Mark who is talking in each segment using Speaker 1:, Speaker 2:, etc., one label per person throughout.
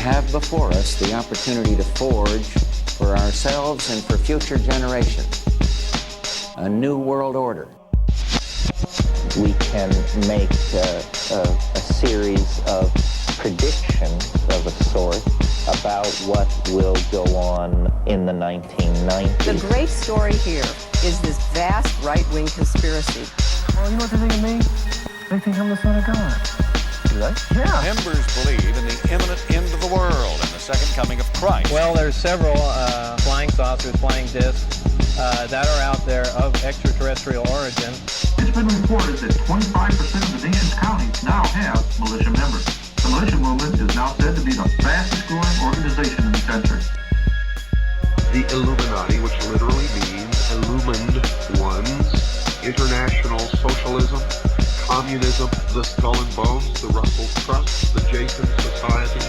Speaker 1: have before us the opportunity to forge for ourselves and for future generations a new world order.
Speaker 2: We can make a series of predictions of a sort about what will go on in the 1990s.
Speaker 3: The great story here is this vast right-wing conspiracy.
Speaker 4: Well, you know what they think of me? They think I'm the son of God.
Speaker 5: Do they?
Speaker 4: Yeah.
Speaker 6: Members believe in the imminent end of the world and the second coming of Christ.
Speaker 7: Well, there's several flying saucers, flying discs that are out there of extraterrestrial origin.
Speaker 8: It's been reported that 25% of the nation's counties now have militia members. The militia movement is now said to be the fastest growing organization in the country.
Speaker 9: The Illuminati, which literally means illumined ones, international socialism, communism, the Skull and Bones, the Russell Trust, the Jason Society.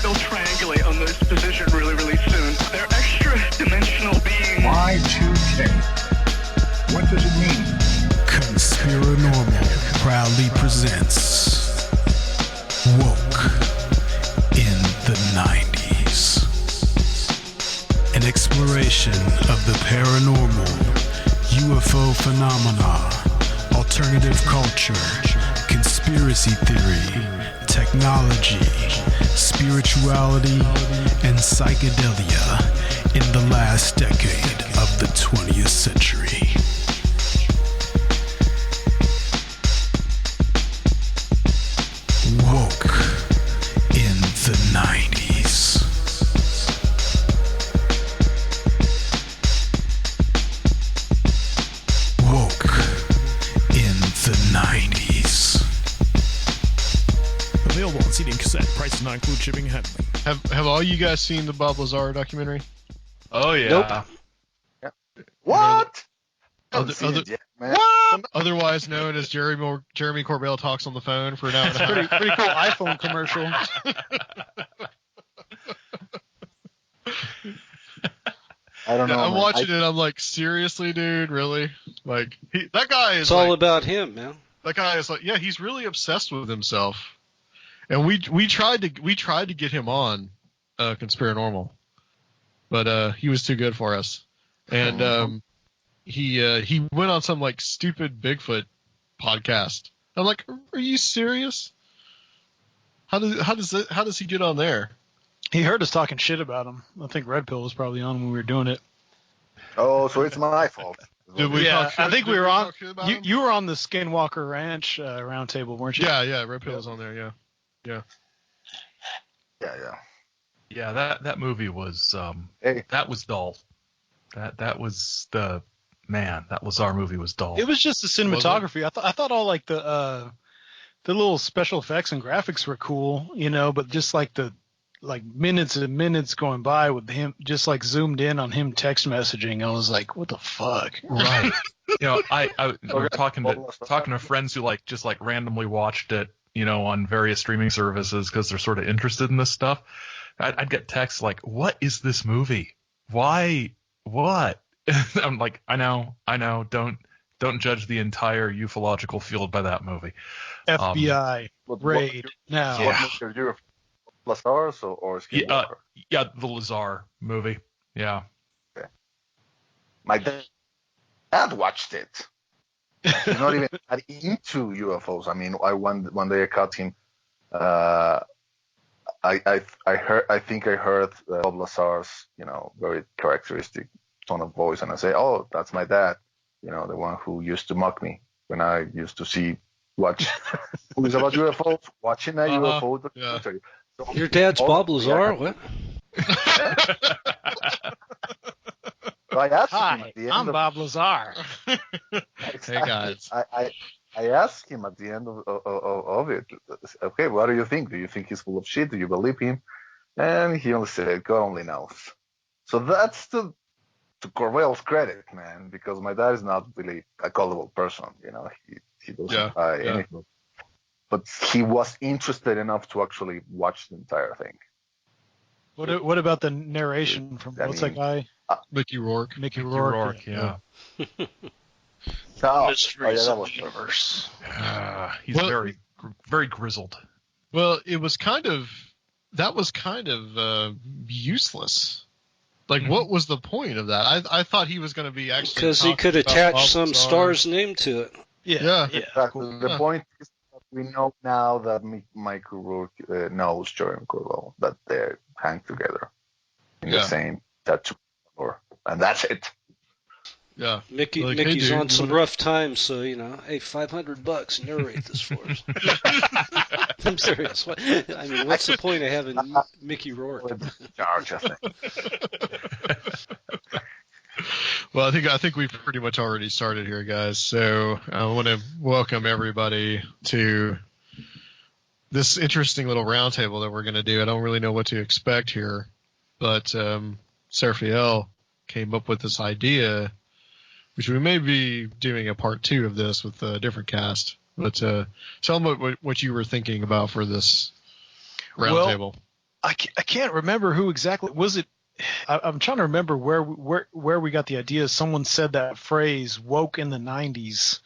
Speaker 10: They'll triangulate on this position really, really soon. They're extra-dimensional beings.
Speaker 8: Y2K. What does it mean?
Speaker 11: Conspirinormal proudly presents Woke in the 90s. An exploration of the paranormal, UFO phenomena, alternative culture, conspiracy theory, technology, spirituality, and psychedelia in the last decade of the 20th century. Woke in the 90s. Woke in the 90s.
Speaker 12: Available on CD and cassette. Prices not include shipping and handling.
Speaker 13: Have all you guys seen the Bob Lazar documentary?
Speaker 5: Oh yeah.
Speaker 13: Nope.
Speaker 5: Yeah. What?
Speaker 13: Otherwise known as Jeremy Corbell talks on the phone for an hour and a half.
Speaker 14: Pretty cool iPhone commercial.
Speaker 5: I don't know.
Speaker 13: I'm watching it. I'm like, seriously, dude, really? Like, that guy is.
Speaker 15: It's all about him, man.
Speaker 13: That guy is like, yeah, he's really obsessed with himself. And we tried to get him on Conspirinormal, but he was too good for us. And he went on some like stupid Bigfoot podcast. I'm like, are you serious? How does he get on there?
Speaker 14: He heard us talking shit about him. I think Red Pill was probably on when we were doing it.
Speaker 5: Oh, so it's my fault.
Speaker 13: Did we talk shit?
Speaker 14: I think we were on.
Speaker 13: You
Speaker 14: You were on the Skinwalker Ranch roundtable, weren't you?
Speaker 13: Yeah. Red Pill was on there. Yeah.
Speaker 16: Yeah, that movie was that was dull. That was the man. That Lazar movie was dull.
Speaker 14: It was just the cinematography. I thought all like the little special effects and graphics were cool, but just like the minutes and minutes going by with him just like zoomed in on him text messaging. I was like, what the fuck?
Speaker 16: Right. I we're talking to friends who just randomly watched it, on various streaming services because they're sort of interested in this stuff. I'd get texts like, what is this movie? Why? What? I'm like, I know. Don't judge the entire ufological field by that movie.
Speaker 14: FBI raid now.
Speaker 5: Yeah. Lazar or Skinwalker?
Speaker 16: Yeah, the Lazar movie. Yeah.
Speaker 5: Okay. My dad watched it. He's not even that into UFOs. I mean, one day I caught him. I think I heard Bob Lazar's, very characteristic tone of voice, and I say, "Oh, that's my dad." The one who used to mock me when I used to watch movies about UFOs, watching a UFO documentary. So,
Speaker 15: your dad's Bob Lazar? What?
Speaker 5: So I asked him
Speaker 14: Hi,
Speaker 5: at the end
Speaker 14: I'm Bob Lazar.
Speaker 13: Hey guys.
Speaker 5: I asked him at the end of it, okay, what do you think? Do you think he's full of shit? Do you believe him? And he only said, God only knows. So that's to Corbell's credit, man, because my dad is not really a gullible person. He doesn't buy anything. But he was interested enough to actually watch the entire thing.
Speaker 14: What about the narration from what's that guy?
Speaker 13: Mickey Rourke.
Speaker 14: Mickey Rourke.
Speaker 16: Yeah.
Speaker 14: Mysteries
Speaker 5: that
Speaker 14: of
Speaker 5: was
Speaker 14: the universe.
Speaker 16: He's very, very grizzled.
Speaker 13: Well, it was kind of useless. Like, what was the point of that? I thought he was going to be actually
Speaker 15: because he could attach some star's name to it.
Speaker 13: Yeah.
Speaker 5: Exactly.
Speaker 14: Cool.
Speaker 5: The point is that we know now that Michael Rourke knows Jeremy Corbell, that they hang together in the same tattoo floor, and that's it.
Speaker 13: Yeah.
Speaker 15: Mickey's on some rough times, so hey, $500, narrate this for us. I'm serious. I mean, what's the point of having Mickey Rourke?
Speaker 5: Charge, I think.
Speaker 13: Well, I think we've pretty much already started here, guys. So I want to welcome everybody to this interesting little roundtable that we're going to do. I don't really know what to expect here, but Serfiel came up with this idea, which we may be doing a part 2 of this with a different cast. But tell them what you were thinking about for this roundtable.
Speaker 14: Well, I can't remember who exactly was it. I'm trying to remember where we got the idea. Someone said that phrase "woke in the '90s,"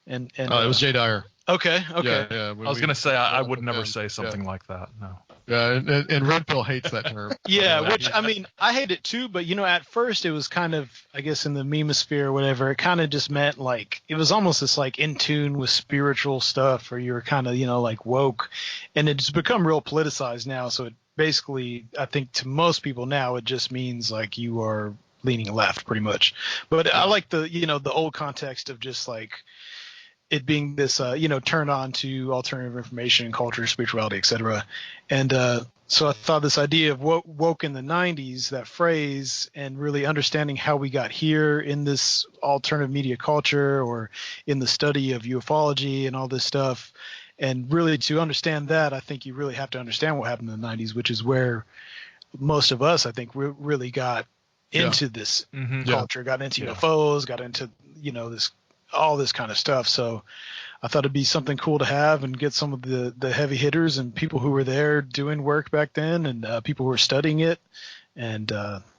Speaker 14: and
Speaker 13: it was Jay Dyer.
Speaker 14: Okay.
Speaker 13: Yeah.
Speaker 16: I was going to say I would never say something like that. No.
Speaker 13: Yeah, and Red Pill hates that term.
Speaker 14: Yeah, which I mean, I hate it too. But at first it was kind of, I guess, in the memosphere or whatever, it kind of just meant like it was almost this like in tune with spiritual stuff, or you were kind of like woke, and it's become real politicized now. So it basically, I think to most people now, it just means like you are leaning left, pretty much. But I like the the old context of just like it being this, turn on to alternative information, culture, spirituality, etc. And so I thought this idea of woke in the 90s, that phrase, and really understanding how we got here in this alternative media culture or in the study of ufology and all this stuff. And really to understand that, I think you really have to understand what happened in the 90s, which is where most of us, I think, really got into this culture, got into UFOs, got into, all this kind of stuff. So I thought it'd be something cool to have and get some of the heavy hitters and people who were there doing work back then, and people who were studying it, and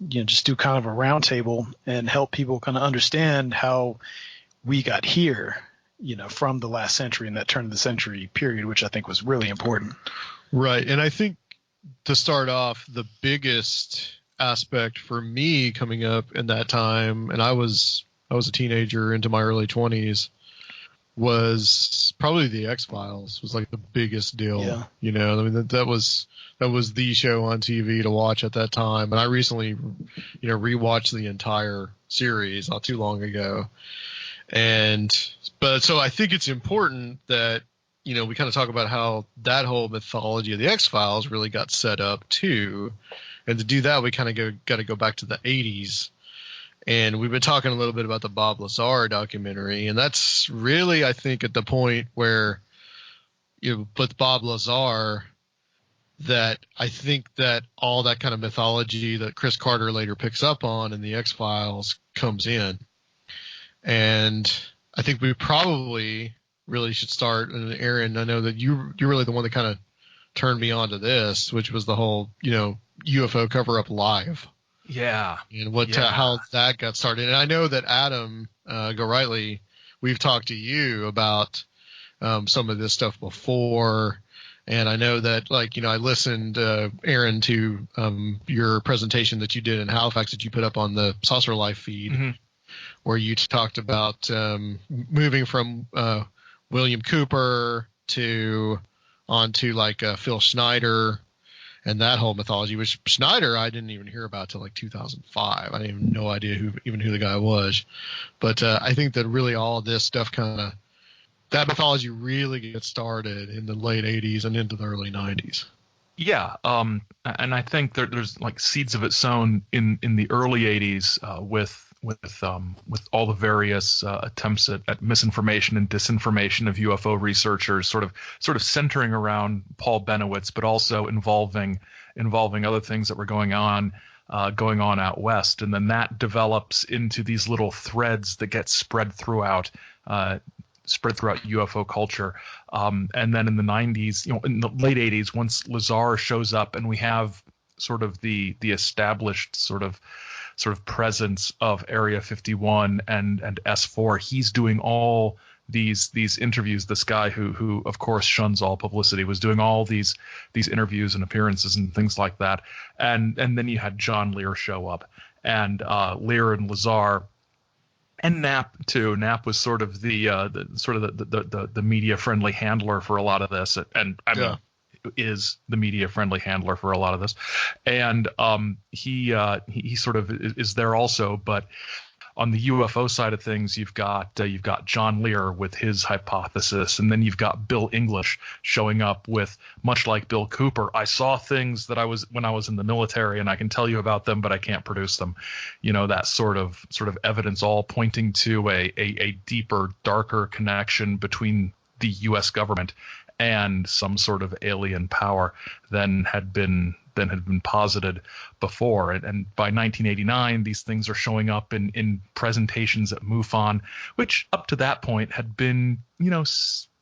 Speaker 14: just do kind of a roundtable and help people kind of understand how we got here, from the last century and that turn of the century period, which I think was really important.
Speaker 13: Right. And I think to start off, the biggest aspect for me coming up in that time, and I was a teenager into my early 20s, was probably the X-Files was like the biggest deal.
Speaker 14: Yeah.
Speaker 13: I mean, that was the show on TV to watch at that time. And I recently, rewatched the entire series not too long ago. But so I think it's important that, we kind of talk about how that whole mythology of the X-Files really got set up too. And to do that, we kind of got to go back to the 80s. And we've been talking a little bit about the Bob Lazar documentary, and that's really, I think, at the point where, with Bob Lazar, that I think that all that kind of mythology that Chris Carter later picks up on in the X-Files comes in. And I think we probably really should start, and Aaron, I know that you're really the one that kind of turned me on to this, which was the whole, UFO cover-up live.
Speaker 16: Yeah.
Speaker 13: And how that got started. And I know that Adam Gorightly, we've talked to you about some of this stuff before. And I know that, I listened, Aaron, to your presentation that you did in Halifax that you put up on the Saucer Life feed, where you talked about moving from William Cooper onto Phil Schneider. And that whole mythology, which Schneider I didn't even hear about till 2005. I didn't even no idea who the guy was. But I think that really all of this stuff that mythology really gets started in the late 80s and into the early 90s.
Speaker 16: Yeah, and I think there's seeds of it sown in the early 80s with all the various attempts at misinformation and disinformation of UFO researchers, sort of centering around Paul Benowitz, but also involving other things that were going on out west, and then that develops into these little threads that get spread throughout UFO culture, and then in the 90s, in the late 80s, once Lazar shows up and we have sort of the established sort of presence of Area 51 and S4. He's doing all these interviews. This guy who of course shuns all publicity was doing all these interviews and appearances and things like that. And then you had John Lear show up, and Lear and Lazar. And Knapp too. Knapp was sort of the media friendly handler for a lot of this, and I mean, is the media friendly handler for a lot of this. And he sort of is there also. But on the UFO side of things, you've got John Lear with his hypothesis, and then you've got Bill English showing up with, much like Bill Cooper, I saw things that when I was in the military, and I can tell you about them, but I can't produce them. You know, that sort of evidence, all pointing to a deeper, darker connection between the U.S. government and some sort of alien power than had been posited before. And by 1989, these things are showing up in presentations at MUFON, which up to that point had been, you know,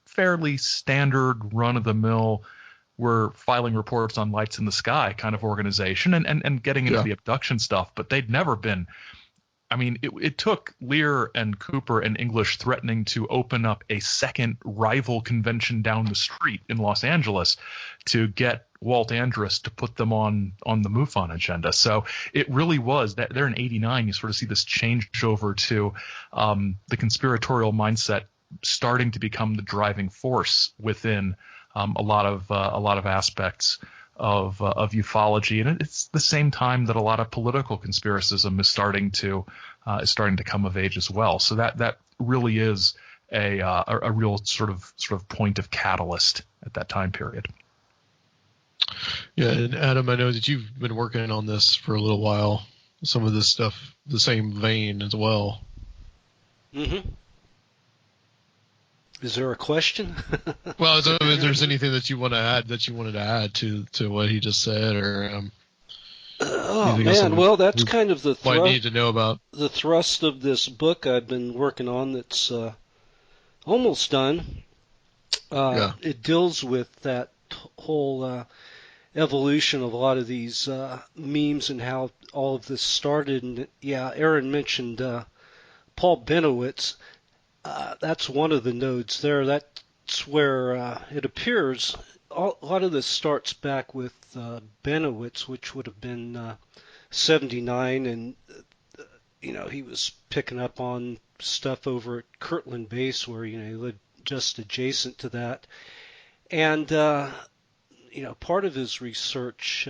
Speaker 16: fairly standard run-of-the-mill, we're filing reports on lights in the sky kind of organization, and getting into the abduction stuff. But they'd never been. I mean, it took Lear and Cooper and English threatening to open up a second rival convention down the street in Los Angeles to get Walt Andrus to put them on the MUFON agenda. So it really was that there in '89, you sort of see this change over to the conspiratorial mindset starting to become the driving force within a lot of aspects of ufology, and it's the same time that a lot of political conspiracism is starting to come of age as well. So that really is a real sort of point of catalyst at that time period.
Speaker 13: Yeah, and Adam, I know that you've been working on this for a little while. Some of this stuff, the same vein as well.
Speaker 15: Mm-hmm. Is there a question?
Speaker 13: Well, if there's anything that you wanted to add to what he just said, or
Speaker 15: oh man, well, that's kind of the
Speaker 13: might need to know about
Speaker 15: the thrust of this book I've been working on. That's almost done. It deals with that whole evolution of a lot of these memes and how all of this started. And Aaron mentioned Paul Benowitz. That's one of the nodes there. That's where it appears. A lot of this starts back with Benowitz, which would have been 79, and he was picking up on stuff over at Kirtland Base, where he lived just adjacent to that, and part of his research.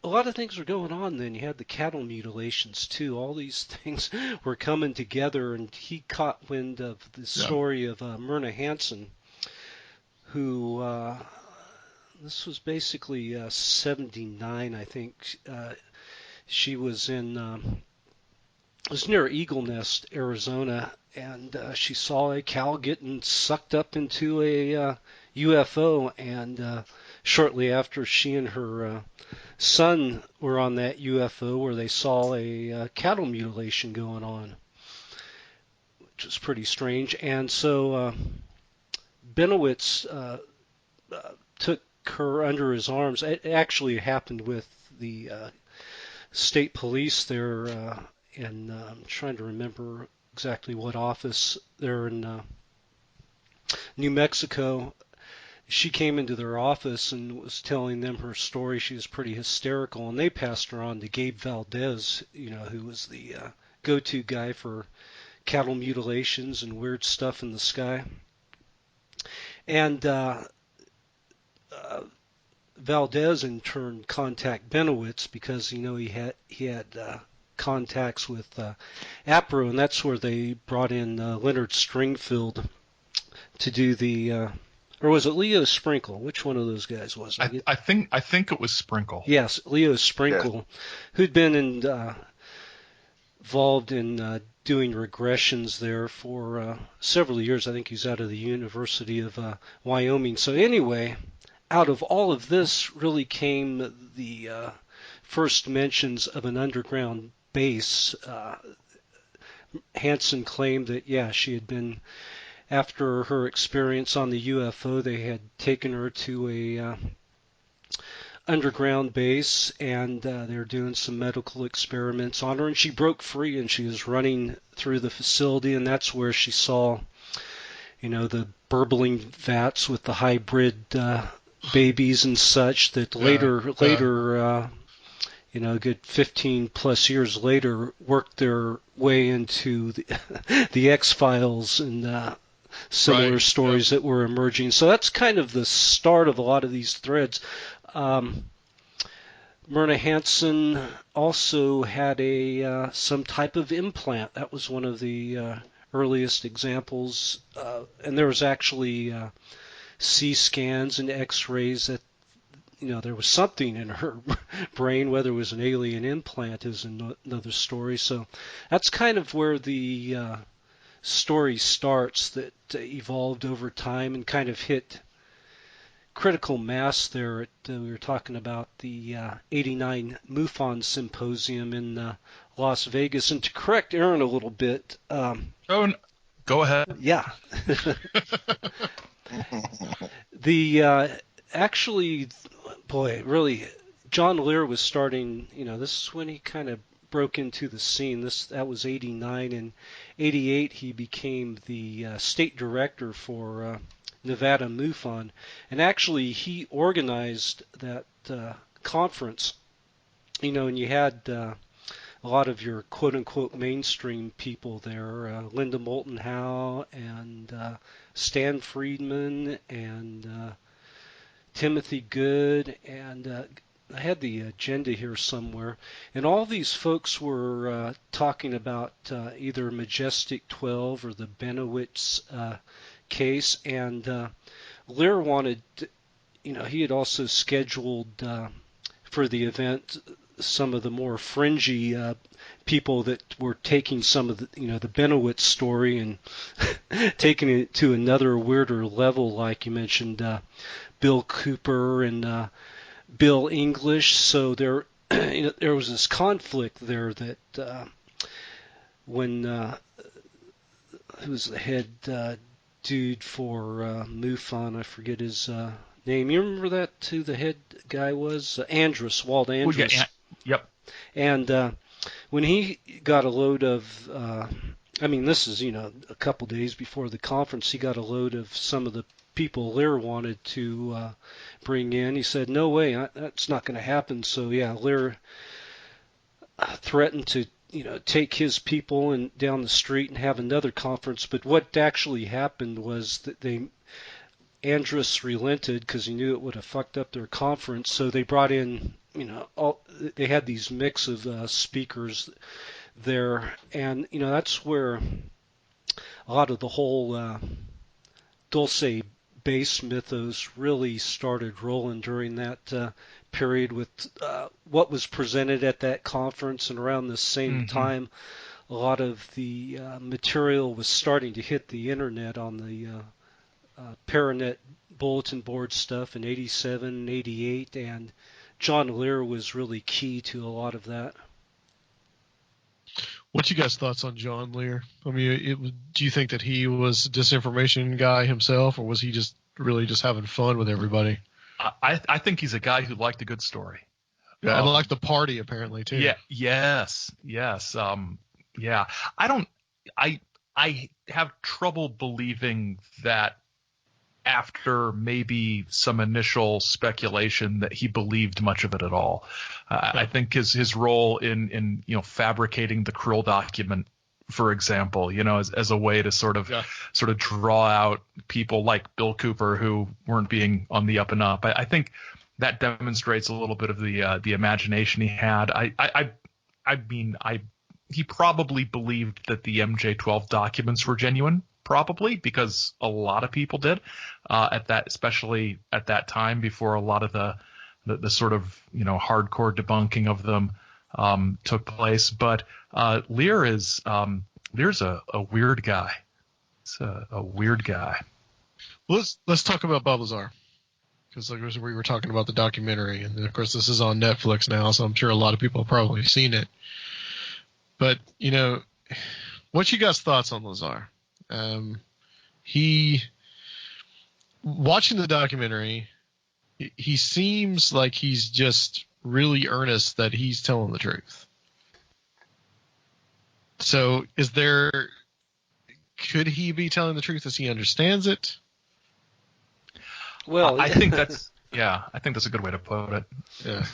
Speaker 15: A lot of things were going on then. You had the cattle mutilations too. All these things were coming together, and he caught wind of the story of Myrna Hansen, who this was basically 79, I think. She was in it was near Eagle Nest, Arizona, and she saw a cow getting sucked up into a UFO, and shortly after, she and her son were on that UFO where they saw a cattle mutilation going on, which was pretty strange. And so Benowitz took her under his arms. It actually happened with the state police there, and I'm trying to remember exactly what office there in New Mexico. She came into their office and was telling them her story. She was pretty hysterical, and they passed her on to Gabe Valdez, who was the go-to guy for cattle mutilations and weird stuff in the sky. And Valdez, in turn, contacted Benowitz because he had contacts with APRO, and that's where they brought in Leonard Stringfield to do the. Or was it Leo Sprinkle? Which one of those guys was it?
Speaker 16: I think it was Sprinkle.
Speaker 15: Yes, Leo Sprinkle, who'd been involved in doing regressions there for several years. I think he's out of the University of Wyoming. So anyway, out of all of this really came the first mentions of an underground base. Hansen claimed that, she had been... After her experience on the UFO, they had taken her to underground base, and they were doing some medical experiments on her, and she broke free, and she was running through the facility, and that's where she saw, the burbling vats with the hybrid babies and such that later, a good 15 plus years later, worked their way into the X-Files and similar stories that were emerging. So that's kind of the start of a lot of these threads. Myrna Hansen also had some type of implant. That was one of the earliest examples. And there was actually C scans and X-rays that there was something in her brain. Whether it was an alien implant is another story. So that's kind of where the story starts, that evolved over time and kind of hit critical mass there. We were talking about the 89 MUFON Symposium in Las Vegas. And to correct Aaron a little bit...
Speaker 16: go ahead.
Speaker 15: Yeah. Actually, boy, really, John Lear was starting, this is when he kind of broke into the scene. That was 89. In 88, he became the state director for Nevada MUFON. And actually, he organized that conference, and you had a lot of your quote-unquote mainstream people there, Linda Moulton Howe and Stan Friedman and Timothy Good, and I had the agenda here somewhere, and all these folks were talking about either Majestic 12 or the Benowitz case, and Lear wanted, he had also scheduled for the event some of the more fringy people that were taking some of the, the Benowitz story and taking it to another weirder level, like you mentioned, Bill Cooper and Bill English. So there was this conflict there that when who was the head dude for MUFON, I forget his name. You remember that? Who the head guy was? Walt Andrus.
Speaker 16: Yep.
Speaker 15: And when he got a load of, this is, a couple days before the conference, he got a load of some of the people Lear wanted to bring in. He said, no way, that's not going to happen. So, yeah, Lear threatened to, take his people and down the street and have another conference. But what actually happened was that Andrus relented because he knew it would have fucked up their conference. So they brought in, they had these mix of speakers there. And, that's where a lot of the whole Dulce base mythos really started rolling during that period with what was presented at that conference. And around the same time, a lot of the material was starting to hit the internet on the Paranet bulletin board stuff in 87 and 88, and John Lear was really key to a lot of that.
Speaker 13: What's you guys' thoughts on John Lear? I mean, do you think that he was a disinformation guy himself, or was he just really just having fun with everybody?
Speaker 16: I think he's a guy who liked a good story.
Speaker 13: Yeah, and liked the party apparently too.
Speaker 16: Yeah. Yes. Yeah. I have trouble believing that after maybe some initial speculation that he believed much of it at all. I think his role in fabricating the Krill document, for example, as a way to sort of draw out people like Bill Cooper who weren't being on the up and up. I think that demonstrates a little bit of the imagination he had. He probably believed that the MJ12 documents were genuine. Probably because a lot of people did especially at that time, before a lot of the sort of hardcore debunking of them took place. But Lear's a weird guy. It's a weird guy.
Speaker 13: Well, let's talk about Bob Lazar, because we were talking about the documentary, and of course this is on Netflix now, so I'm sure a lot of people have probably seen it. But what's you guys' thoughts on Lazar? He, watching the documentary, he seems like he's just really earnest that he's telling the truth. So could he be telling the truth as he understands it?
Speaker 15: Well,
Speaker 16: I think that's a good way to put it.
Speaker 13: Yeah.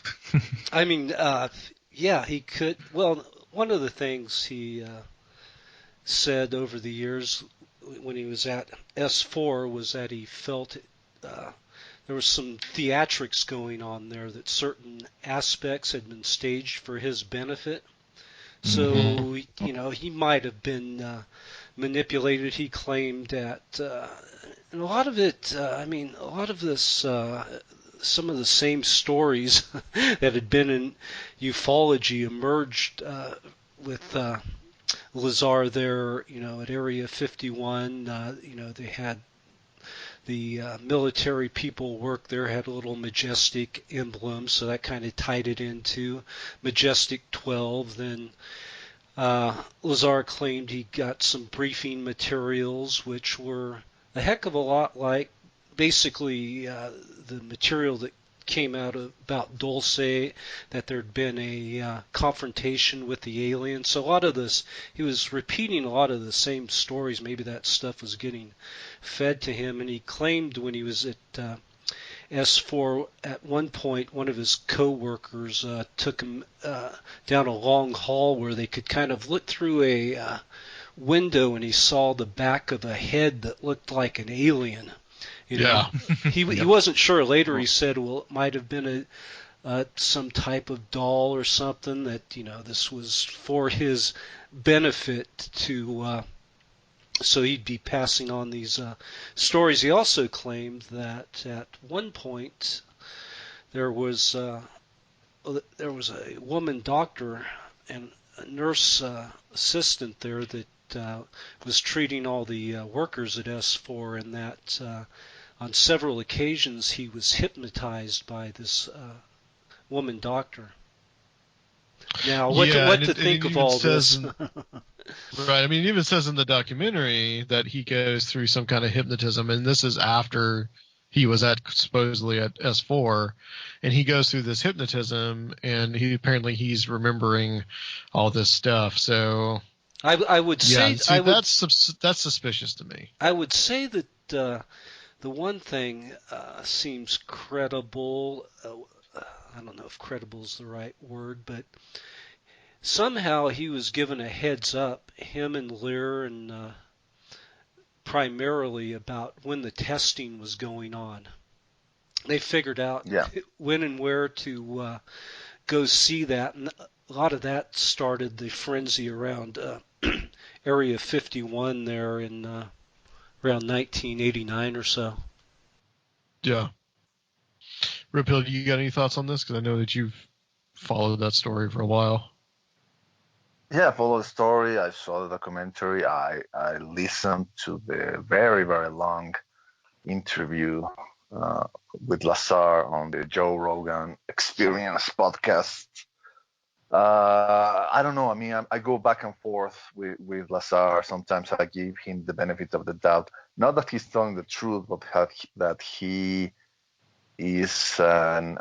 Speaker 15: I mean, yeah, he could. Well, one of the things he said over the years when he was at S4 was that he felt there was some theatrics going on there, that certain aspects had been staged for his benefit. So, he might have been manipulated. He claimed that, and a lot of it, a lot of this, some of the same stories that had been in ufology emerged with Lazar there, at Area 51. They had the military people work there, had a little Majestic emblem, so that kind of tied it into Majestic 12. Then Lazar claimed he got some briefing materials, which were a heck of a lot like basically the material that came out about Dulce, that there'd been a confrontation with the aliens. So a lot of this, he was repeating a lot of the same stories. Maybe that stuff was getting fed to him. And he claimed when he was at S4, at one point, one of his co-workers took him down a long hall where they could kind of look through a window, and he saw the back of a head that looked like an alien. He wasn't sure. Later he said, well, it might have been some type of doll or something, that this was for his benefit to so he'd be passing on these stories. He also claimed that at one point there was a woman doctor and a nurse assistant there that was treating all the workers at S4, and that on several occasions he was hypnotized by this woman doctor. Now, what to think of all this?
Speaker 13: Right. I mean, it even says in the documentary that he goes through some kind of hypnotism, and this is after he was supposedly at S4, and he goes through this hypnotism, and he's remembering all this stuff. So
Speaker 15: I would say
Speaker 13: that's suspicious to me.
Speaker 15: I would say that the one thing seems credible. I don't know if credible is the right word, but somehow he was given a heads up, him and Lear, and primarily about when the testing was going on. They figured out when and where to go see that, and a lot of that started the frenzy around Area 51 there in around 1989 or so.
Speaker 13: Yeah. Riphill, you got any thoughts on this? Because I know that you've followed that story for a while.
Speaker 5: Yeah, I followed the story. I saw the documentary. I listened to the very, very long interview with Lazar on the Joe Rogan Experience podcast. I don't know. I mean, I go back and forth with Lazar. Sometimes I give him the benefit of the doubt. Not that he's telling the truth, but that he is an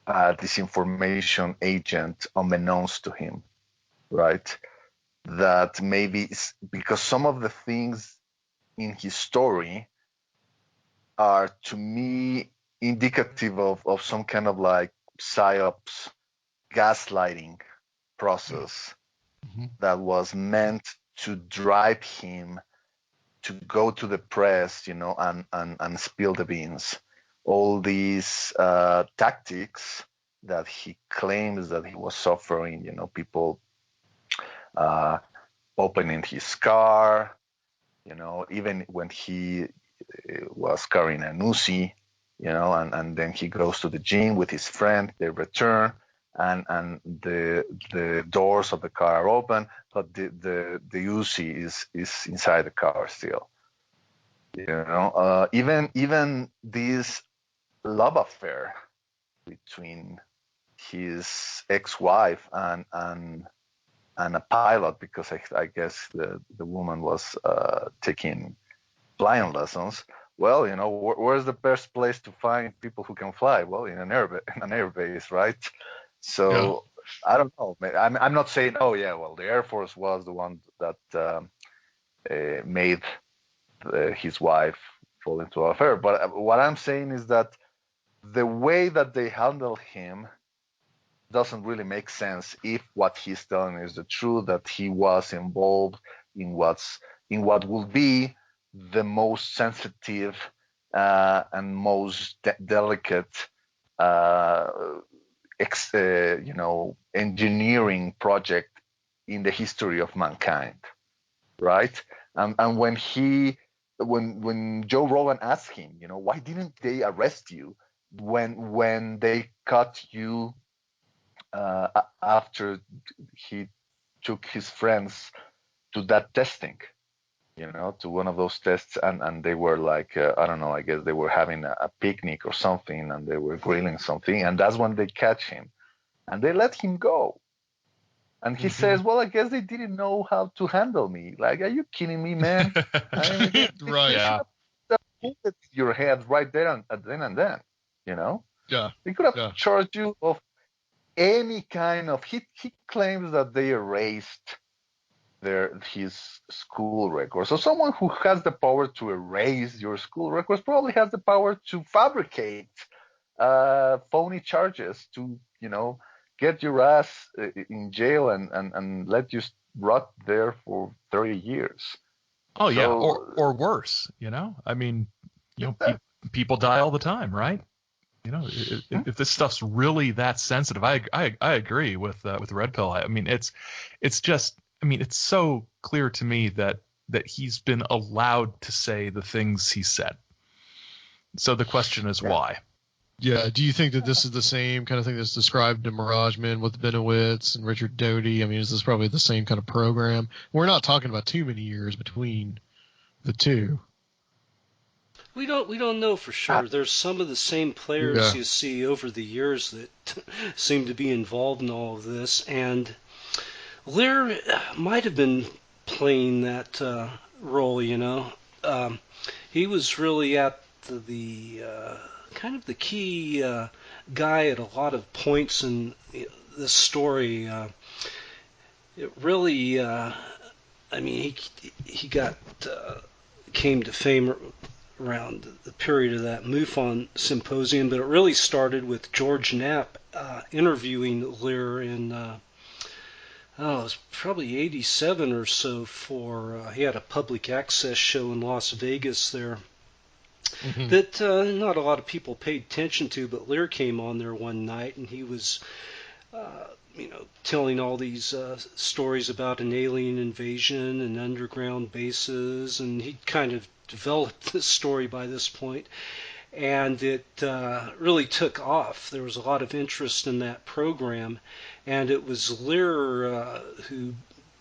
Speaker 5: disinformation agent unbeknownst to him, right? That maybe it's because some of the things in his story are, to me, indicative of some kind of like psyops gaslighting process that was meant to drive him to go to the press, and spill the beans. All these tactics that he claims that he was suffering, people opening his car, even when he was carrying an Uzi, and then he goes to the gym with his friend, they return, and the doors of the car are open, but the Uzi is inside the car still. Even this love affair between his ex-wife and a pilot, because I guess the woman was taking flying lessons, well, where's the best place to find people who can fly? Well, in an air base, right? So I don't know. I'm not saying, oh yeah, well, the Air Force was the one that made his wife fall into an affair. But what I'm saying is that the way that they handle him doesn't really make sense if what he's telling is the truth, that he was involved in what will be the most sensitive and most delicate engineering project in the history of mankind, right? And when Joe Rogan asked him, why didn't they arrest you when they caught you after he took his friends to that testing, to one of those tests, and they were like, I don't know, I guess they were having a picnic or something, and they were grilling something, and that's when they catch him, and they let him go. And he says, well, I guess they didn't know how to handle me. Like, are you kidding me, man?
Speaker 13: Right.
Speaker 5: Yeah. Bullet in your head right there and then.
Speaker 13: Yeah.
Speaker 5: They could have charged you of any kind of. He claims that they erased his school records. So someone who has the power to erase your school records probably has the power to fabricate phony charges to get your ass in jail and let you rot there for 30 years.
Speaker 16: Oh, yeah, or worse, I mean, people die all the time, right? If this stuff's really that sensitive, I agree with Red Pill. I mean, it's just, it's so clear to me that he's been allowed to say the things he said. So the question is why?
Speaker 13: Yeah. Do you think that this is the same kind of thing that's described in Mirage Men with Benowitz and Richard Doty? I mean, is this probably the same kind of program? We're not talking about too many years between the two.
Speaker 15: We don't know for sure. There's some of the same players you see over the years that seem to be involved in all of this, and Lear might have been playing that role. He was really at the kind of the key guy at a lot of points in this story. It really, he came to fame around the period of that MUFON symposium, but it really started with George Knapp interviewing Lear in, it was probably 87 or so he had a public access show in Las Vegas there. Mm-hmm. That not a lot of people paid attention to, but Lear came on there one night and he was, telling all these stories about an alien invasion and underground bases, and he kind of developed this story by this point, and it really took off. There was a lot of interest in that program, and it was Lear who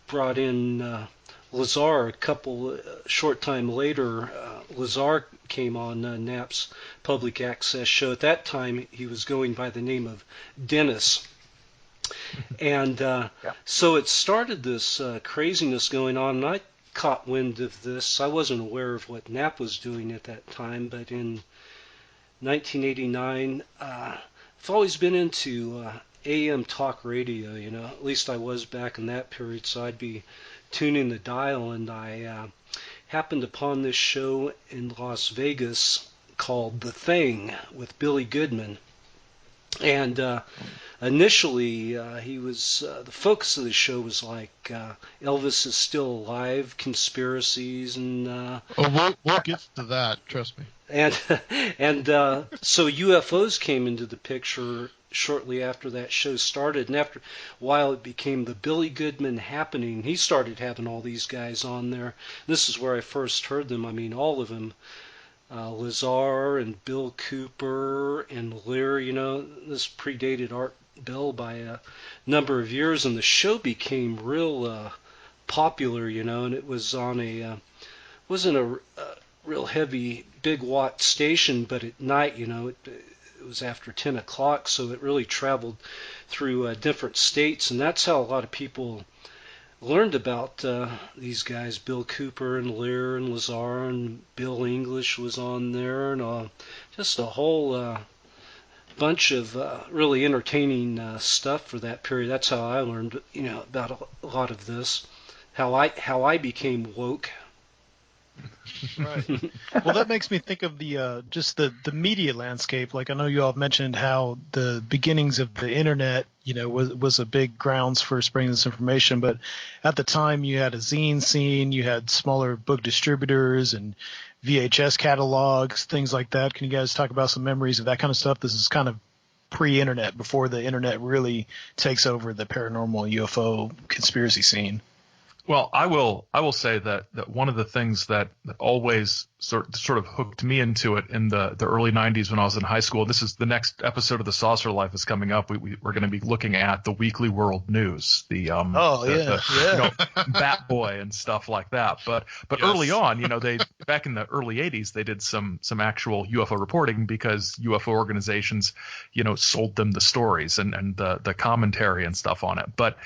Speaker 15: brought in Lazar a short time later. Lazar came on Knapp's public access show. At that time, he was going by the name of Dennis. And so it started this craziness going on, and I caught wind of this. I wasn't aware of what Knapp was doing at that time, but in 1989, I've always been into AM talk radio, at least I was back in that period, so I'd be tuning the dial, and I happened upon this show in Las Vegas called The Thing with Billy Goodman. And initially, he was the focus of the show was like Elvis is still alive, conspiracies, and
Speaker 13: we'll get to that. Trust me.
Speaker 15: And so UFOs came into the picture shortly after that show started, and after a while it became the Billy Goodman happening. He started having all these guys on there. This is where I first heard them. I mean, all of them. Lazar and Bill Cooper and Lear, this predated Art Bell by a number of years, and the show became real popular, and it was on wasn't a real heavy big watt station, but at night, it was after 10 o'clock, so it really traveled through different states, and that's how a lot of people learned about these guys, Bill Cooper and Lear and Lazar, and Bill English was on there, and just a whole bunch of really entertaining stuff for that period. That's how I learned, about a lot of this, how I became woke.
Speaker 14: Right. Well, that makes me think of the just the media landscape. Like, I know you all have mentioned how the beginnings of the internet, was a big grounds for spreading this information. But at the time, you had a zine scene, you had smaller book distributors and VHS catalogs, things like that. Can you guys talk about some memories of that kind of stuff? This is kind of pre-internet, before the internet really takes over the paranormal UFO conspiracy scene.
Speaker 16: Well, I will say that one of the things that always sort of hooked me into it in the early 90s when I was in high school. This is the next episode of the Saucer Life is coming up. We're going to be looking at the Weekly World News, the Bat Boy and stuff like that. But yes. Early on, they back in the early 80s, they did some actual UFO reporting because UFO organizations, sold them the stories and the commentary and stuff on it. But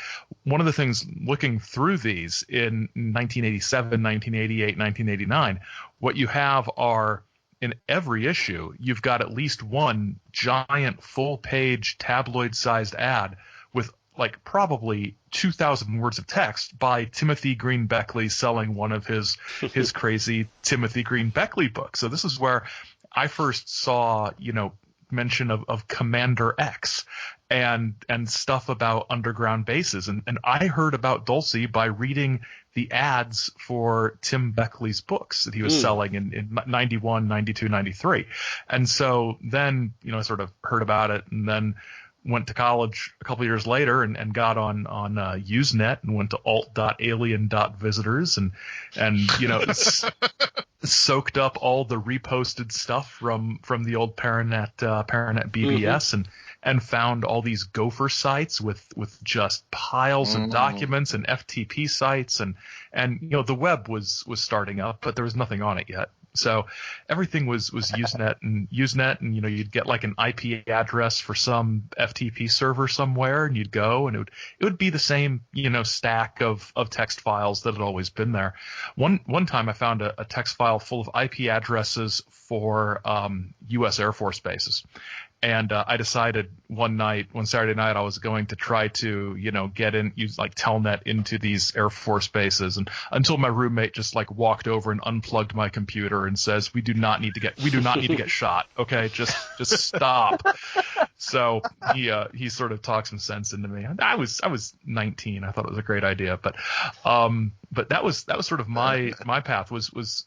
Speaker 16: one of the things looking through these in 1987, 1988, 1989, what you have are, in every issue, you've got at least one giant full-page tabloid-sized ad with probably 2,000 words of text by Timothy Green Beckley selling one of his crazy Timothy Green Beckley books. So this is where I first saw, mention of Commander X and stuff about underground bases. And I heard about Dulce by reading the ads for Tim Beckley's books that he was selling in 91, 92, 93. And so then, I sort of heard about it, and then went to college a couple of years later and got on Usenet and went to alt.alien.visitors and soaked up all the reposted stuff from the old Paranet BBS and found all these gopher sites with just piles of documents and FTP sites and the web was starting up, but there was nothing on it yet. So everything was Usenet and you'd get an IP address for some FTP server somewhere, and you'd go and it would be the same stack of text files that had always been there. One time I found a text file full of IP addresses for U.S. Air Force bases. And I decided one Saturday night, I was going to try to, use Telnet into these Air Force bases, and until my roommate just walked over and unplugged my computer and says, we do not need to get shot. Okay, just stop. So he sort of talked some sense into me. I was 19. I thought it was a great idea, but that was sort of my path was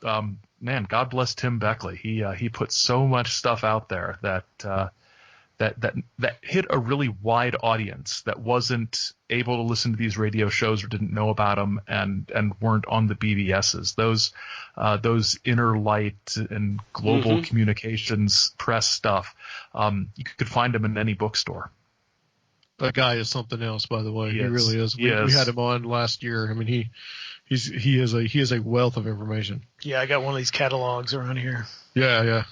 Speaker 16: man, God bless Tim Beckley. He put so much stuff out there that hit a really wide audience that wasn't able to listen to these radio shows or didn't know about them and weren't on the BBSs. Those inner light and global communications press stuff, you could find them in any bookstore.
Speaker 13: That guy is something else, by the way. He
Speaker 16: is.
Speaker 13: really is. We had him on last year. I mean, he is a wealth of information.
Speaker 14: Yeah, I got one of these catalogs around here.
Speaker 13: Yeah.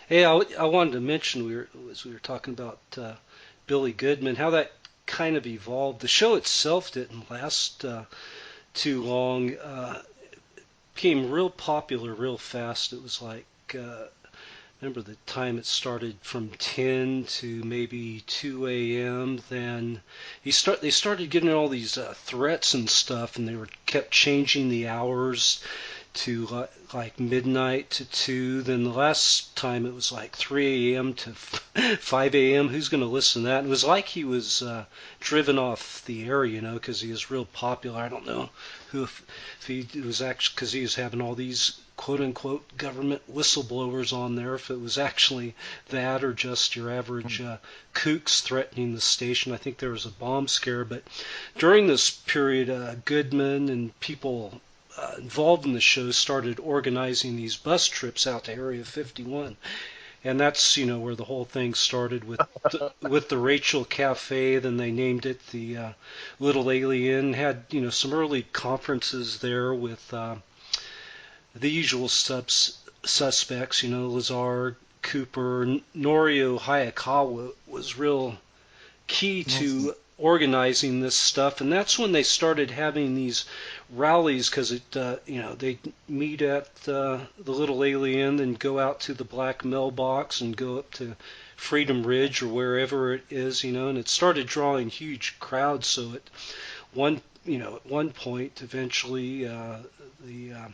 Speaker 15: Hey, I wanted to mention, as we were talking about Billy Goodman, how that kind of evolved. The show itself didn't last too long. Became real popular real fast. It was remember the time it started from 10 to maybe 2 a.m. Then they started getting all these threats and stuff, and they kept changing the hours to midnight to 2. Then the last time it was 3 a.m. to 5 a.m. Who's going to listen to that? And it was he was driven off the air, because he was real popular. I don't know if he was actually, because he was having all these quote-unquote government whistleblowers on there, if it was actually that or just your average kooks threatening the station. I think there was a bomb scare. But during this period, Goodman and people involved in the show started organizing these bus trips out to Area 51, and that's where the whole thing started with the Rachel Cafe. Then they named it the Little Alien. Had some early conferences there with the usual suspects. Lazar, Cooper, Norio Hayakawa was real key to organizing this stuff, and that's when they started having these rallies, because they meet at the Little Alien, then go out to the Black Mailbox and go up to Freedom Ridge or wherever it is, and it started drawing huge crowds. So at one point, eventually, the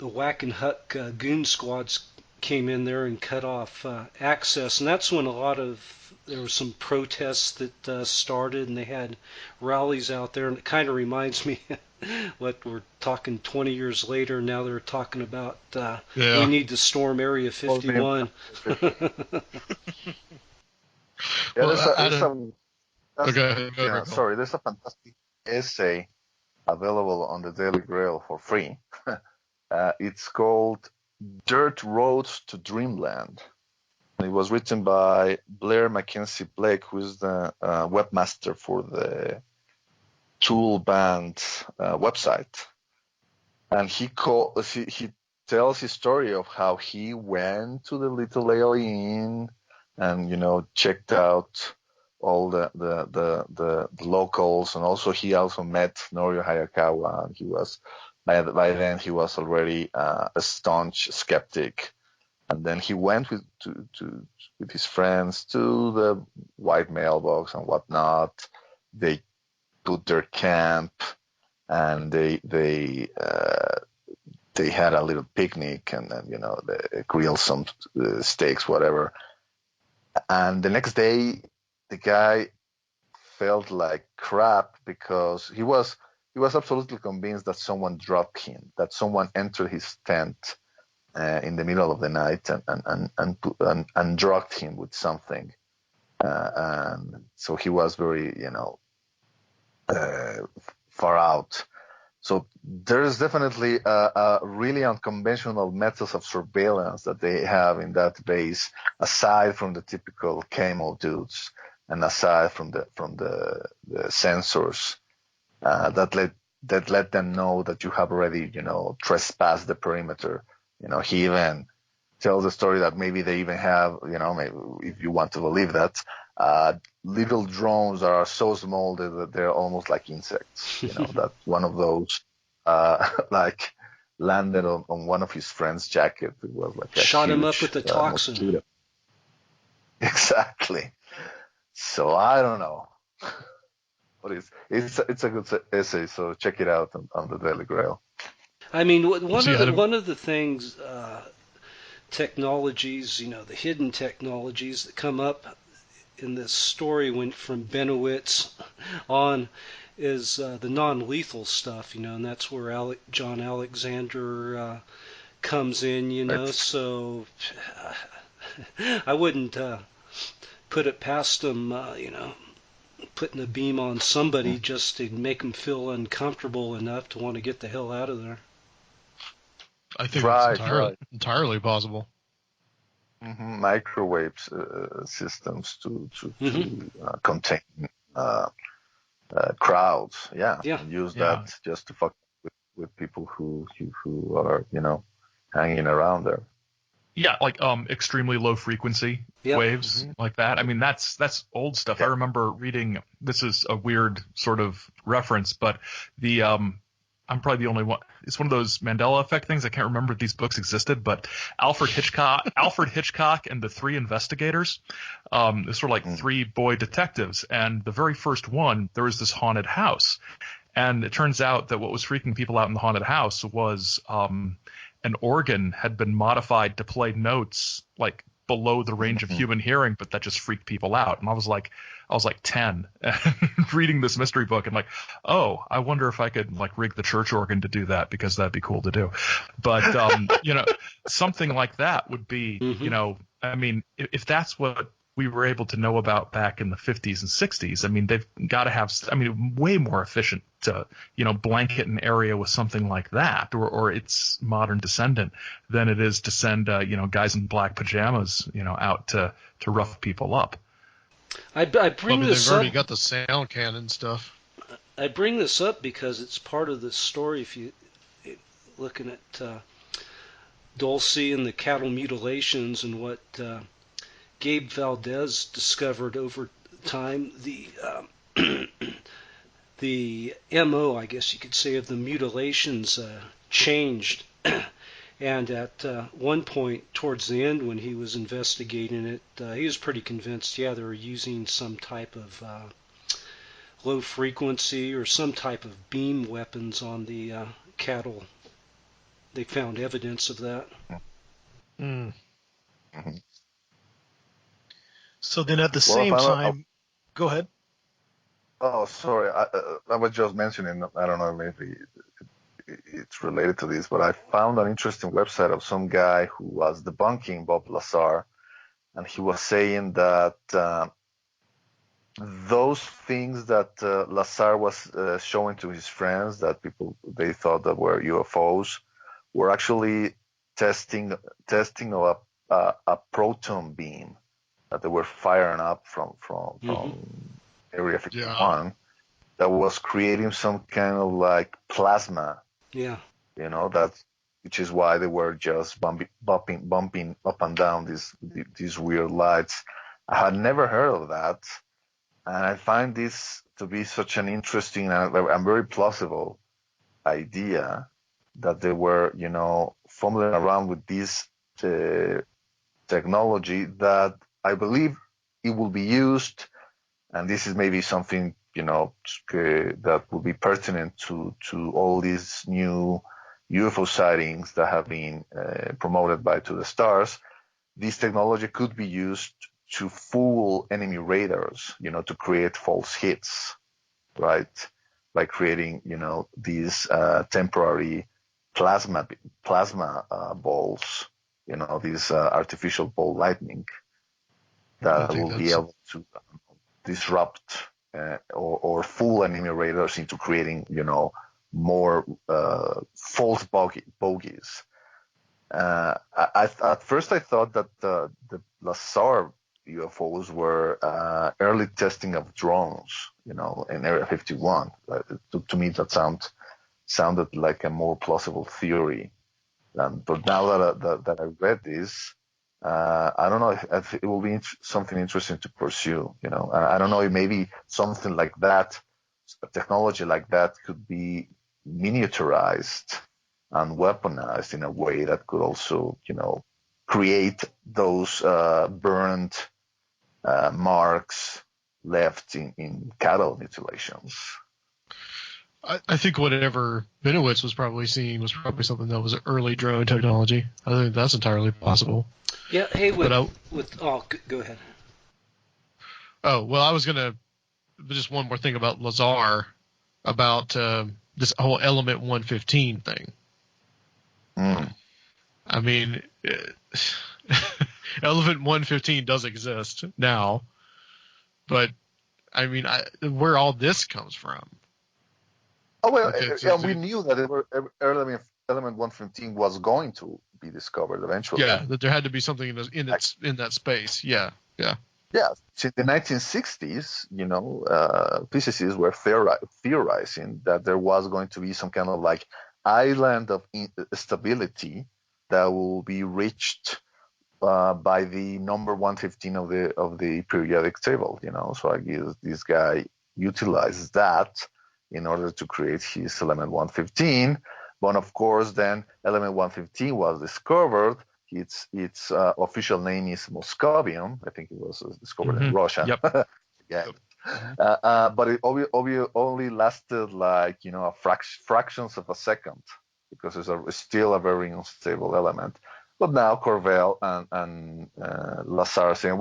Speaker 15: Whack and Huck goon squads came in there and cut off access, and that's when there were some protests that started, and they had rallies out there, and it kind of reminds me what we're talking 20 years later. Now they're talking about we need to storm Area 51.
Speaker 5: There's a fantastic essay available on the Daily Grail for free. It's called Dirt Roads to Dreamland. It was written by Blair Mackenzie Blake, who is the webmaster for the Tool Band website. And he tells his story of how he went to the Little Alien and, checked out all the locals. And also he also met Norio Hayakawa, and by then he was already a staunch skeptic. And then he went with his friends to the White Mailbox and whatnot. They put their camp, and they had a little picnic, and then they grilled some steaks, whatever. And the next day, the guy felt like crap because he was absolutely convinced that someone dropped him, that someone entered his tent in the middle of the night and drugged him with something, and so he was very far out. So there's definitely a really unconventional methods of surveillance that they have in that base, aside from the typical camo dudes and aside from the sensors that let them know that you have already trespassed the perimeter. He even tells the story that maybe they even have, maybe if you want to believe that, little drones that are so small that they're almost like insects. That one of those, landed on one of his friend's jacket. It was like
Speaker 15: shot him up with the toxin.
Speaker 5: Mosquito. Exactly. So I don't know. But it's a good essay, so check it out on the Daily Grail.
Speaker 15: I mean, one of the things, technologies, the hidden technologies that come up in this story went from Benowitz on is the non-lethal stuff, and that's where John Alexander comes in, right. So I wouldn't put it past them, putting a beam on somebody just to make them feel uncomfortable enough to want to get the hell out of there.
Speaker 13: I think it's entirely possible.
Speaker 5: Mm-hmm. Microwave systems to contain crowds, and use that just to fuck with people who are hanging around there.
Speaker 16: Yeah, like extremely low frequency waves like that. I mean, that's old stuff. I remember reading. This is a weird sort of reference, but I'm probably the only one. It's one of those Mandela effect things. I can't remember if these books existed, but Alfred Hitchcock and the Three Investigators. This were like three boy detectives, and the very first one, there was this haunted house, and it turns out that what was freaking people out in the haunted house was an organ had been modified to play notes like below the range of human hearing, but that just freaked people out. And I was like 10 reading this mystery book and like, oh, I wonder if I could like rig the church organ to do that, because that'd be cool to do. But, something like that would be, I mean, if that's what we were able to know about back in the 50s and 60s, I mean, they've got to have, way more efficient to, blanket an area with something like that or its modern descendant than it is to send, guys in black pajamas, out to rough people up.
Speaker 15: I bring this
Speaker 13: they've
Speaker 15: up.
Speaker 13: already got the sound cannon stuff.
Speaker 15: I bring this up because it's part of the story. If you looking at Dulce and the cattle mutilations and what Gabe Valdez discovered over time, the MO, I guess you could say, of the mutilations changed. And at one point towards the end when he was investigating it, he was pretty convinced, they were using some type of low frequency or some type of beam weapons on the cattle. They found evidence of that.
Speaker 14: Mm. So then at the same time, go ahead.
Speaker 5: Oh, sorry. I was just mentioning, I don't know, maybe it's related to this, but I found an interesting website of some guy who was debunking Bob Lazar, and he was saying that those things that Lazar was showing to his friends that they thought that were UFOs were actually testing of a proton beam that they were firing up from Area 51 that was creating some kind of like plasma.
Speaker 15: Yeah.
Speaker 5: You know, which is why they were just bumping up and down these weird lights. I had never heard of that, and I find this to be such an interesting and very plausible idea that they were, fumbling around with this technology that I believe it will be used, and this is maybe something, that will be pertinent to all these new UFO sightings that have been promoted by To the Stars. This technology could be used to fool enemy radars, to create false hits, right? By creating, these temporary plasma balls, these artificial ball lightning that will be able to disrupt or fool enemy radars into creating, more false bogeys. At first I thought that the Lazar UFOs were early testing of drones, in Area 51. To me, that sounded like a more plausible theory. But now that I read this, I don't know if it will be something interesting to pursue. I don't know if maybe something like that, a technology like that, could be miniaturized and weaponized in a way that could also, create those burned marks left in cattle mutilations.
Speaker 13: I think whatever Benowitz was probably seeing was probably something that was early drone technology. I think that's entirely possible.
Speaker 15: Yeah. Hey, go ahead.
Speaker 13: Oh, well, I was gonna just one more thing about Lazar, about this whole element 115 thing. I mean, element 115 does exist now, but I mean, where all this comes from.
Speaker 5: Oh well, we knew that element 115 was going to be discovered eventually.
Speaker 13: Yeah, that there had to be something in that space. Yeah.
Speaker 5: Yeah, in the 1960s, physicists were theorizing that there was going to be some kind of like island of stability that will be reached by the number 115 of the periodic table. So I guess this guy utilized that in order to create his element 115. But of course, then element 115 was discovered. Its official name is Moscovium. I think it was discovered in Russia.
Speaker 13: Yep.
Speaker 5: Yeah. But it only lasted like, fractions of a second, because it's still a very unstable element. But now Corvell and Lazar are saying,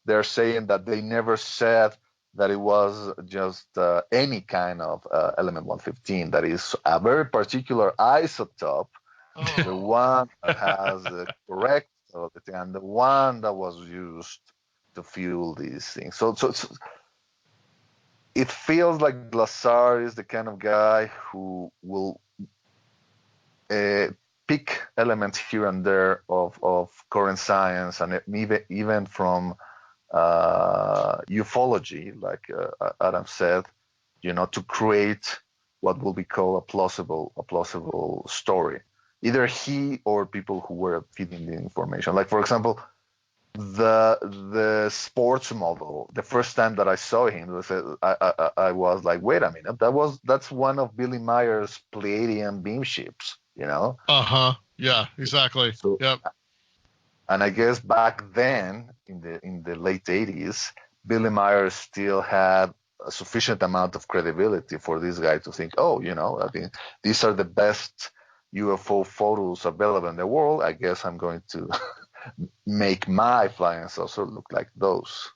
Speaker 5: they're saying that they never said that it was just any kind of element 115. That is a very particular isotope, the one that has the correct stability and the one that was used to fuel these things. So it feels like Lazar is the kind of guy who will pick elements here and there of current science and even from ufology, like Adam said, to create what will be called a plausible story. Either he or people who were feeding the information. Like, for example, the sports model. The first time that I saw him, I was like, wait a minute, that's one of Billy Meyer's Pleiadian beam ships, you know?
Speaker 13: Yeah, exactly.
Speaker 5: So,
Speaker 13: yep.
Speaker 5: And I guess back then, in the late 80s, Billy Meyer still had a sufficient amount of credibility for this guy to think, oh, you know, I mean, these are the best UFO photos available in the world. I guess I'm going to make my flying saucer look like those.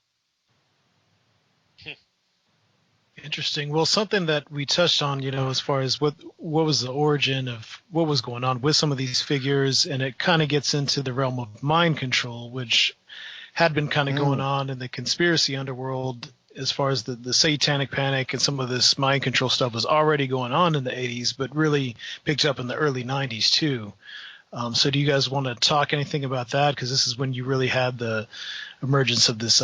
Speaker 14: Interesting. Well, something that we touched on, you know, as far as what was the origin of what was going on with some of these figures, and it kind of gets into the realm of mind control, which had been kind of going on in the conspiracy underworld as far as the Satanic Panic and some of this mind control stuff was already going on in the 80s, but really picked up in the early 90s too. So do you guys want to talk anything about that? Because this is when you really had the emergence of this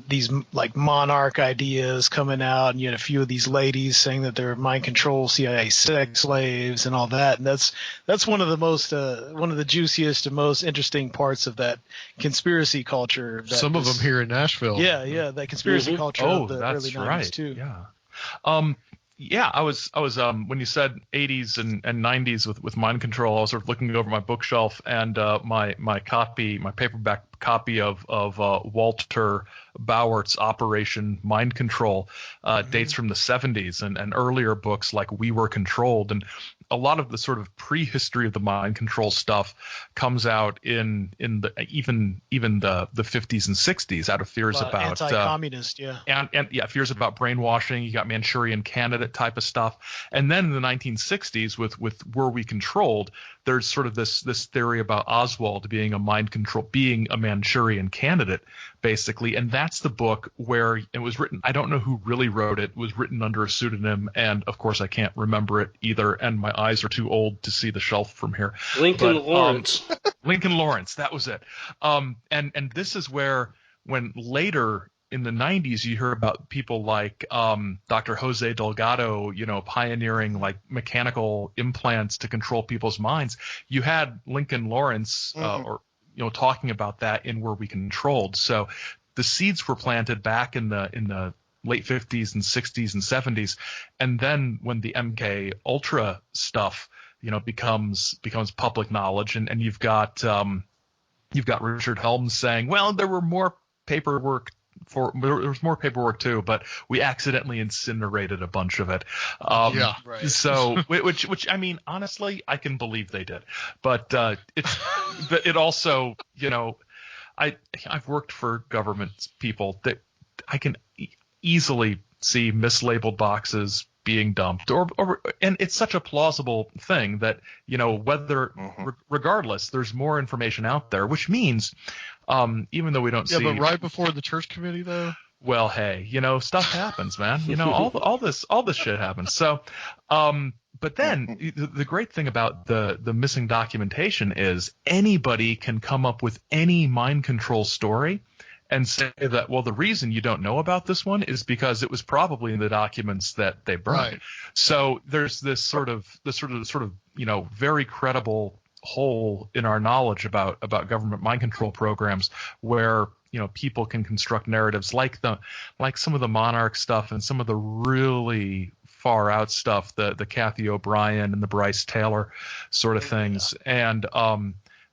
Speaker 14: these like monarch ideas coming out, and you had a few of these ladies saying that they're mind control CIA sex slaves and all that. And that's one of the most one of the juiciest and most interesting parts of that conspiracy culture.
Speaker 13: Some of them here in Nashville.
Speaker 14: Yeah, that conspiracy culture of the early 90s too.
Speaker 16: Yeah, I was when you said 80s and 90s with mind control, I was sort of looking over my bookshelf, and my paperback copy of Walter Bowert's Operation Mind Control dates from the 70s, and earlier books like We Were Controlled, and a lot of the sort of prehistory of the mind control stuff comes out in the even the 50s and 60s out of fears about
Speaker 14: anti-communist,
Speaker 16: and fears about brainwashing. You got Manchurian Candidate type of stuff, and then in the 1960s with Were We Controlled, there's sort of this theory about Oswald being a Manchurian Candidate, basically, and that's the book where it was written. I don't know who really wrote it. It was written under a pseudonym, and of course I can't remember it either, and my eyes are too old to see the shelf from here.
Speaker 15: Lawrence.
Speaker 16: Lincoln Lawrence, that was it. And this is where, when later in the 90s you hear about people like Dr. Jose Delgado, you know, pioneering like mechanical implants to control people's minds. You had Lincoln Lawrence talking about that in Were We Controlled. So the seeds were planted back in the late 50s and 60s and 70s, and then when the MK Ultra stuff, you know, becomes public knowledge, and you've got Richard Helms saying, well, there was more paperwork too, but we accidentally incinerated a bunch of it. So, which I mean, honestly, I can believe they did, but it also, you know, I've worked for government people that I can easily see mislabeled boxes being dumped, and it's such a plausible thing that, you know, whether regardless, there's more information out there, which means even though we don't see.
Speaker 13: Yeah, but right before the church committee, though.
Speaker 16: Well, hey, you know, stuff happens, man. You know, all this shit happens. So, but then the great thing about the missing documentation is anybody can come up with any mind control story and say that, well, the reason you don't know about this one is because it was probably in the documents that they burned. Right. So there's this sort of you know, very credible hole in our knowledge about government mind control programs, where, you know, people can construct narratives like some of the Monarch stuff and some of the really far out stuff, the Kathy O'Brien and the Bryce Taylor sort of things. And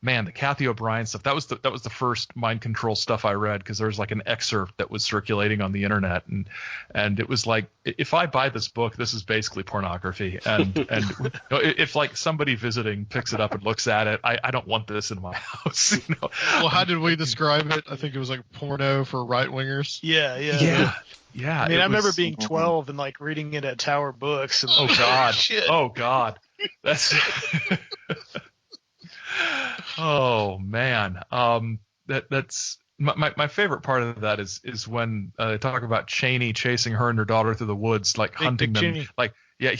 Speaker 16: man, the Kathy O'Brien stuff, that was the first mind control stuff I read, because there was like an excerpt that was circulating on the internet, and it was like, if I buy this book, this is basically pornography, and you know, if like somebody visiting picks it up and looks at it, I don't want this in my house. You know?
Speaker 13: Well, how did we describe it? I think it was like porno for right wingers.
Speaker 14: Yeah. I mean, I remember being 12 and like reading it at Tower Books. And
Speaker 16: oh God, that's. Oh man, that's my favorite part of that is when they talk about Cheney chasing her and her daughter through the woods, like hunting them. Cheney. Like yeah.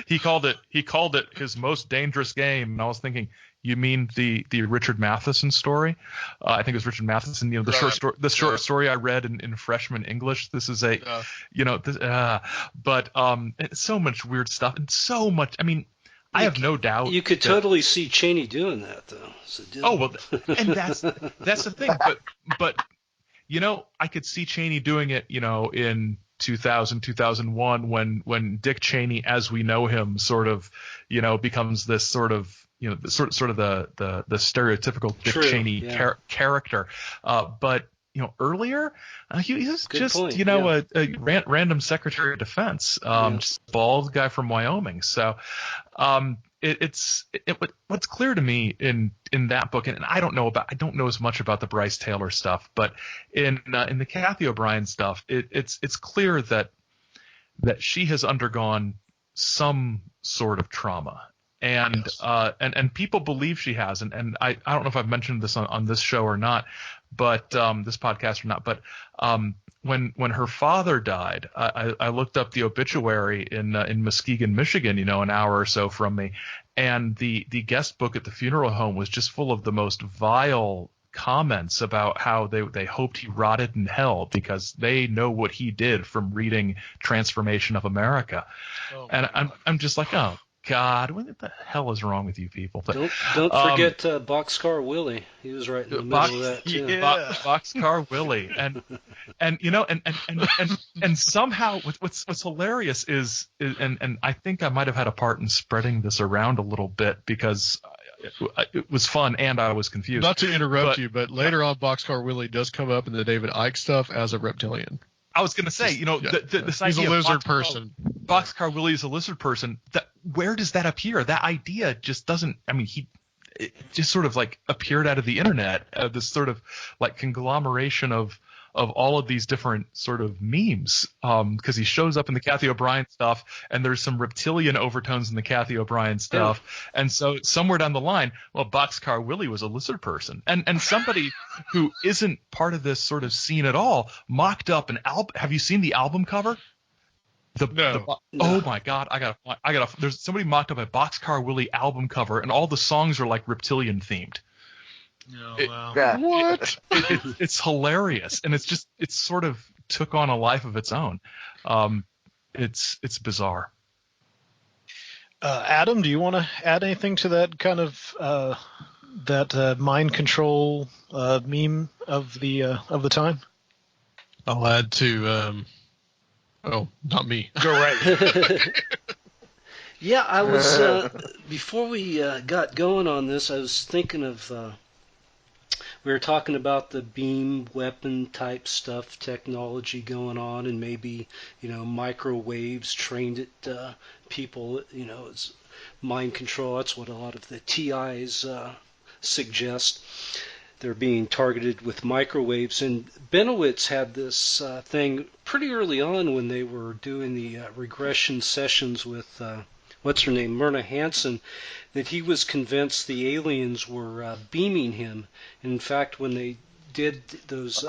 Speaker 16: he called it his most dangerous game, and I was thinking, you mean the Richard Matheson story? I think it was Richard Matheson. You know, the short story I read in freshman English. This is but it's so much weird stuff and so much. I mean, I have no doubt.
Speaker 15: You could totally see Cheney doing that, though.
Speaker 16: Oh well, and that's the thing. But I could see Cheney doing it, in 2000, 2001 when Dick Cheney, as we know him, sort of, becomes this sort of, sort of the stereotypical Dick Cheney character. But earlier, he was
Speaker 15: Good
Speaker 16: just,
Speaker 15: point,
Speaker 16: a random Secretary of Defense, just a bald guy from Wyoming. So, what's clear to me in that book, and I don't know as much about the Bryce Taylor stuff, but in the Kathy O'Brien stuff, it's clear that she has undergone some sort of trauma. And and people believe she has, and I don't know if I've mentioned this on this show or not, but this podcast or not, but when her father died, I looked up the obituary in Muskegon, Michigan, an hour or so from me, and the guest book at the funeral home was just full of the most vile comments about how they hoped he rotted in hell because they know what he did from reading Transformation of America. And I'm just like, oh God, what the hell is wrong with you people? But,
Speaker 15: don't forget Boxcar Willie. He was right in the middle of that too.
Speaker 16: Yeah. Boxcar Willie, and somehow what's hilarious is and I think I might have had a part in spreading this around a little bit because it was fun and I was confused.
Speaker 13: Not to interrupt you, but later on, Boxcar Willie does come up in the David Icke stuff as a reptilian.
Speaker 16: I was going to say, this
Speaker 13: he's
Speaker 16: idea
Speaker 13: a lizard person.
Speaker 16: Boxcar Willie is a lizard person. Where does that appear? That idea just doesn't. I mean, it just sort of like appeared out of the internet. This sort of like conglomeration of all of these different sort of memes. Because he shows up in the Kathy O'Brien stuff, and there's some reptilian overtones in the Kathy O'Brien stuff. Yeah. And so somewhere down the line, well, Boxcar Willie was a lizard person, and somebody who isn't part of this sort of scene at all mocked up an album. Have you seen the album cover?
Speaker 13: No.
Speaker 16: Oh my God! I gotta. There's somebody mocked up a Boxcar Willie album cover, and all the songs are like reptilian themed.
Speaker 14: Oh, wow.
Speaker 13: What?
Speaker 16: It's hilarious, and it sort of took on a life of its own. It's bizarre.
Speaker 14: Adam, do you want to add anything to that kind of that mind control meme of the time?
Speaker 13: I'll add to. Oh, not me.
Speaker 14: Go right.
Speaker 15: Yeah, I was before we got going on this, I was thinking of we were talking about the beam weapon type stuff, technology going on, and maybe microwaves trained at people. It's mind control. That's what a lot of the TIs suggest. They're being targeted with microwaves. And Benowitz had this thing pretty early on when they were doing the regression sessions with, what's her name, Myrna Hansen, that he was convinced the aliens were beaming him. And in fact, when they did those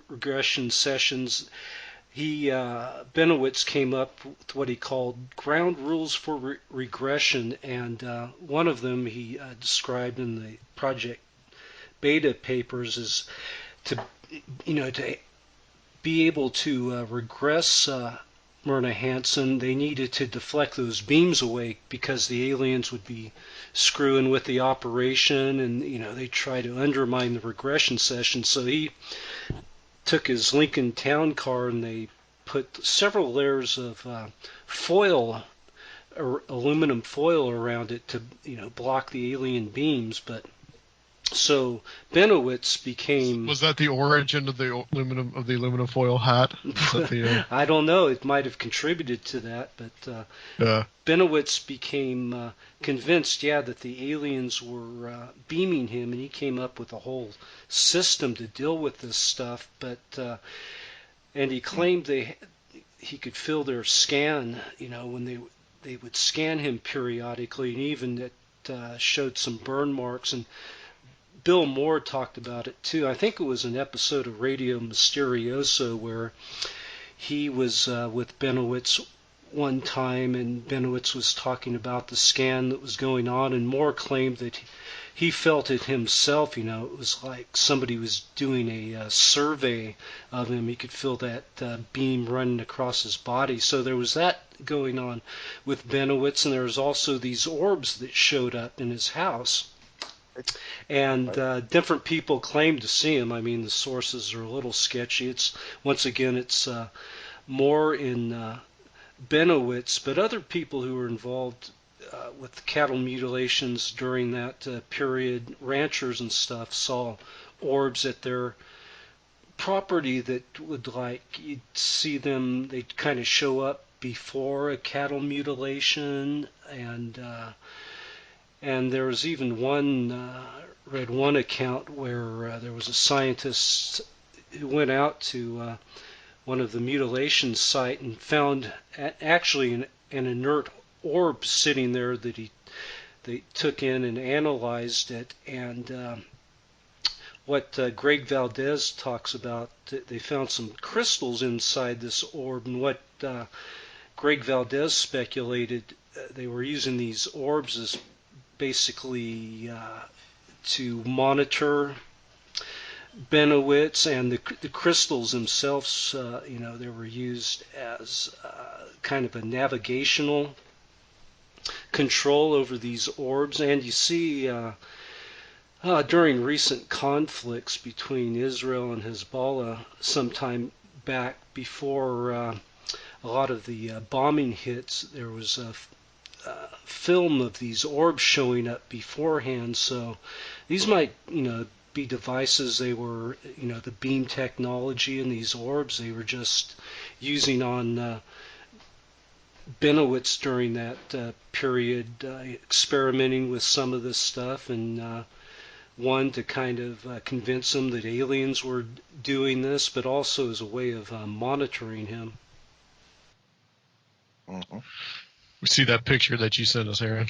Speaker 15: regression sessions, Benowitz came up with what he called ground rules for regression, and one of them he described in the Project Beta papers is to be able to regress Myrna Hansen. They needed to deflect those beams away because the aliens would be screwing with the operation, and they try to undermine the regression session. So he took his Lincoln Town Car and they put several layers of foil, or aluminum foil, around it to block the alien beams. But so Benowitz became.
Speaker 13: Was that the origin of the aluminum foil hat?
Speaker 15: I don't know. It might have contributed to that, but Benowitz became convinced, that the aliens were beaming him, and he came up with a whole system to deal with this stuff. But and he claimed he could feel their scan, when they would scan him periodically, and even it showed some burn marks. And Bill Moore talked about it too. I think it was an episode of Radio Mysterioso where he was with Benowitz one time, and Benowitz was talking about the scan that was going on, and Moore claimed that he felt it himself. It was like somebody was doing a survey of him. He could feel that beam running across his body. So there was that going on with Benowitz, and there's also these orbs that showed up in his house. And different people claim to see him. I mean, the sources are a little sketchy. It's more in Benowitz, but other people who were involved with cattle mutilations during that period, ranchers and stuff, saw orbs at their property that would, like, you'd see them, they'd kind of show up before a cattle mutilation, and there was even read one account where there was a scientist who went out to one of the mutilation site and found actually an inert orb sitting there that they took in and analyzed it. And what Greg Valdez talks about, they found some crystals inside this orb, and what Greg Valdez speculated, they were using these orbs as basically to monitor Benowitz, and the crystals themselves, they were used as kind of a navigational control over these orbs. And you see during recent conflicts between Israel and Hezbollah sometime back, before a lot of the bombing hits, there was a film of these orbs showing up beforehand. So these might, be devices. They were, the beam technology and these orbs, they were just using on Benowitz during that period, experimenting with some of this stuff, and one, to kind of convince him that aliens were doing this, but also as a way of monitoring him.
Speaker 5: Mm-hmm.
Speaker 13: We see that picture that you sent us, Aaron.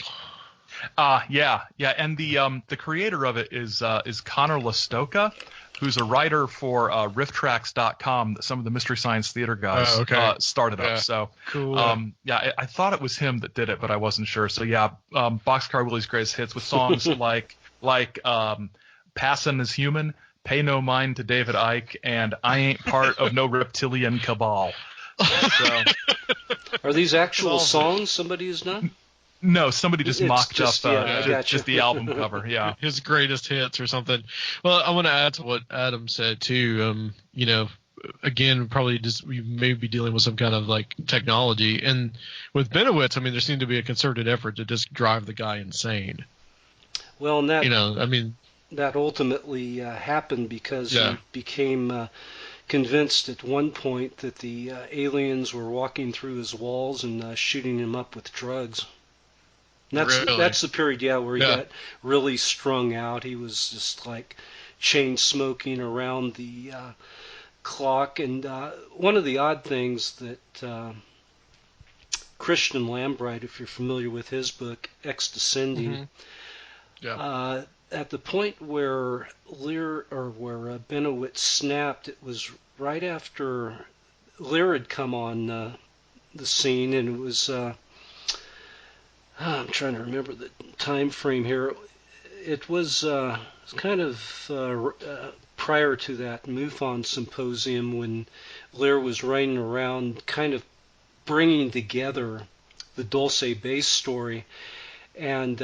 Speaker 16: Yeah, and the creator of it is Connor Lastoka, who's a writer for rifftracks.com that some of the Mystery Science Theater guys started up. So
Speaker 13: cool.
Speaker 16: I thought it was him that did it, but I wasn't sure. So yeah, Boxcar Willie's greatest hits with songs like Passin' is Human, Pay No Mind to David Icke, and I Ain't Part of No Reptilian Cabal. So,
Speaker 15: are these actual songs somebody has done?
Speaker 16: No, somebody just mocked up
Speaker 15: just
Speaker 16: the album cover. Yeah,
Speaker 13: his greatest hits or something. Well, I want to add to what Adam said too. Again, probably just we may be dealing with some kind of like technology, and with Benowitz, I mean, there seemed to be a concerted effort to just drive the guy insane.
Speaker 15: Well, and that that ultimately happened because he became convinced at one point that the aliens were walking through his walls and shooting him up with drugs. And that's the period, where he got really strung out. He was just like chain smoking around the clock. And one of the odd things that Christian Lambright, if you're familiar with his book, Ex Descending, at the point where where Benowitz snapped, it was right after Lear had come on the scene, and it was I'm trying to remember the time frame here. It was kind of prior to that MUFON symposium, when Lear was riding around kind of bringing together the Dulce Base story, and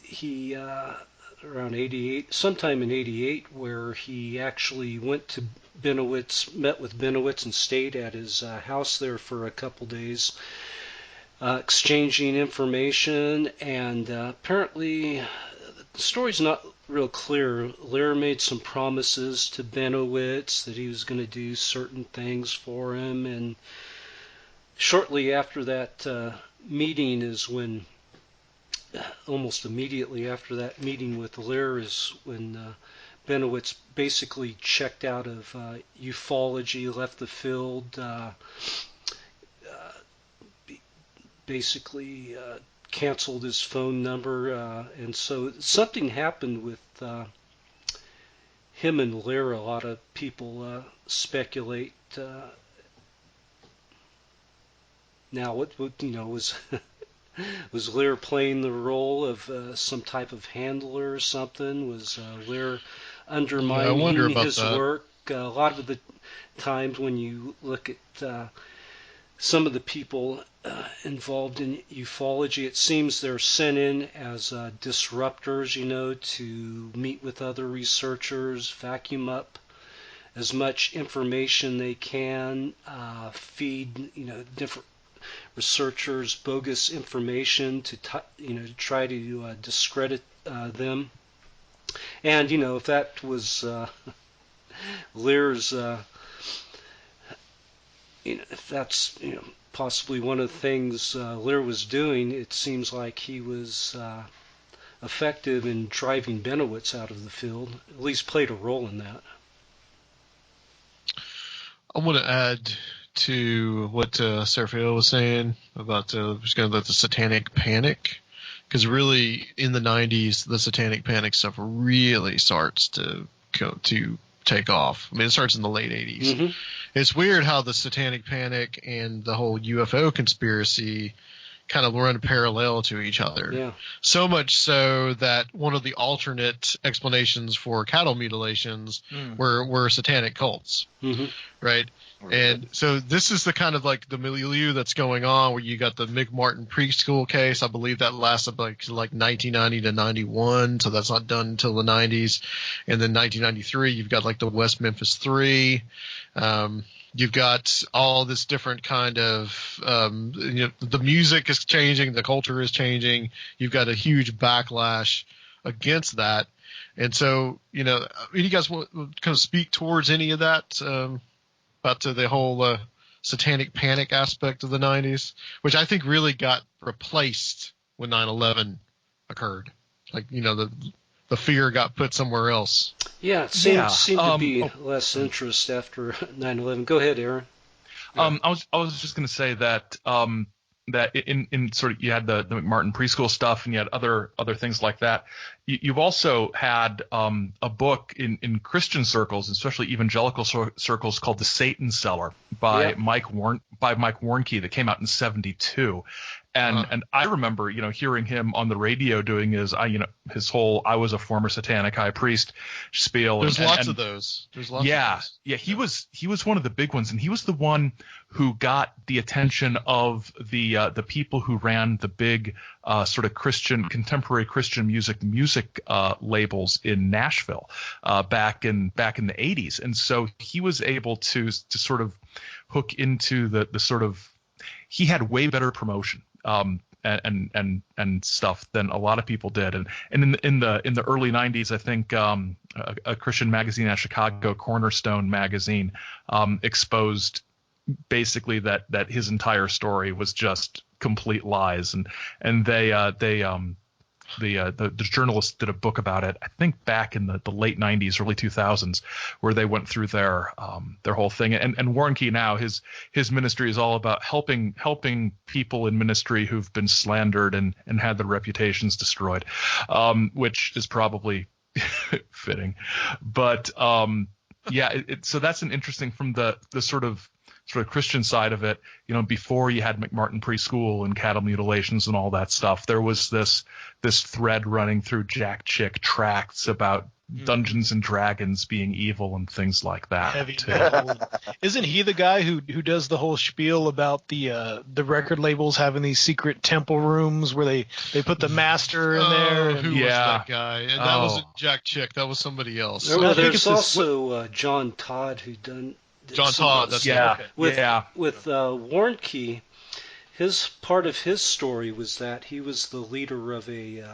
Speaker 15: he around 88, sometime in 88, where he actually went to Benowitz, met with Benowitz, and stayed at his house there for a couple days, exchanging information. And apparently the story's not real clear. Lear made some promises to Benowitz that he was going to do certain things for him, and shortly after that meeting is when, almost immediately after that meeting with Lear, is when Benowitz basically checked out of ufology, left the field, basically canceled his phone number, and so something happened with him and Lear. A lot of people speculate now what was was Lear playing the role of some type of handler or something? Was Lear undermining his work? A lot of the times when you look at some of the people involved in ufology, it seems they're sent in as disruptors, to meet with other researchers, vacuum up as much information they can, feed, different researchers bogus information to try to discredit them. And if that was Lear's, if that's possibly one of the things Lear was doing, it seems like he was effective in driving Benowitz out of the field. At least played a role in that.
Speaker 13: I want to add to what Serfiel was saying about the Satanic Panic, because really in the 90s the Satanic Panic stuff really starts to take off. I mean, it starts in the late 80s. Mm-hmm. It's weird how the Satanic Panic and the whole UFO conspiracy kind of run parallel to each other.
Speaker 15: Yeah.
Speaker 13: So much so that one of the alternate explanations for cattle mutilations were satanic cults, right? And so this is the kind of like the milieu that's going on, where you got the Mick Martin preschool case. I believe that lasted like 1990 to 91, so that's not done until the 90s. And then 1993, you've got like the West Memphis 3. You've got all this different kind of, the music is changing, the culture is changing. You've got a huge backlash against that. And so, you guys want to kind of speak towards any of that, about the whole Satanic Panic aspect of the 90s, which I think really got replaced when 9/11 occurred. Like, the fear got put somewhere else.
Speaker 15: Yeah, it seemed to be less interest after 9/11. Go ahead, Aaron.
Speaker 16: I was just going to say that that in sort of, you had the McMartin preschool stuff, and you had other things like that. You've also had a book in Christian circles, especially evangelical circles, called The Satan Seller by Mike Warnke, that came out in '72. And I remember, hearing him on the radio doing his whole "I was a former satanic high priest" spiel.
Speaker 13: There's lots of those.
Speaker 16: Yeah. He was one of the big ones, and he was the one who got the attention of the people who ran the big sort of contemporary Christian music labels in Nashville back in the 80s. And so he was able to sort of hook into the sort of, he had way better promotion and stuff than a lot of people did. And in the early 90s, I think a Christian magazine out of Chicago, Cornerstone magazine, exposed basically that his entire story was just complete lies, and the journalists did a book about it, I think back in the late 90s, early 2000s, where they went through their whole thing. And Warnke now, his ministry is all about helping people in ministry who've been slandered and had their reputations destroyed, which is probably fitting. But so that's an interesting, from the sort of Christian side of it, before you had McMartin preschool and cattle mutilations and all that stuff, there was this thread running through Jack Chick tracts about Dungeons and Dragons being evil and things like that.
Speaker 14: Heavy metal. Isn't he the guy who does the whole spiel about the record labels having these secret temple rooms where they put the master in there?
Speaker 13: Who was that guy? And that wasn't Jack Chick. That was somebody else.
Speaker 15: There's also John Todd who done.
Speaker 13: John Todd, that's
Speaker 15: with Warnke, his part of his story was that he was the leader of a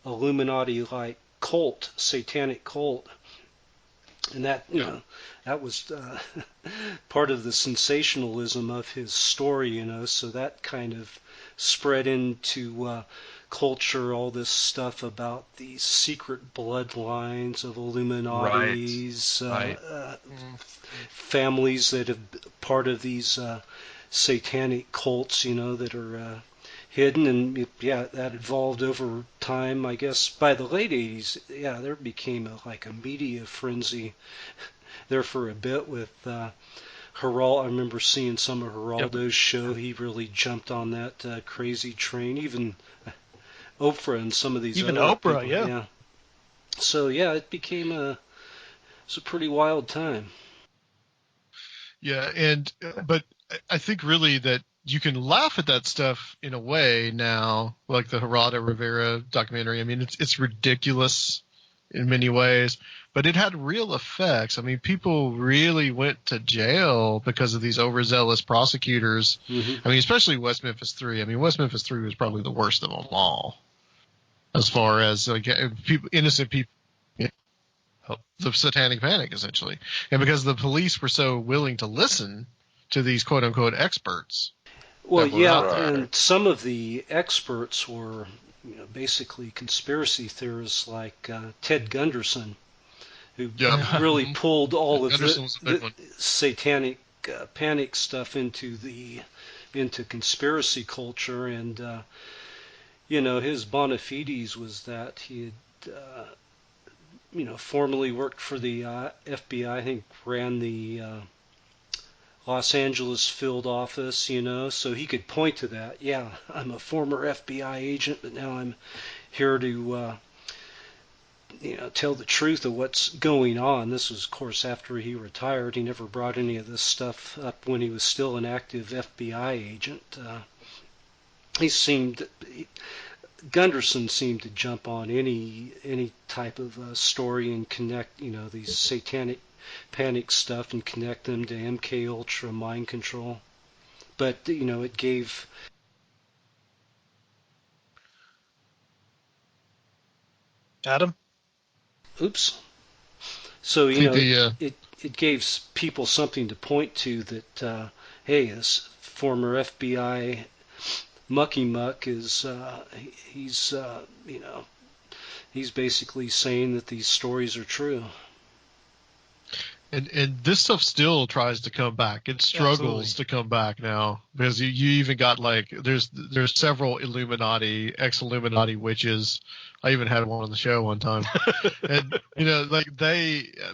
Speaker 15: Illuminati-like cult, satanic cult, and that that was part of the sensationalism of his story, so that kind of spread into culture, all this stuff about these secret bloodlines of Illuminatis, families that have part of these satanic cults, that are hidden, and that evolved over time. I guess by the late 80s, there became a media frenzy there for a bit with Geraldo. I remember seeing some of Geraldo's show. He really jumped on that crazy train. Even Oprah and some of these
Speaker 14: even
Speaker 15: other
Speaker 14: Oprah,
Speaker 15: people. Yeah. So it became it's a pretty wild time.
Speaker 13: Yeah, but I think really that you can laugh at that stuff in a way now, like the Geraldo Rivera documentary. I mean, it's ridiculous in many ways, but it had real effects. I mean, people really went to jail because of these overzealous prosecutors.
Speaker 15: Mm-hmm.
Speaker 13: I mean, especially West Memphis 3. I mean, West Memphis 3 was probably the worst of them all, as far as like people, innocent people. The Satanic Panic, essentially, and because the police were so willing to listen to these quote unquote experts.
Speaker 15: Well, yeah, and some of the experts were, basically conspiracy theorists like Ted Gunderson, who really pulled all of the Satanic Panic stuff into conspiracy culture, and his bona fides was that he had formerly worked for the FBI. I think ran the Los Angeles field office, so he could point to that. Yeah, I'm a former FBI agent, but now I'm here to, tell the truth of what's going on. This was, of course, after he retired. He never brought any of this stuff up when he was still an active FBI agent. Gunderson seemed to jump on any type of story and connect, these Satanic Panic stuff and connect them to MK Ultra mind control. But it gave
Speaker 14: Adam.
Speaker 15: Oops. So it gave people something to point to that. Hey, this former FBI Mucky Muck is he's basically saying that these stories are true.
Speaker 13: And this stuff still tries to come back. It struggles to come back now because you even got like there's several Illuminati, ex-Illuminati witches. I even had one on the show one time, and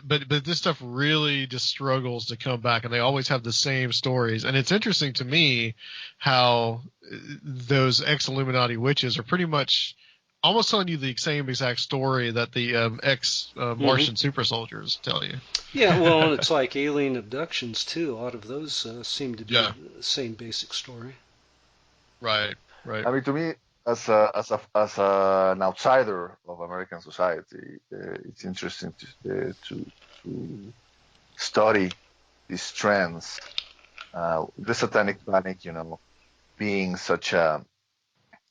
Speaker 13: but this stuff really just struggles to come back, and they always have the same stories. And it's interesting to me how those ex-Illuminati witches are pretty much almost telling you the same exact story that the ex-Martian super soldiers tell you.
Speaker 15: Yeah, well, and it's like alien abductions too. A lot of those seem to be the same basic story.
Speaker 13: Right.
Speaker 5: I mean, to me, as an outsider of American society, it's interesting to study these trends. The Satanic Panic, being such a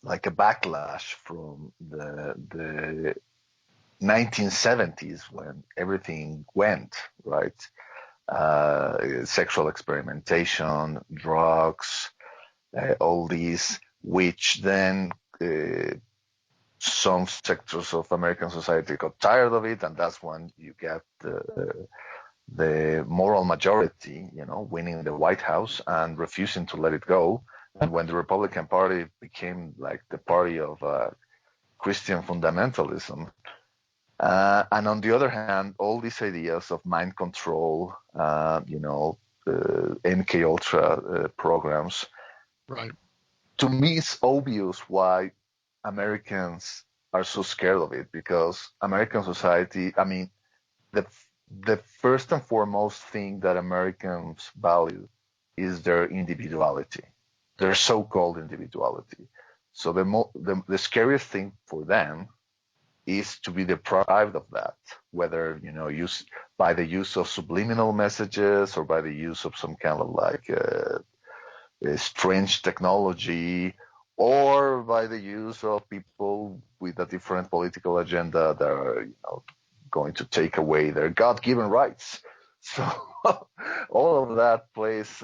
Speaker 5: backlash from the 1970s when everything went right, sexual experimentation, drugs, all these, which then some sectors of American society got tired of it, and that's when you get the moral majority, winning the White House and refusing to let it go. And when the Republican Party became like the party of Christian fundamentalism, and on the other hand, all these ideas of mind control, MK Ultra programs,
Speaker 13: right?
Speaker 5: To me, it's obvious why Americans are so scared of it, because American society, I mean, the first and foremost thing that Americans value is their individuality. Their so-called individuality. So the scariest thing for them is to be deprived of that, whether by the use of subliminal messages or by the use of some kind of like strange technology, or by the use of people with a different political agenda that are going to take away their God-given rights. So all of that plays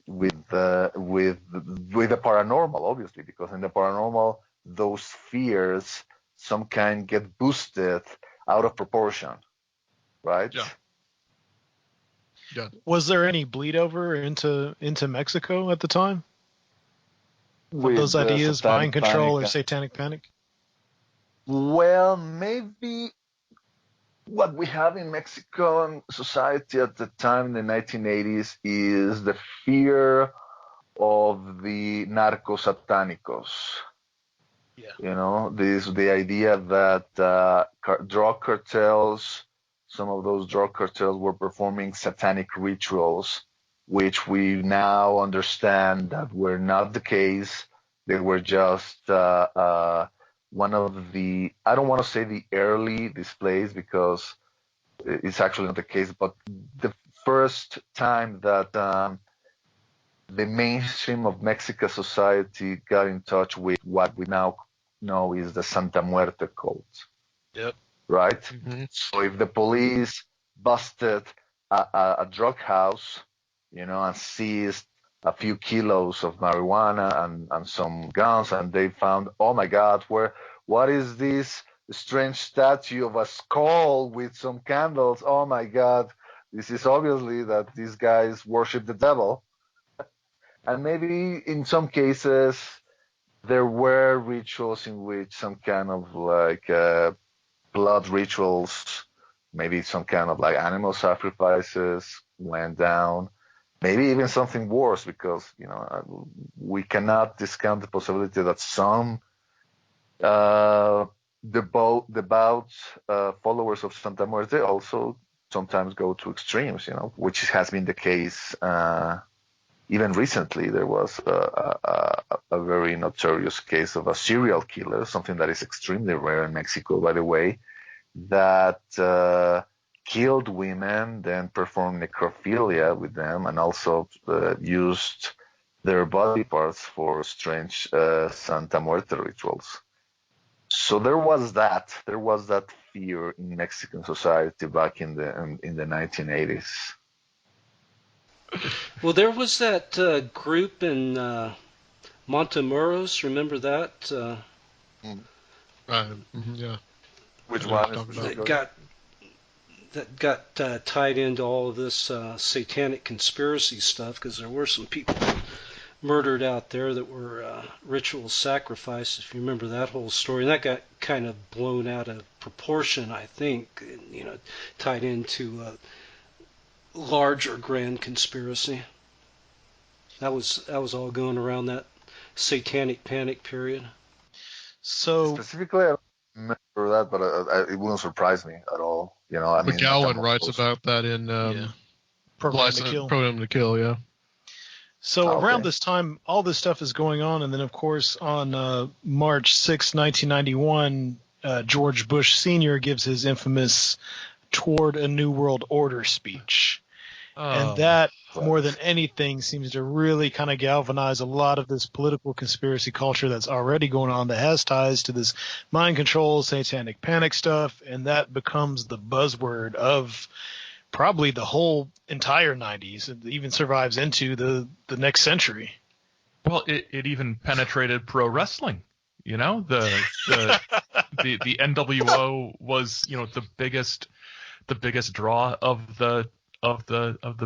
Speaker 5: with the paranormal, obviously, because in the paranormal, those fears some kind get boosted out of proportion, right?
Speaker 14: Yeah. Was there any bleed over into Mexico at the time? With those ideas, mind control or Satanic Panic?
Speaker 5: Well, maybe. What we have in Mexican society at the time in the 1980s is the fear of the narco-satanicos. Yeah. The idea that drug cartels, some of those drug cartels were performing satanic rituals which we now understand that were not the case. They were just one of the, I don't want to say the early displays because it's actually not the case, but the first time that the mainstream of Mexican society got in touch with what we now know is the Santa Muerte cult.
Speaker 14: Yep.
Speaker 5: Right?
Speaker 14: Mm-hmm.
Speaker 5: So if the police busted a drug house, and seized a few kilos of marijuana and some guns, and they found, oh my God, what is this strange statue of a skull with some candles? Oh my God, this is obviously that these guys worship the devil. And maybe in some cases there were rituals in which some kind of like blood rituals, maybe some kind of like animal sacrifices went down. Maybe even something worse, because we cannot discount the possibility that some devout followers of Santa Muerte also sometimes go to extremes, which has been the case. Even recently, there was a very notorious case of a serial killer, something that is extremely rare in Mexico, by the way, that killed women, then performed necrophilia with them, and also used their body parts for strange Santa Muerte rituals. So there was that fear in Mexican society back in the 1980s.
Speaker 15: Well, there was that group in Montemoros. Remember that?
Speaker 13: Yeah.
Speaker 5: Which one?
Speaker 15: That got tied into all of this satanic conspiracy stuff, because there were some people murdered out there that were ritual sacrifice, if you remember that whole story. And that got kind of blown out of proportion, I think, and, tied into a larger grand conspiracy. That was all going around that Satanic Panic period.
Speaker 14: So
Speaker 5: specifically, I don't remember that, but it wouldn't surprise me at all.
Speaker 13: McGowan writes about that in
Speaker 14: Program to Kill.
Speaker 13: Yeah.
Speaker 14: So around this time, all this stuff is going on, and then of course on March 6, 1991, George Bush Sr. gives his infamous "Toward a New World Order" speech. And that, more than anything, seems to really kind of galvanize a lot of this political conspiracy culture that's already going on, that has ties to this mind control, satanic panic stuff, and that becomes the buzzword of probably the whole entire 90s. It even survives into the next century.
Speaker 16: Well, it even penetrated pro wrestling. The NWO was the biggest draw of the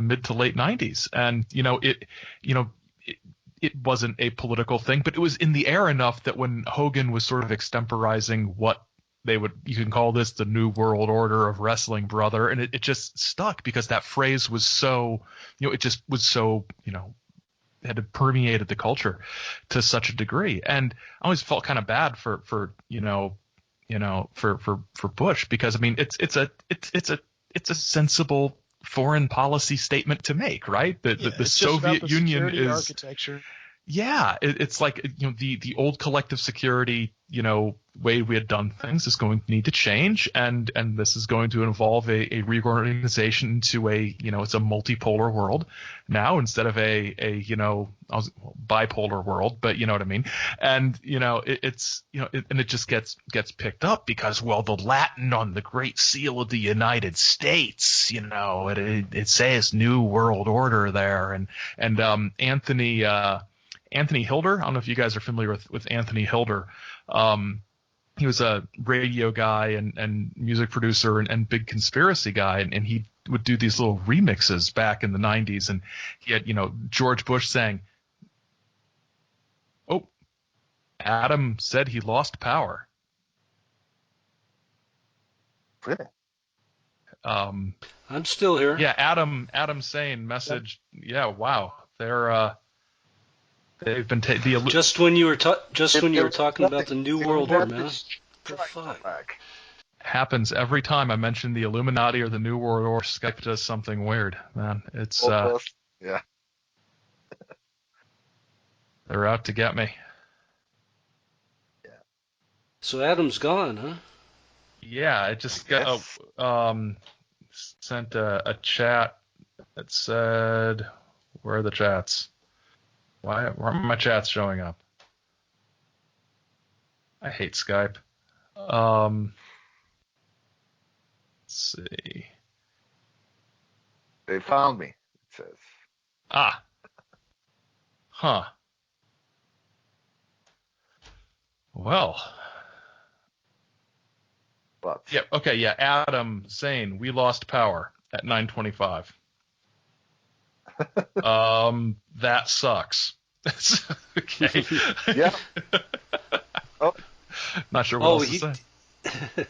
Speaker 16: mid to late 90s, and it wasn't a political thing, but it was in the air enough that when Hogan was sort of extemporizing what you can call this the New World Order of wrestling, brother, and it just stuck because that phrase was so, it just was so, had permeated the culture to such a degree. And I always felt kind of bad for Bush, because I mean it's a sensible foreign policy statement to make, right? The Soviet Union is
Speaker 14: architecture.
Speaker 16: Yeah, it's like the old collective security way we had done things is going to need to change, and this is going to involve a reorganization into it's a multipolar world now instead of a bipolar world, but you know what I mean. And and it just gets picked up because, well, the Latin on the Great Seal of the United States, it says New World Order there, and Anthony Hilder. I don't know if you guys are familiar with Anthony Hilder. He was a radio guy and music producer and big conspiracy guy, and he would do these little remixes back in the 90s, and he had George Bush saying, "Oh, Adam said he lost power."
Speaker 5: Really?
Speaker 15: I'm still here.
Speaker 16: Yeah, Adam saying message. Yeah, wow. They've been
Speaker 15: just when you were talking about the New World Order, man. The fuck?
Speaker 16: Happens every time I mention the Illuminati or the New World Order. Skype does something weird, man. It's
Speaker 5: yeah.
Speaker 16: They're out to get me.
Speaker 15: So Adam's gone, huh?
Speaker 16: Yeah, I just got sent a chat that said, where are the chats? Why aren't my chats showing up? I hate Skype. Let's see.
Speaker 5: They found me, it says.
Speaker 16: Ah. Huh. Well.
Speaker 5: What?
Speaker 16: Yeah, okay, yeah. Adam saying we lost power at 9:25. That sucks. Okay.
Speaker 5: Yeah. Oh.
Speaker 16: Not sure what else to say.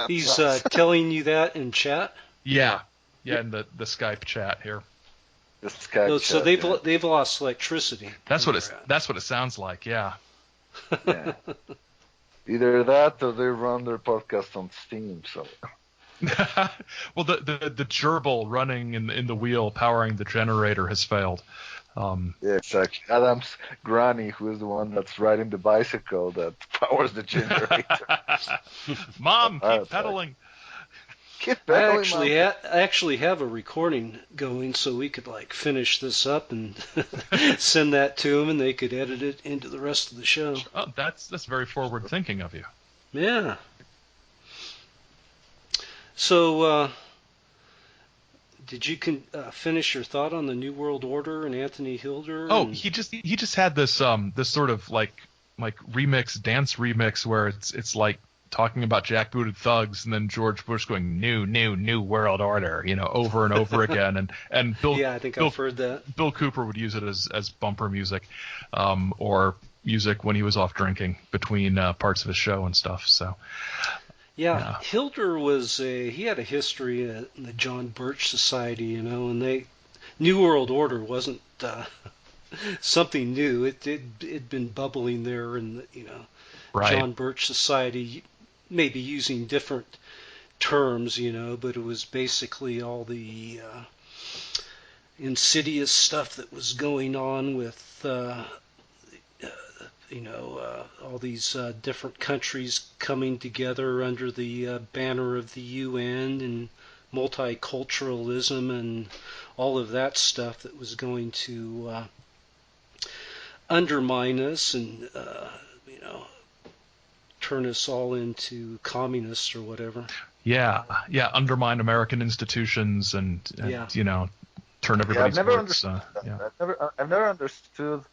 Speaker 15: He's telling you that in chat?
Speaker 16: Yeah. Yeah, in the Skype chat here.
Speaker 5: The Skype
Speaker 15: so
Speaker 5: chat,
Speaker 15: they've lost electricity.
Speaker 16: That's what it sounds like, yeah.
Speaker 5: Yeah. Either that or they run their podcast on Steam, so
Speaker 16: well, the gerbil running in the wheel powering the generator has failed.
Speaker 5: Yeah, exactly. Adam's granny, who is the one that's riding the bicycle that powers the generator.
Speaker 16: Mom, keep pedaling.
Speaker 5: Keep pedaling,
Speaker 15: I actually have a recording going, so we could finish this up and send that to them, and they could edit it into the rest of the show.
Speaker 16: Oh, that's very forward thinking of you.
Speaker 15: Yeah. So, did you finish your thought on the New World Order and Anthony Hilder?
Speaker 16: Oh, he just had this this sort of like dance remix where it's like talking about jackbooted thugs and then George Bush going new world order, over and over again, and Bill.
Speaker 15: Yeah, I think I've heard that.
Speaker 16: Bill Cooper would use it as bumper music, or music when he was off drinking between parts of his show and stuff. So.
Speaker 15: Yeah, Hilder he had a history in the John Birch Society, and New World Order wasn't something new. It'd been bubbling there in the,
Speaker 16: right.
Speaker 15: John Birch Society, maybe using different terms, but it was basically all the insidious stuff that was going on with all these different countries coming together under the banner of the UN and multiculturalism and all of that stuff that was going to undermine us and, turn us all into communists or whatever.
Speaker 16: Yeah, undermine American institutions and turn everybody towards.
Speaker 5: I've never understood.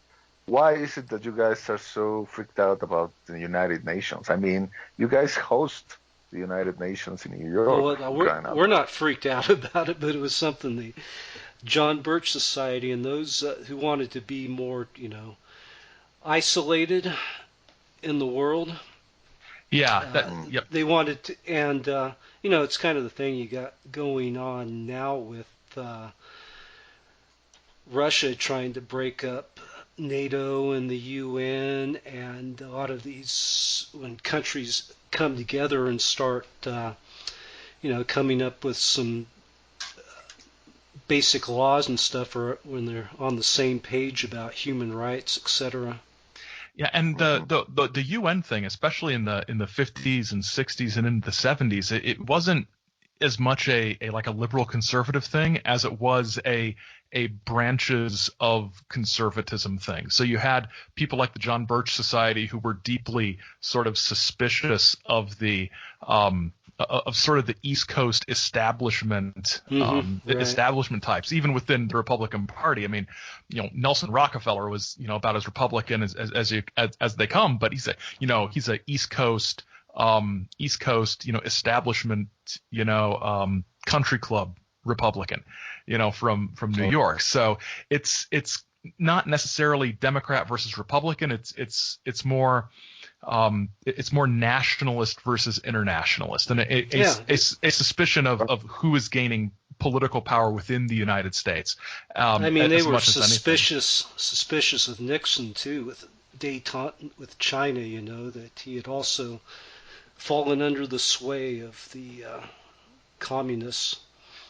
Speaker 5: Why is it that you guys are so freaked out about the United Nations? I mean, you guys host the United Nations in New York.
Speaker 15: Well, we're not freaked out about it, but it was something the John Birch Society and those who wanted to be more, isolated in the world.
Speaker 16: Yeah, yep.
Speaker 15: They wanted to, and it's kind of the thing you got going on now with Russia trying to break up NATO and the UN, and a lot of these, when countries come together and start, coming up with some basic laws and stuff, or when they're on the same page about human rights, etc.
Speaker 16: Yeah, and the UN thing, especially in the 50s and 60s and in the 70s, it wasn't as much a liberal conservative thing as it was a branches of conservatism thing. So you had people like the John Birch Society who were deeply sort of suspicious of the of sort of the East Coast establishment, establishment types, even within the Republican Party. I mean, Nelson Rockefeller was about as Republican as they come, but he's a East Coast establishment, country club Republican, from New York. So it's not necessarily Democrat versus Republican. It's more nationalist versus internationalist, and a suspicion of who is gaining political power within the United States.
Speaker 15: They were suspicious of Nixon too, with détente with China. That he had also fallen under the sway of the communists.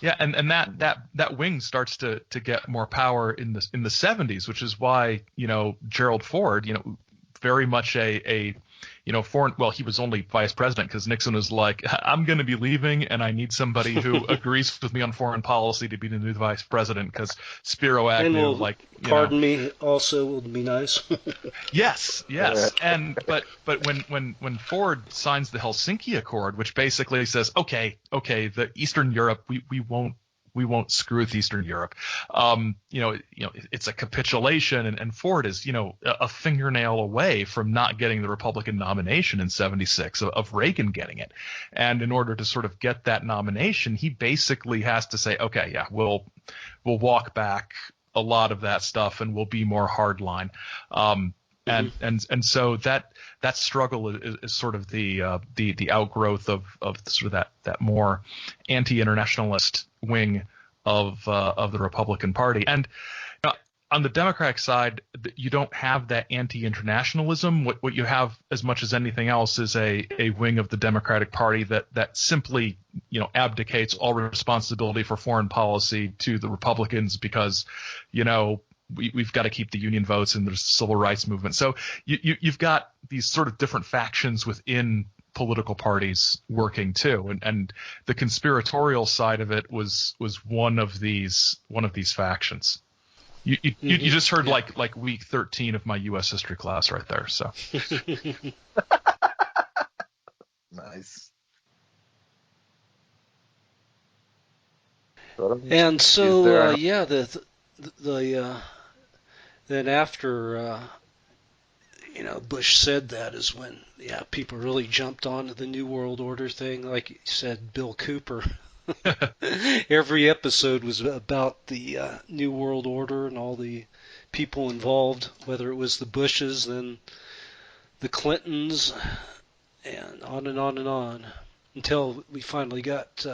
Speaker 16: Yeah, and that wing starts to get more power in the 70s, which is why, Gerald Ford, very much a foreign. Well, he was only vice president because Nixon was like, I'm going to be leaving, and I need somebody who agrees with me on foreign policy to be the new vice president. Because Spiro Agnew,
Speaker 15: pardon me, also would be nice.
Speaker 16: Yes. But when Ford signs the Helsinki Accord, which basically says, okay, the Eastern Europe, we won't screw with Eastern Europe. It's a capitulation, and Ford is, a fingernail away from not getting the Republican nomination in '76 of Reagan getting it. And in order to sort of get that nomination, he basically has to say, okay, yeah, we'll walk back a lot of that stuff and we'll be more hardline. And so that struggle is sort of the outgrowth of sort of that more anti-internationalist wing of the Republican Party. And on the Democratic side, you don't have that anti-internationalism. What you have, as much as anything else, is a wing of the Democratic Party that simply abdicates all responsibility for foreign policy to the Republicans because we've got to keep the union votes and there's the civil rights movement. So you've got these sort of different factions within political parties working too, and the conspiratorial side of it was one of these factions. You just heard like week 13 of my U.S. history class right there. So
Speaker 5: nice.
Speaker 15: And so then after Bush said that is when people really jumped onto the New World Order thing. Like you said, Bill Cooper. Every episode was about the New World Order and all the people involved, whether it was the Bushes, then the Clintons, and on and on and on, until we finally got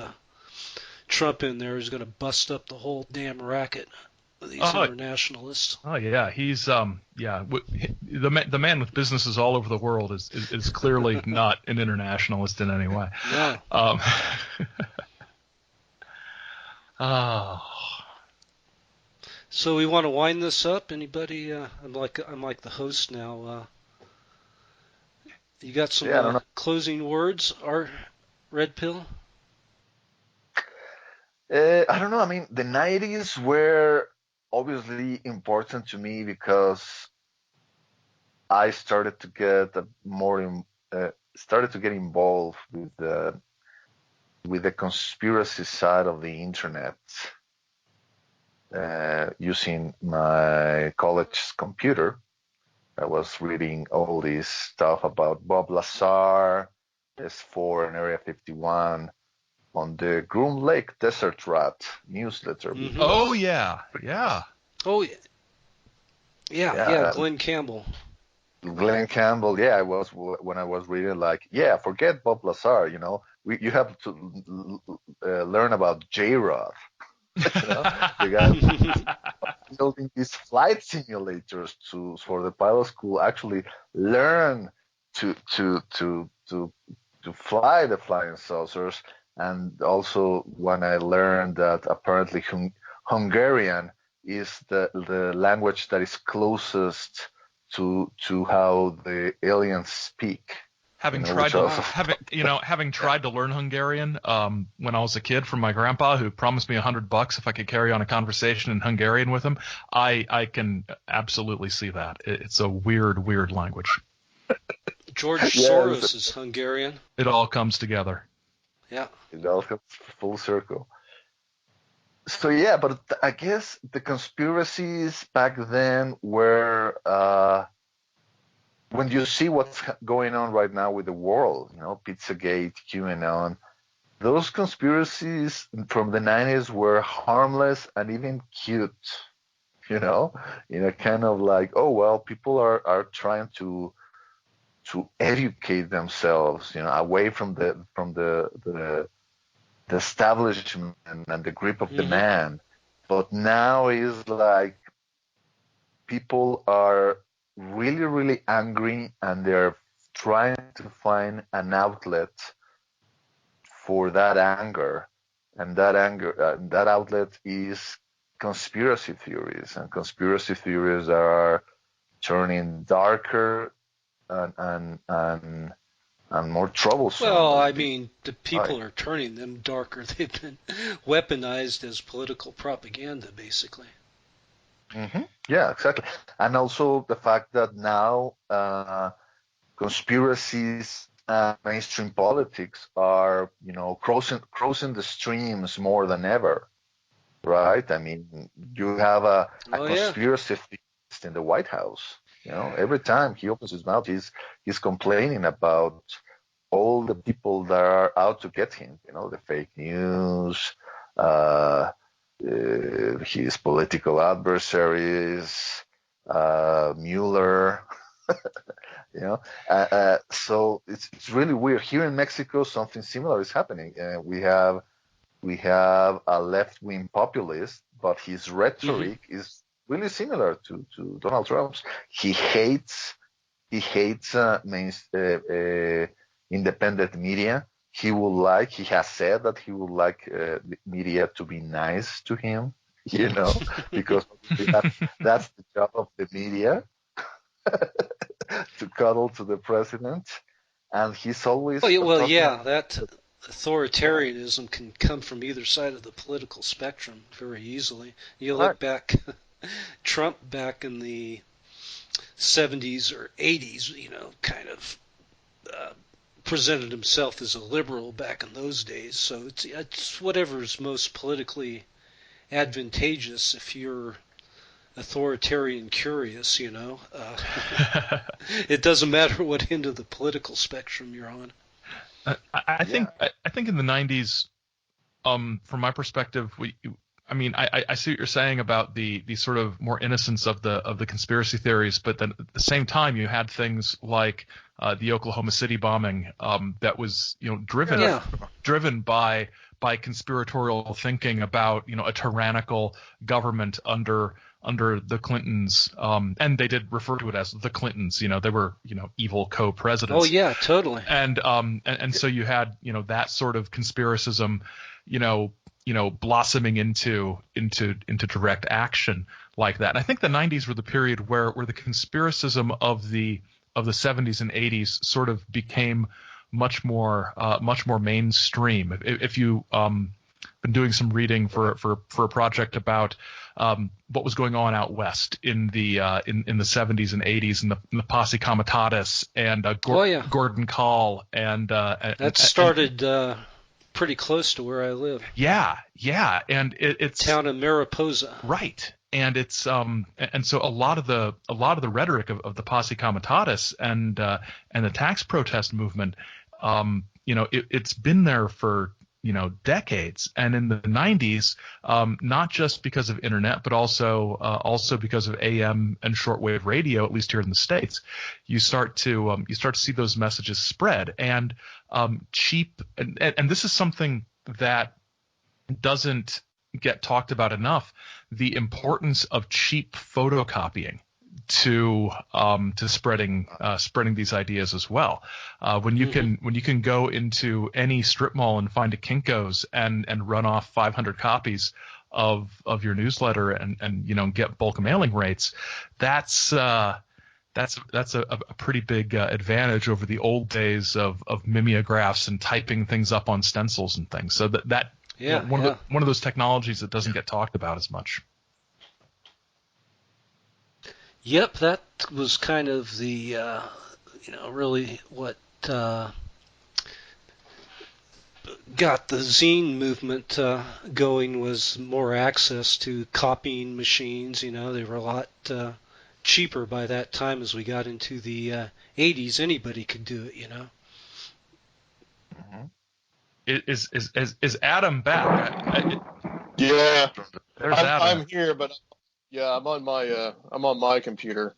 Speaker 15: Trump in there, who's going to bust up the whole damn racket of these internationalists.
Speaker 16: Oh yeah, he's the man with businesses all over the world is clearly not an internationalist in any way.
Speaker 15: No. So we want to wind this up. Anybody? I'm like the host now. You got some closing words, Art Red Pill?
Speaker 5: I don't know. I mean, the 90s were obviously important to me because I started to get involved with the conspiracy side of the internet, using my college's computer. I was reading all this stuff about Bob Lazar, S4 and Area 51 on the Groom Lake Desert Rat newsletter.
Speaker 15: Mm-hmm.
Speaker 16: Oh yeah.
Speaker 15: Oh yeah. Glenn Campbell.
Speaker 5: Yeah. When I was reading, forget Bob Lazar. You have to learn about J-Rod. The guy building these flight simulators for the pilot school actually learn to fly the flying saucers. And also when I learned that apparently Hungarian is the language that is closest to how the aliens speak.
Speaker 16: Having tried to learn Hungarian when I was a kid from my grandpa, who promised me $100 if I could carry on a conversation in Hungarian with him, I can absolutely see that. It's a weird language.
Speaker 15: George Soros is Hungarian.
Speaker 16: It all comes together.
Speaker 15: Yeah.
Speaker 5: It all comes full circle. So but I guess the conspiracies back then were when you see what's going on right now with the world, Pizzagate, QAnon, those conspiracies from the 90s were harmless and even cute, kind of like, oh, well, people are trying to educate themselves, away from the establishment and the grip of the man. But now is like people are really, really angry, and they're trying to find an outlet for that anger. and that outlet is conspiracy theories, and conspiracy theories are turning darker and more troublesome.
Speaker 15: Well, I mean, the people are turning them darker. They've been weaponized as political propaganda, basically.
Speaker 5: Mm-hmm. Yeah, exactly. And also the fact that now conspiracies and mainstream politics are, crossing the streams more than ever, right? I mean, you have a conspiracy theorist in the White House. Every time he opens his mouth, he's complaining about all the people that are out to get him. The fake news, his political adversaries, Mueller. So it's really weird. Here in Mexico, something similar is happening. We have a left-wing populist, but his rhetoric is really similar to Donald Trump's. He hates independent media. He has said that he would like the media to be nice to him, because that's the job of the media, to cuddle to the president. And he's always
Speaker 15: that authoritarianism can come from either side of the political spectrum very easily. You look back, Trump back in the 70s or 80s, kind of presented himself as a liberal back in those days. So it's whatever's most politically advantageous if you're authoritarian curious, It doesn't matter what end of the political spectrum you're on.
Speaker 16: I think in the 90s, from my perspective, I see what you're saying about the sort of more innocence of the conspiracy theories, but then at the same time you had things like the Oklahoma City bombing that was driven by conspiratorial thinking about a tyrannical government under the Clintons, and they did refer to it as the Clintons. They were evil co-presidents.
Speaker 15: Oh yeah, totally.
Speaker 16: And so you had that sort of conspiracism, blossoming into direct action like that. And I think the 90s were the period where the conspiracism of the 70s and 80s sort of became much more mainstream. If you been doing some reading for a project about what was going on out west in the 70s and 80s, and the Posse Comitatus and Gordon Kahl and
Speaker 15: that started pretty close to where I live.
Speaker 16: Yeah, and it's
Speaker 15: town of Mariposa.
Speaker 16: Right. And it's and so a lot of the rhetoric of the Posse Comitatus and the tax protest movement, it's been there for decades. And in the 90s, not just because of internet, but also because of AM and shortwave radio, at least here in the States, you start to see those messages spread. And cheap, and this is something that doesn't get talked about enough, the importance of cheap photocopying to spreading these ideas as well. When you can go into any strip mall and find a Kinko's and run off 500 copies of your newsletter and get bulk mailing rates, that's a pretty big advantage over the old days of mimeographs and typing things up on stencils and things. So one of those technologies that doesn't get talked about as much.
Speaker 15: Yep, that was kind of the really what got the zine movement going, was more access to copying machines. They were a lot cheaper by that time. As we got into the 80s, anybody could do it.
Speaker 16: Mm-hmm. Is Adam back?
Speaker 17: Yeah,
Speaker 16: there's Adam.
Speaker 17: I'm here, but I'm on my computer.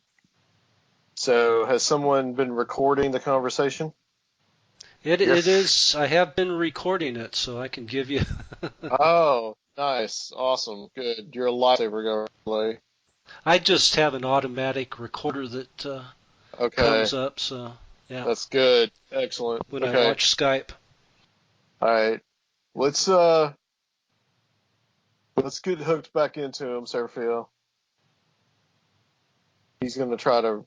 Speaker 17: So has someone been recording the conversation?
Speaker 15: It is. I have been recording it, so I can give you.
Speaker 17: Oh, nice, awesome, good. You're a lifesaver, Gorightly.
Speaker 15: I just have an automatic recorder that comes up. So yeah,
Speaker 17: that's good, excellent.
Speaker 15: When I watch Skype.
Speaker 17: All right, let's let's get hooked back into him, Serfiel. He's going to try to...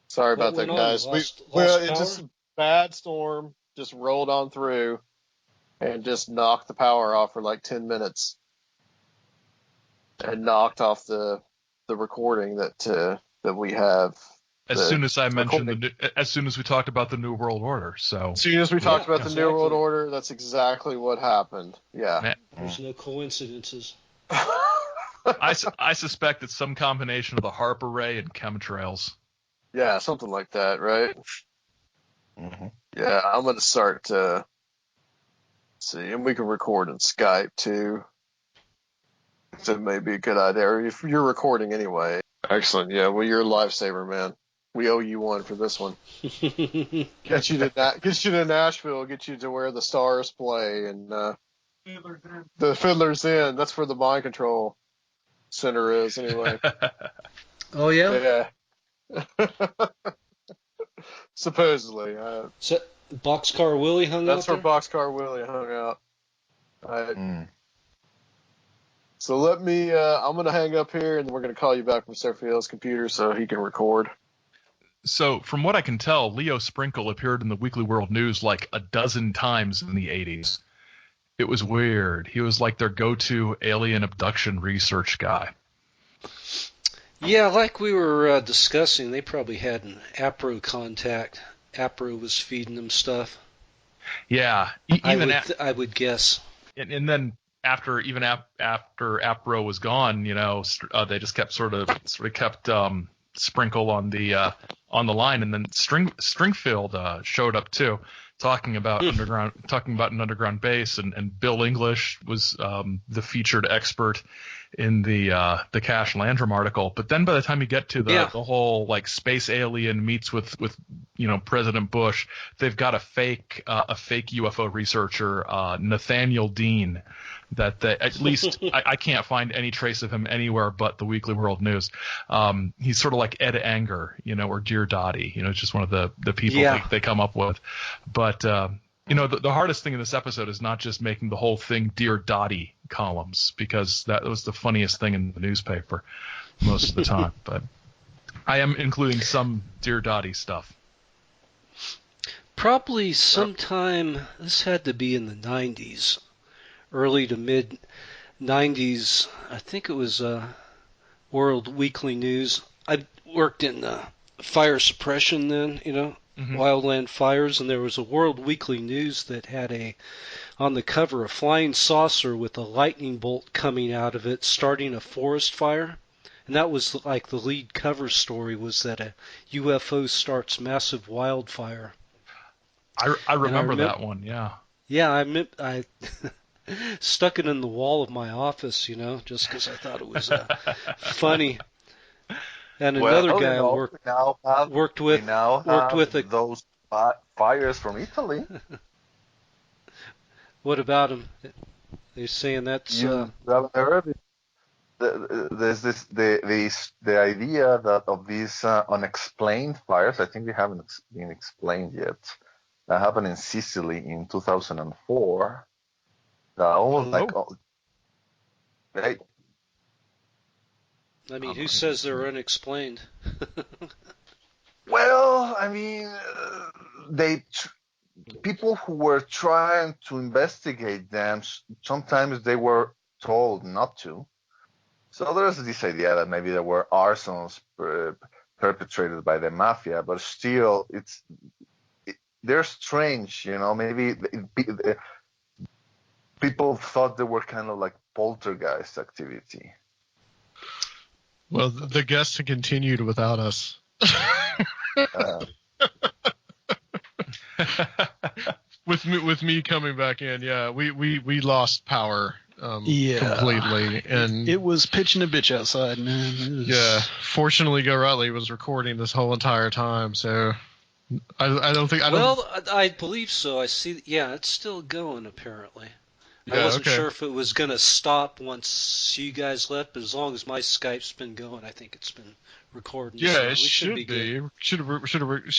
Speaker 17: Sorry about that, guys.
Speaker 15: Lost
Speaker 17: It's
Speaker 15: power?
Speaker 17: just a bad storm. Just rolled on through and just knocked the power off for like 10 minutes. And knocked off the recording that we have.
Speaker 16: As soon as I mentioned as soon as we talked about the New World Order, so.
Speaker 17: As soon as we talked about the New World Order, that's exactly what happened. Yeah.
Speaker 15: There's no coincidences.
Speaker 16: I suspect it's some combination of the HARP array and chemtrails.
Speaker 17: Yeah, something like that, right?
Speaker 5: Mm-hmm.
Speaker 17: Yeah, I'm going to start see, and we can record in Skype too. So it may be a good idea. If you're recording anyway. Excellent. Yeah, well, you're a lifesaver, man. We owe you one for this one. Get you to Nashville, get you to where the stars play, and the Fiddler's Inn. That's where the mind control center is, anyway.
Speaker 15: Oh, yeah?
Speaker 17: Yeah. Supposedly.
Speaker 15: So, Boxcar Willie hung out
Speaker 17: That's where
Speaker 15: there?
Speaker 17: Boxcar Willie hung out. So let me, I'm going to hang up here, and we're going to call you back from Serfiel's computer so he can record.
Speaker 16: So, from what I can tell, Leo Sprinkle appeared in the Weekly World News like a dozen times in the 80s. It was weird. He was like their go-to alien abduction research guy.
Speaker 15: Yeah, like we were discussing, they probably had an APRO contact. APRO was feeding them stuff.
Speaker 16: Yeah.
Speaker 15: I would guess.
Speaker 16: And then after APRO was gone, they just kept sort of kept Sprinkle on the line, and then Stringfield showed up too, talking about an underground base, and Bill English was the featured expert in the Cash Landrum article. But then by the time you get to the whole like space alien meets with President Bush, they've got a fake UFO researcher, Nathaniel Dean, that at least I can't find any trace of him anywhere but the Weekly World News. He's sort of like Ed Anger, or Dear Dottie, it's just one of the people they come up with. But the hardest thing in this episode is not just making the whole thing Dear Dottie columns, because that was the funniest thing in the newspaper most of the time. But I am including some Dear Dottie stuff.
Speaker 15: Probably sometime, this had to be in the 90s, early to mid 90s. I think it was World Weekly News. I worked in fire suppression then, wildland fires, and there was a World Weekly News that had on the cover a flying saucer with a lightning bolt coming out of it starting a forest fire. And that was like the lead cover story, was that a UFO starts massive wildfire.
Speaker 16: I remember that one, yeah.
Speaker 15: Yeah, I stuck it in the wall of my office, just because I thought it was funny. And another guy I worked with
Speaker 5: those fires from Italy.
Speaker 15: What about them? They're saying that's.
Speaker 5: You haven't heard it. There's the idea that of these unexplained fires. I think they haven't been explained yet. That happened in Sicily in 2004. Right?
Speaker 15: I mean, who says they're unexplained?
Speaker 5: Well, I mean, people who were trying to investigate them, sometimes they were told not to. So there's this idea that maybe there were arsons perpetrated by the mafia, but still, they're strange, Maybe people thought they were kind of like poltergeist activity.
Speaker 13: Well, the guests continued without us. With me coming back in, yeah, we lost power completely, and
Speaker 14: it was pitching a bitch outside, man.
Speaker 13: Yeah, fortunately, Gorightly was recording this whole entire time, so I don't think.
Speaker 15: Well, I believe so. I see. Yeah, it's still going apparently. I wasn't sure if it was going to stop once you guys left, but as long as my Skype's been going, I think it's been recording.
Speaker 13: Yeah,
Speaker 15: so
Speaker 13: it should be. Should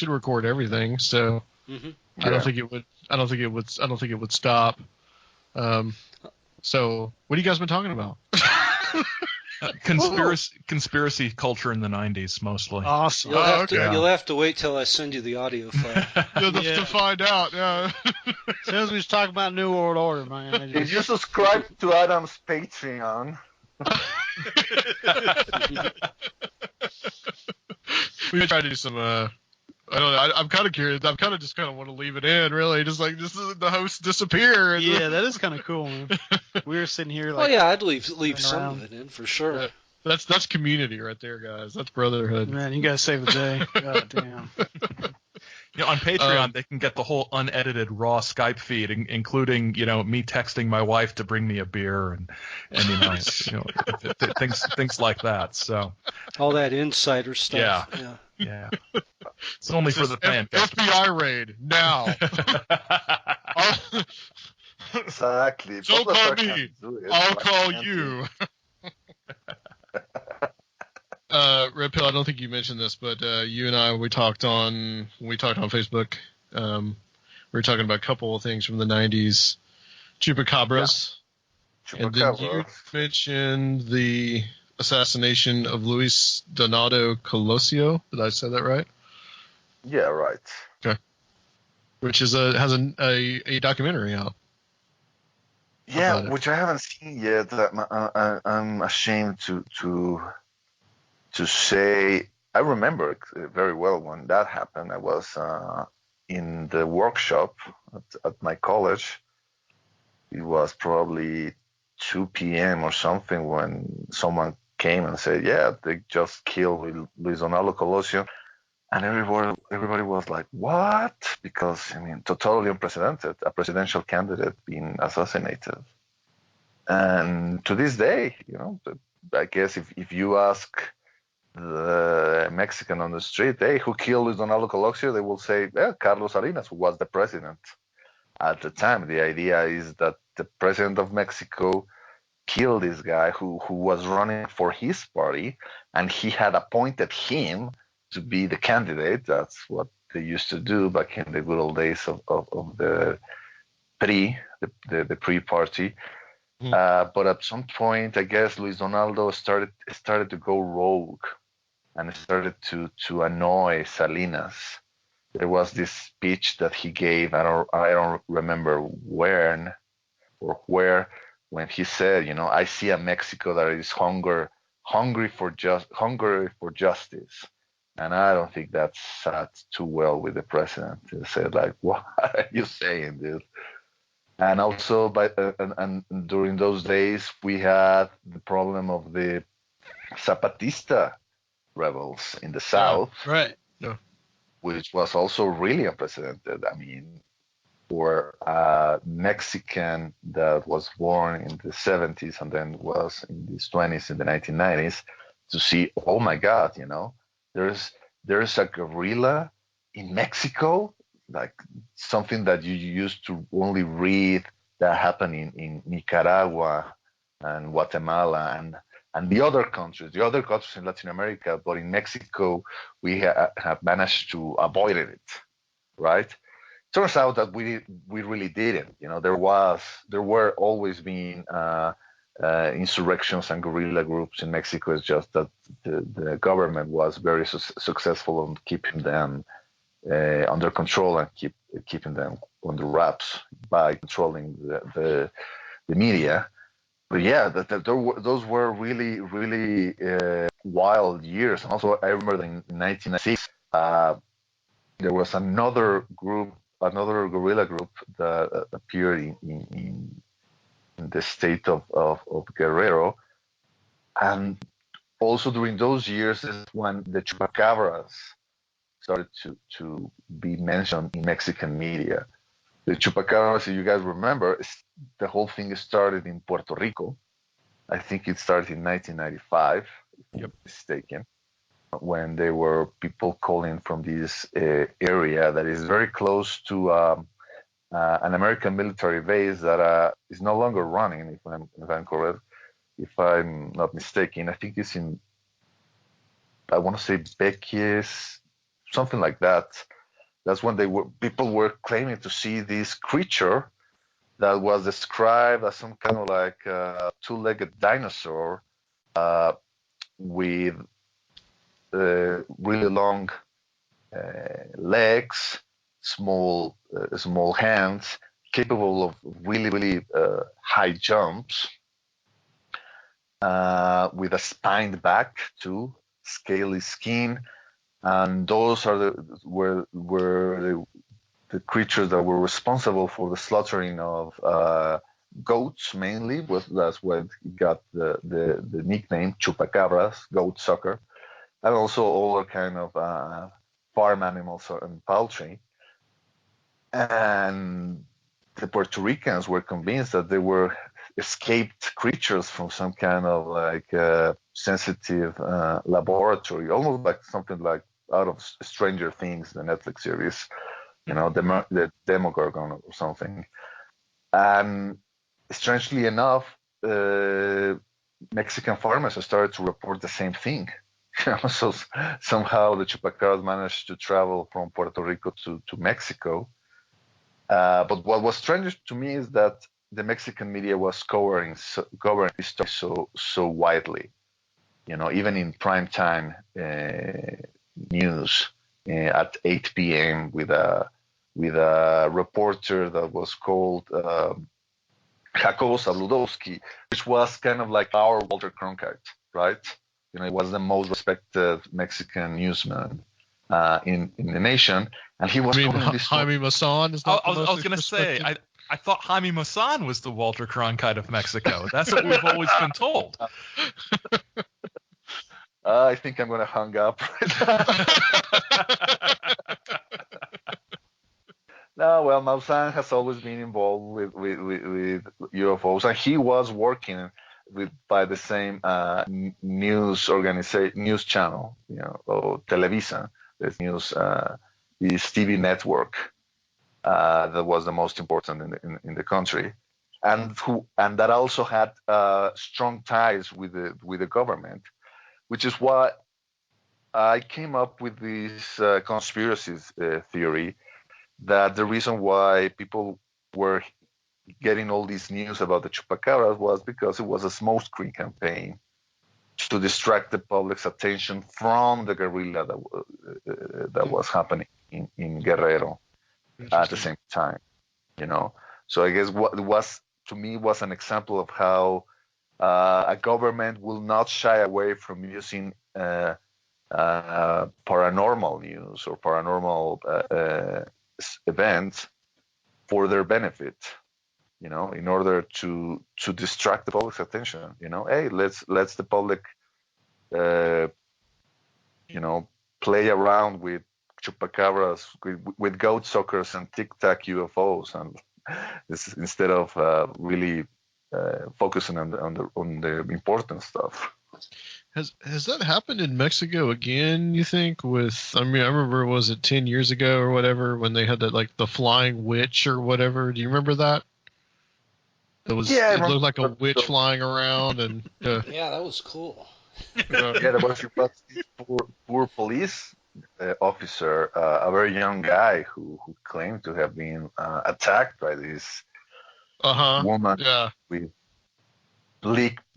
Speaker 13: record everything. So
Speaker 15: Mm-hmm.
Speaker 13: I don't think it would. I don't think it would stop. So, what have you guys been talking about?
Speaker 16: Conspiracy culture in the 90s, mostly.
Speaker 14: Awesome.
Speaker 15: You'll have to wait till I send you the audio file.
Speaker 13: To find out. Yeah.
Speaker 14: As soon as we talk about New World Order, man.
Speaker 5: Did you subscribe to Adam's Patreon?
Speaker 13: We tried to do some. I don't know. I'm kind of curious. I'm kind of just want to leave it in, really. Just like the hosts disappear.
Speaker 14: Yeah, that is kind of cool, man. We were sitting here like.
Speaker 15: Oh yeah, I'd leave some of it in for sure.
Speaker 13: That's community right there, guys. That's brotherhood.
Speaker 14: Man, you gotta save the day. God damn.
Speaker 16: On Patreon, they can get the whole unedited raw Skype feed, including me texting my wife to bring me a beer and things like that. So
Speaker 15: all that insider stuff.
Speaker 16: Yeah. It's only for the fan.
Speaker 13: FBI raid now.
Speaker 5: Exactly.
Speaker 13: Don't call me. I'll call you. Red Pill, I don't think you mentioned this, but you and I, we talked on Facebook. We were talking about a couple of things from the 90s. Chupacabras.
Speaker 5: Yeah.
Speaker 13: And then you mentioned the assassination of Luis Donato Colosio. Did I say that right?
Speaker 5: Yeah, right.
Speaker 13: Okay. Which has a documentary out.
Speaker 5: Yeah, which I haven't seen yet. I'm ashamed to say. I remember it very well when that happened. I was in the workshop at my college. It was probably 2 p.m. or something when someone came and said, "Yeah, they just killed Luis Donaldo Colosio," and everybody was like, "What?" Because totally unprecedented, a presidential candidate being assassinated. And to this day, I guess if you ask the Mexican on the street, "Hey, who killed Luis Donaldo Colosio?" they will say, Carlos Salinas, who was the president at the time. The idea is that the president of Mexico killed this guy who was running for his party, and he had appointed him to be the candidate. That's what they used to do back in the good old days of the PRI, the PRI party. But at some point, I guess Luis Donaldo started to go rogue and started to annoy Salinas. There was this speech that he gave. I don't remember when, when he said, "I see a Mexico that is hungry for justice," and I don't think that sat too well with the president. He said, like, "What are you saying, dude?" And also, and during those days, we had the problem of the Zapatista rebels in the south,
Speaker 14: right?
Speaker 5: Which was also really unprecedented. For a Mexican that was born in the 70s and then was in his 20s in the 1990s, to see, oh my God, there's a guerrilla in Mexico, like something that you used to only read that happened in Nicaragua and Guatemala and the other countries in Latin America, but in Mexico we have managed to avoid it, right? Turns out that we really didn't. There were always been insurrections and guerrilla groups in Mexico. It's just that the government was very successful on keeping them under control and keeping them under wraps by controlling the media. But yeah, those were really, really wild years. And also, I remember in 1996, there was another guerrilla group that appeared in the state of Guerrero. And also during those years is when the Chupacabras started to be mentioned in Mexican media. The Chupacabras, if you guys remember, the whole thing started in Puerto Rico. I think it started in 1995, if I'm not mistaken, when there were people calling from this area that is very close to an American military base that is no longer running, if I'm correct, if I'm not mistaken. I think it's in, I want to say Bequies, something like that. That's when people were claiming to see this creature that was described as some kind of like two-legged dinosaur with really long legs, small hands, capable of really high jumps, with a spined back too, scaly skin, and those are were the creatures that were responsible for the slaughtering of goats mainly. That's why it got the nickname chupacabras, goat sucker, and also other kind of farm animals and poultry. And the Puerto Ricans were convinced that they were escaped creatures from some kind of like sensitive laboratory, almost like something like out of Stranger Things, the Netflix series, the Demogorgon or something. And strangely enough, Mexican farmers have started to report the same thing. So somehow the chupacabras managed to travel from Puerto Rico to Mexico. But what was strange to me is that the Mexican media was covering this story so widely. Even in prime time news at 8 p.m. with a reporter that was called Jacobo Zabludowski, which was kind of like our Walter Cronkite, right? He was the most respected Mexican newsman in the nation, and he was covering this story.
Speaker 13: Jaime Maussan is not
Speaker 16: I was going to say, I thought Jaime Maussan was the Walter Cronkite of Mexico. That's what we've always been told.
Speaker 5: I think I'm going to hang up right now. No, well, Maussan has always been involved with UFOs, and he was working by the same news channel, or Televisa, this TV network that was the most important in the country, and that also had strong ties with the government, which is why I came up with this conspiracies theory, that the reason why people were getting all these news about the chupacabras was because it was a smokescreen campaign to distract the public's attention from the guerrilla that was happening in Guerrero at the same time. So I guess what it was to me was an example of how a government will not shy away from using paranormal news or paranormal events for their benefit, in order to distract the public's attention. Hey, let's the public play around with chupacabras, with goat suckers and tic-tac UFOs, and this instead of really focusing on the important stuff.
Speaker 13: Has that happened in Mexico again, you think? I remember, was it 10 years ago or whatever, when they had that, like, the flying witch or whatever? Do you remember that? It looked like a witch flying around, and
Speaker 15: yeah, that was cool.
Speaker 5: There was this poor police officer, a very young guy who claimed to have been attacked by this woman with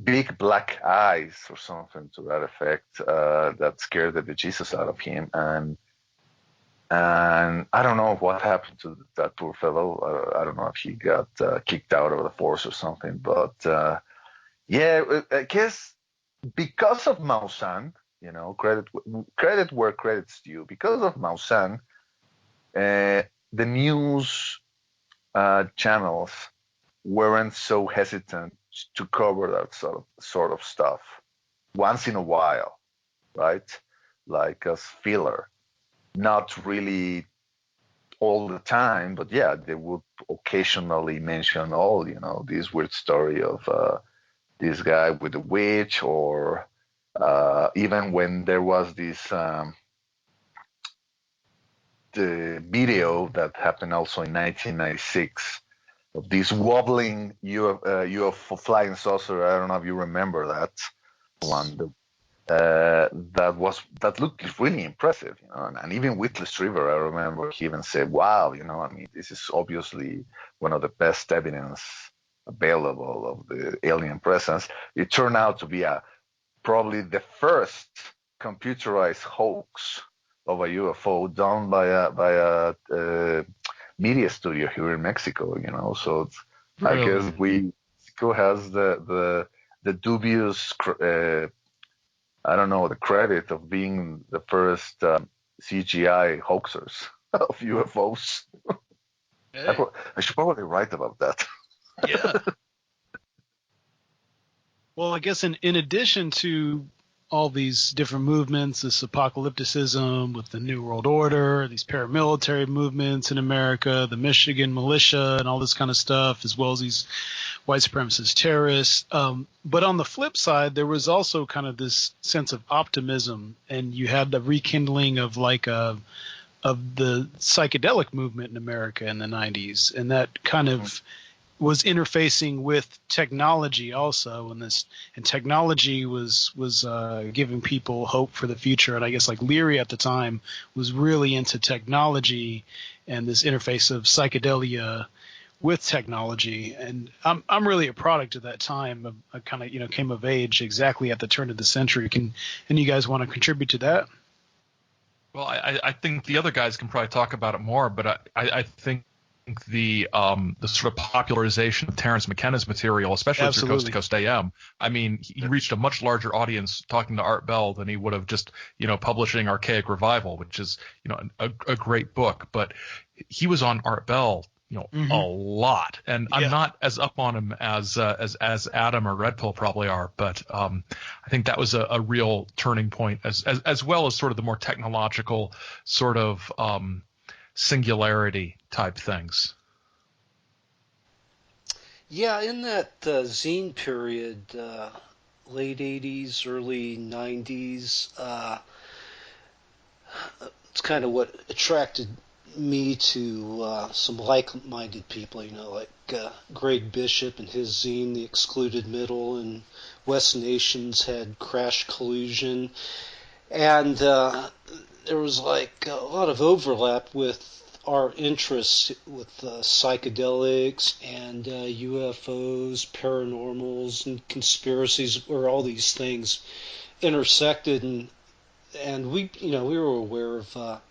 Speaker 5: big black eyes or something to that effect, that scared the bejesus out of him, and I don't know what happened to that poor fellow. I don't know if he got kicked out of the force or something, but I guess because of Maussan, credit where credit's due. Because of Maussan, the news channels weren't so hesitant to cover that sort of stuff once in a while, right? Like as filler, not really all the time, but yeah, they would occasionally mention, this weird story of this guy with the witch, or even when there was this the video that happened also in 1996 of this wobbling UFO flying saucer. I don't know if you remember that one. that looked really impressive, and even Whitley River, I remember he even said, "Wow, I mean, this is obviously one of the best evidence available of the alien presence." It turned out to be probably the first computerized hoax of a UFO done by a media studio here in Mexico. So really? I guess Mexico has the dubious. I don't know, the credit of being the first CGI hoaxers of UFOs. Hey. I should probably write about that.
Speaker 14: Yeah. Well, I guess in addition to all these different movements, this apocalypticism with the New World Order, these paramilitary movements in America, the Michigan militia and all this kind of stuff, as well as these white supremacist terrorists. But on the flip side, there was also kind of this sense of optimism, and you had the rekindling of of the psychedelic movement in America in the 90s, and that kind of was interfacing with technology also, and technology was giving people hope for the future. And I guess like Leary at the time was really into technology and this interface of psychedelia with technology. And I'm really a product of that time. I kind of came of age exactly at the turn of the century. Can any of you guys want to contribute to that?
Speaker 16: Well, I think the other guys can probably talk about it more, but I think the sort of popularization of Terence McKenna's material, especially through Coast to Coast AM. I mean, he reached a much larger audience talking to Art Bell than he would have just, publishing Archaic Revival, which is, a great book. But he was on Art Bell, a lot. And I'm not as up on him as Adam or Red Pill probably are. But I think that was a real turning point, as well as sort of the more technological sort of singularity type things.
Speaker 15: Yeah, in that zine period, late 80s, early 90s, it's kind of what attracted me to some like-minded people, like Greg Bishop and his zine, The Excluded Middle, and West Nations had Crash Collusion. And there was like a lot of overlap with our interests with psychedelics and UFOs, paranormals, and conspiracies, where all these things intersected, and we were aware of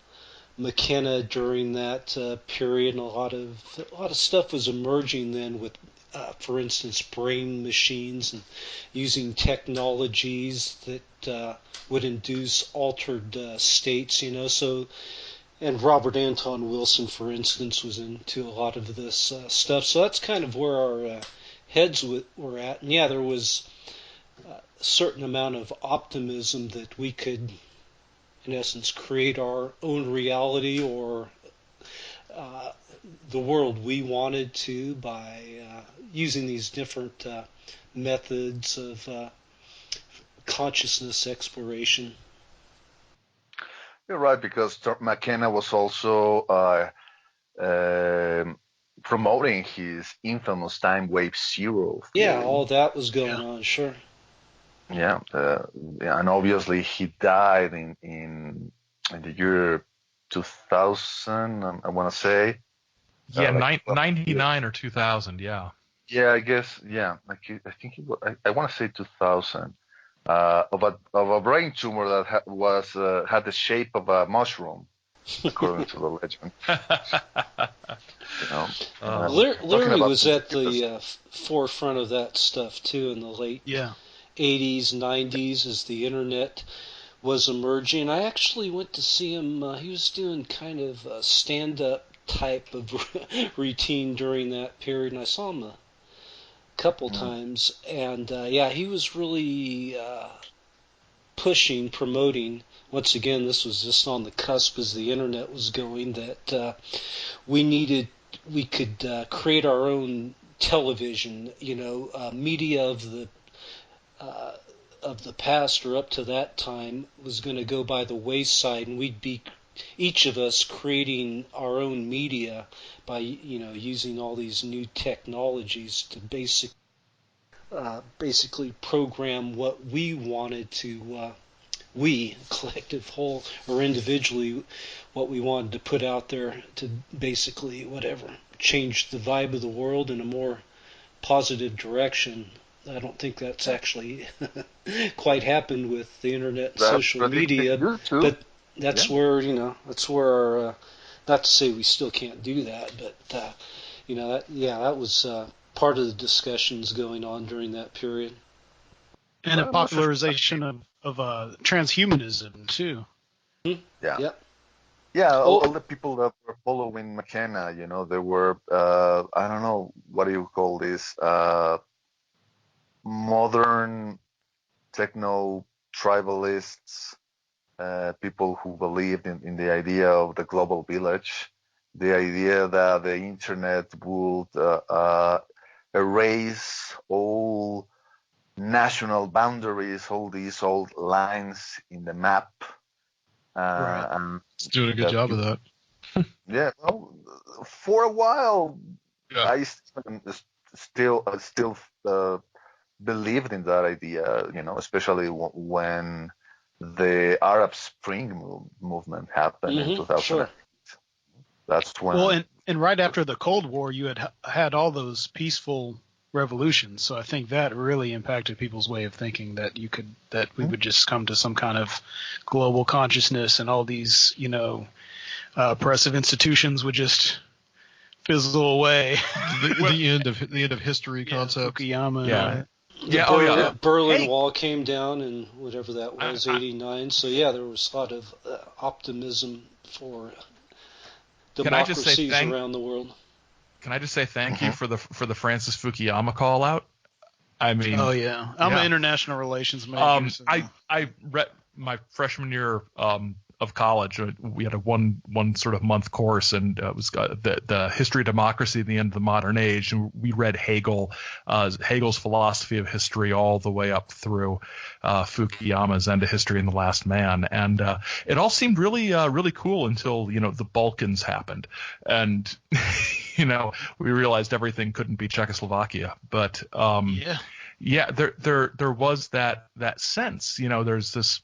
Speaker 15: McKenna during that period, and a lot of stuff was emerging then with, for instance, brain machines and using technologies that would induce altered states, so. And Robert Anton Wilson, for instance, was into a lot of this stuff. So that's kind of where our heads were at. And yeah, there was a certain amount of optimism that we could, in essence, create our own reality or the world we wanted to by using these different methods of consciousness exploration.
Speaker 5: You're right, because McKenna was also promoting his infamous time wave zero theory.
Speaker 15: Yeah, all that was going on, sure.
Speaker 5: Yeah, and obviously he died in the year 2000, I want to say.
Speaker 16: Yeah, 99 or 2000, yeah.
Speaker 5: Yeah, I guess, yeah. I think I want to say 2000. Of a brain tumor that had the shape of a mushroom, according to the legend.
Speaker 15: Larry was at the forefront of that stuff too in the late 80s, 90s, as the internet was emerging. I actually went to see him. He was doing kind of a stand-up type of routine during that period, and I saw him couple times, and he was really promoting, once again, this was just on the cusp as the internet was going, that we could create our own television, media of the past or up to that time was going to go by the wayside, and we'd be each of us creating our own media by using all these new technologies to basically program what we wanted to we, collective whole, or individually, what we wanted to put out there to basically, whatever, change the vibe of the world in a more positive direction. I don't think that's actually quite happened with the internet and social media, but that's where, that's where our, not to say we still can't do that, but, that was part of the discussions going on during that period.
Speaker 14: And a popularization of transhumanism, too.
Speaker 5: Yeah.
Speaker 15: Yep.
Speaker 5: Yeah, all the people that were following McKenna, they were, I don't know, what do you call this, modern techno-tribalists, people who believed in the idea of the global village, the idea that the internet would erase all national boundaries, all these old lines in the map.
Speaker 13: Right. It's doing a good job of that.
Speaker 5: Yeah, well, for a while, I still believed in that idea, especially when the Arab Spring movement happened in 2008.
Speaker 15: Sure.
Speaker 5: That's when.
Speaker 14: Well, and right after the Cold War, you had all those peaceful revolutions. So I think that really impacted people's way of thinking that we would just come to some kind of global consciousness, and all these, oppressive institutions would just fizzle away.
Speaker 13: the end of history concept.
Speaker 14: Fukuyama.
Speaker 15: The Berlin Wall came down in whatever that was, 89. So there was a lot of optimism for democracies around the world.
Speaker 16: Can I just say thank you for the Francis Fukuyama call out? I mean,
Speaker 14: I'm an international relations major. So.
Speaker 16: I read my freshman year of college. We had a one sort of month course, and it was the history of democracy at the end of the modern age. And we read Hegel's philosophy of history all the way up through Fukuyama's End of History and the Last Man, and it all seemed really really cool until the Balkans happened, and we realized everything couldn't be Czechoslovakia. But there was that sense. There's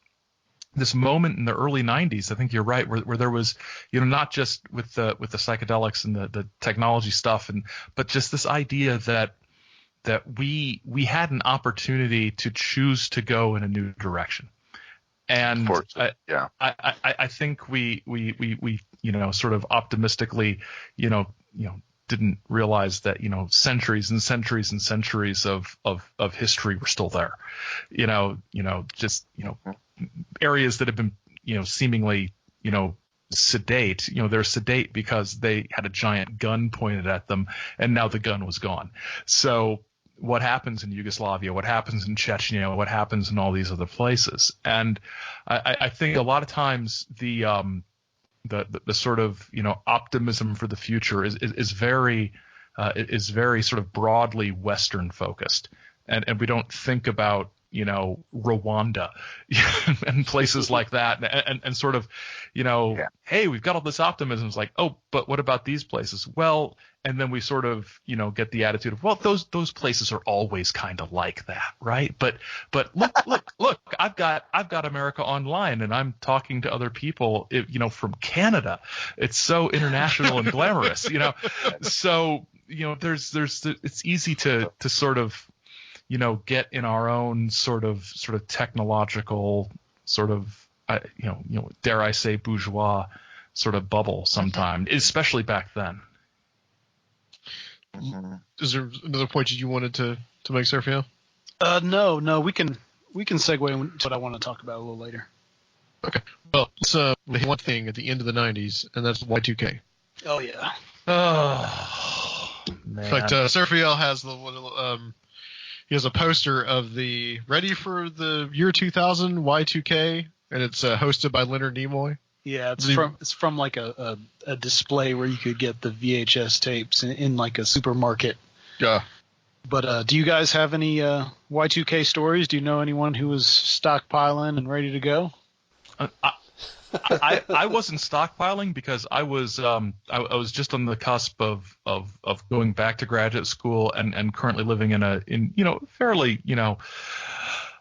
Speaker 16: this moment in the early 90s, I think you're right, where there was, not just with the psychedelics and the technology stuff, but just this idea that we had an opportunity to choose to go in a new direction. And I think we sort of optimistically, didn't realize that centuries and centuries and centuries of history were still there. Areas that have been seemingly sedate. They're sedate because they had a giant gun pointed at them, and now the gun was gone. So what happens in Yugoslavia? What happens in Chechnya? What happens in all these other places? And I think a lot of times the sort of optimism for the future is very sort of broadly Western focused, and we don't think about Rwanda and places like that, and sort of hey, we've got all this optimism. It's like, oh, but what about these places? Well, and then we sort of get the attitude of, well, those places are always kind of like that, right? But look, I've got America Online, and I'm talking to other people from Canada. It's so international and glamorous, so there's it's easy to sort of get in our own sort of technological sort of dare I say bourgeois sort of bubble sometimes, especially back then.
Speaker 13: Is there another point you wanted to make, Serfiel?
Speaker 14: No, we can segue into what I want to talk about a little later.
Speaker 13: Okay. Well, let's one thing at the end of the 90s, and that's Y2K.
Speaker 14: Oh yeah.
Speaker 16: Oh man.
Speaker 13: In fact, Serfiel has he has a poster of the ready for the year 2000 Y2K, and it's hosted by Leonard Nimoy.
Speaker 14: Yeah, it's from like a display where you could get the VHS tapes in like a supermarket.
Speaker 13: Yeah.
Speaker 14: But do you guys have any Y2K stories? Do you know anyone who was stockpiling and ready to go?
Speaker 16: I wasn't stockpiling because I was just on the cusp of going back to graduate school and currently living in fairly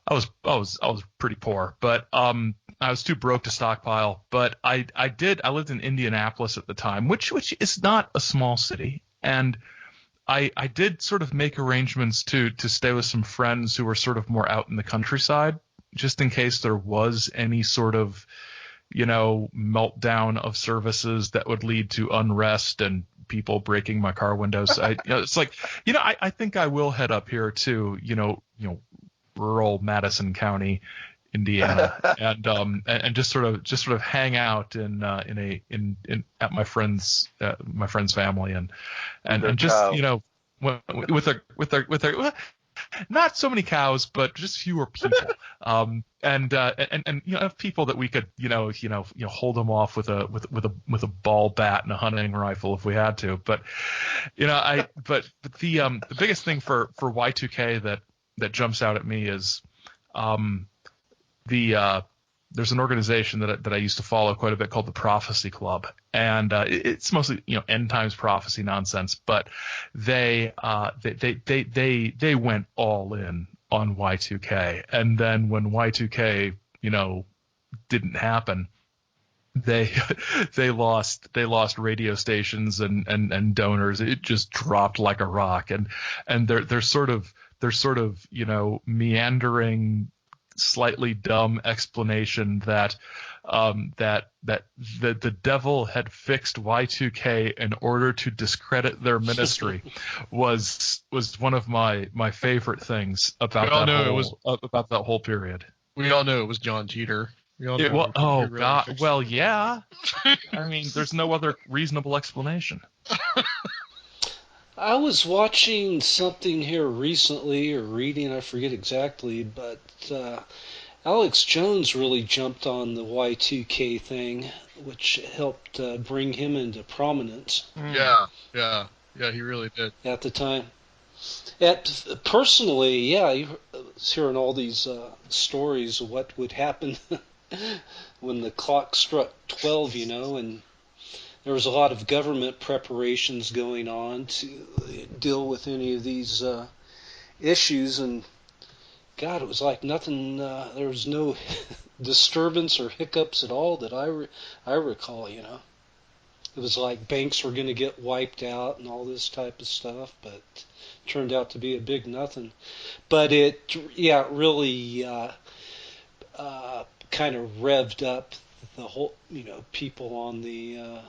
Speaker 16: I was pretty poor, but I was too broke to stockpile. But I lived in Indianapolis at the time, which is not a small city, and I did sort of make arrangements to stay with some friends who were sort of more out in the countryside, just in case there was any sort of, meltdown of services that would lead to unrest and people breaking my car windows. It's like, I think I will head up here to, rural Madison County, Indiana, and just sort of hang out in at my friend's family and just with their not so many cows, but just fewer people, and have people that we could hold them off with a ball bat and a hunting rifle if we had to. But the biggest thing for Y2K that jumps out at me is there's an organization that I used to follow quite a bit called the Prophecy Club, and it's mostly end times prophecy nonsense. But they went all in on Y2K, and then when Y2K didn't happen, they lost radio stations and donors. It just dropped like a rock, and they're sort of meandering, slightly dumb explanation that the devil had fixed Y2K in order to discredit their ministry was one of my favorite things about that whole period.
Speaker 13: We all know it was John Teeter.
Speaker 16: God. Well, yeah. I mean, there's no other reasonable explanation.
Speaker 15: I was watching something here recently, or reading, I forget exactly, but Alex Jones really jumped on the Y2K thing, which helped bring him into prominence.
Speaker 13: Yeah, he really did.
Speaker 15: At the time. Personally, I was hearing all these stories of what would happen when the clock struck 12, and there was a lot of government preparations going on to deal with any of these issues, and God, it was like nothing. There was no disturbance or hiccups at all that I recall. It was like banks were going to get wiped out and all this type of stuff, but it turned out to be a big nothing. But it really kind of revved up the whole, people on the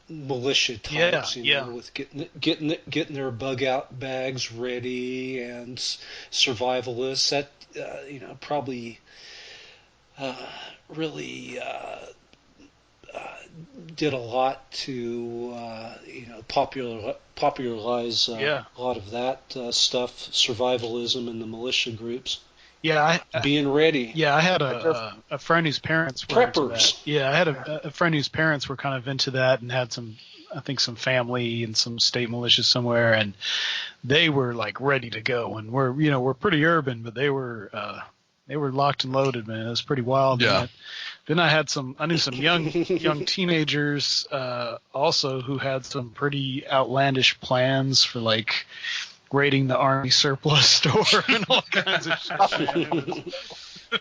Speaker 15: militia types, with getting their bug out bags ready and survivalists. That probably really did a lot to popularize a lot of that stuff, survivalism in the militia groups. Being ready.
Speaker 14: Yeah, I had a friend whose parents were
Speaker 15: preppers.
Speaker 14: Into that. Yeah, I had a friend whose parents were kind of into that and had some family in some state militia somewhere, and they were like ready to go. And we're pretty urban, but they were locked and loaded, man. It was pretty wild.
Speaker 13: Yeah.
Speaker 14: Then I knew some young teenagers also who had some pretty outlandish plans for like raiding the army surplus store and all kinds of shit.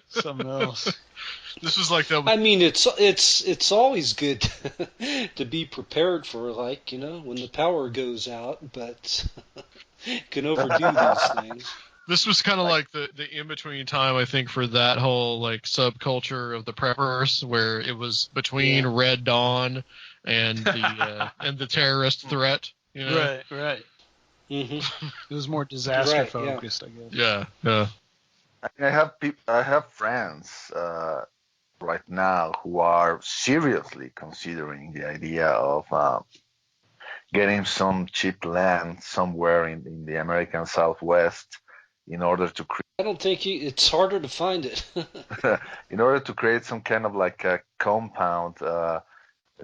Speaker 14: Something else.
Speaker 13: This was like that.
Speaker 15: I mean, it's always good to be prepared for, like, when the power goes out, but you can overdo these things.
Speaker 13: This was kind of like the in-between time, I think, for that whole like subculture of the preppers, where it was between Red Dawn and the and the terrorist threat.
Speaker 14: Right. Mm-hmm. It was more disaster focused, I guess.
Speaker 13: Yeah.
Speaker 5: I have friends right now who are seriously considering the idea of getting some cheap land somewhere in the American Southwest in order to create.
Speaker 15: I don't think it's harder to find it.
Speaker 5: In order to create some kind of like a compound.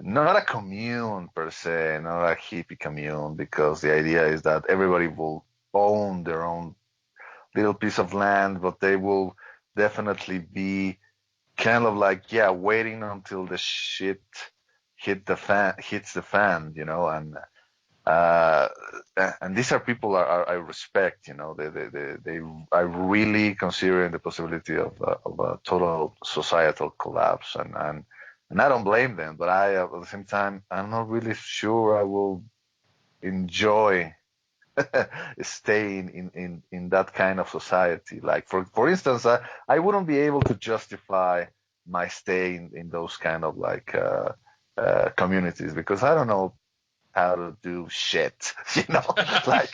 Speaker 5: Not a commune per se, not a hippie commune, because the idea is that everybody will own their own little piece of land, but they will definitely be kind of like, waiting until the shit hits the fan, and and these are people I respect. They are really considering the possibility of a total societal collapse, and I don't blame them. But at the same time, I'm not really sure I will enjoy staying in that kind of society. Like for instance, I wouldn't be able to justify my stay in those kind of like communities, because I don't know how to do shit, like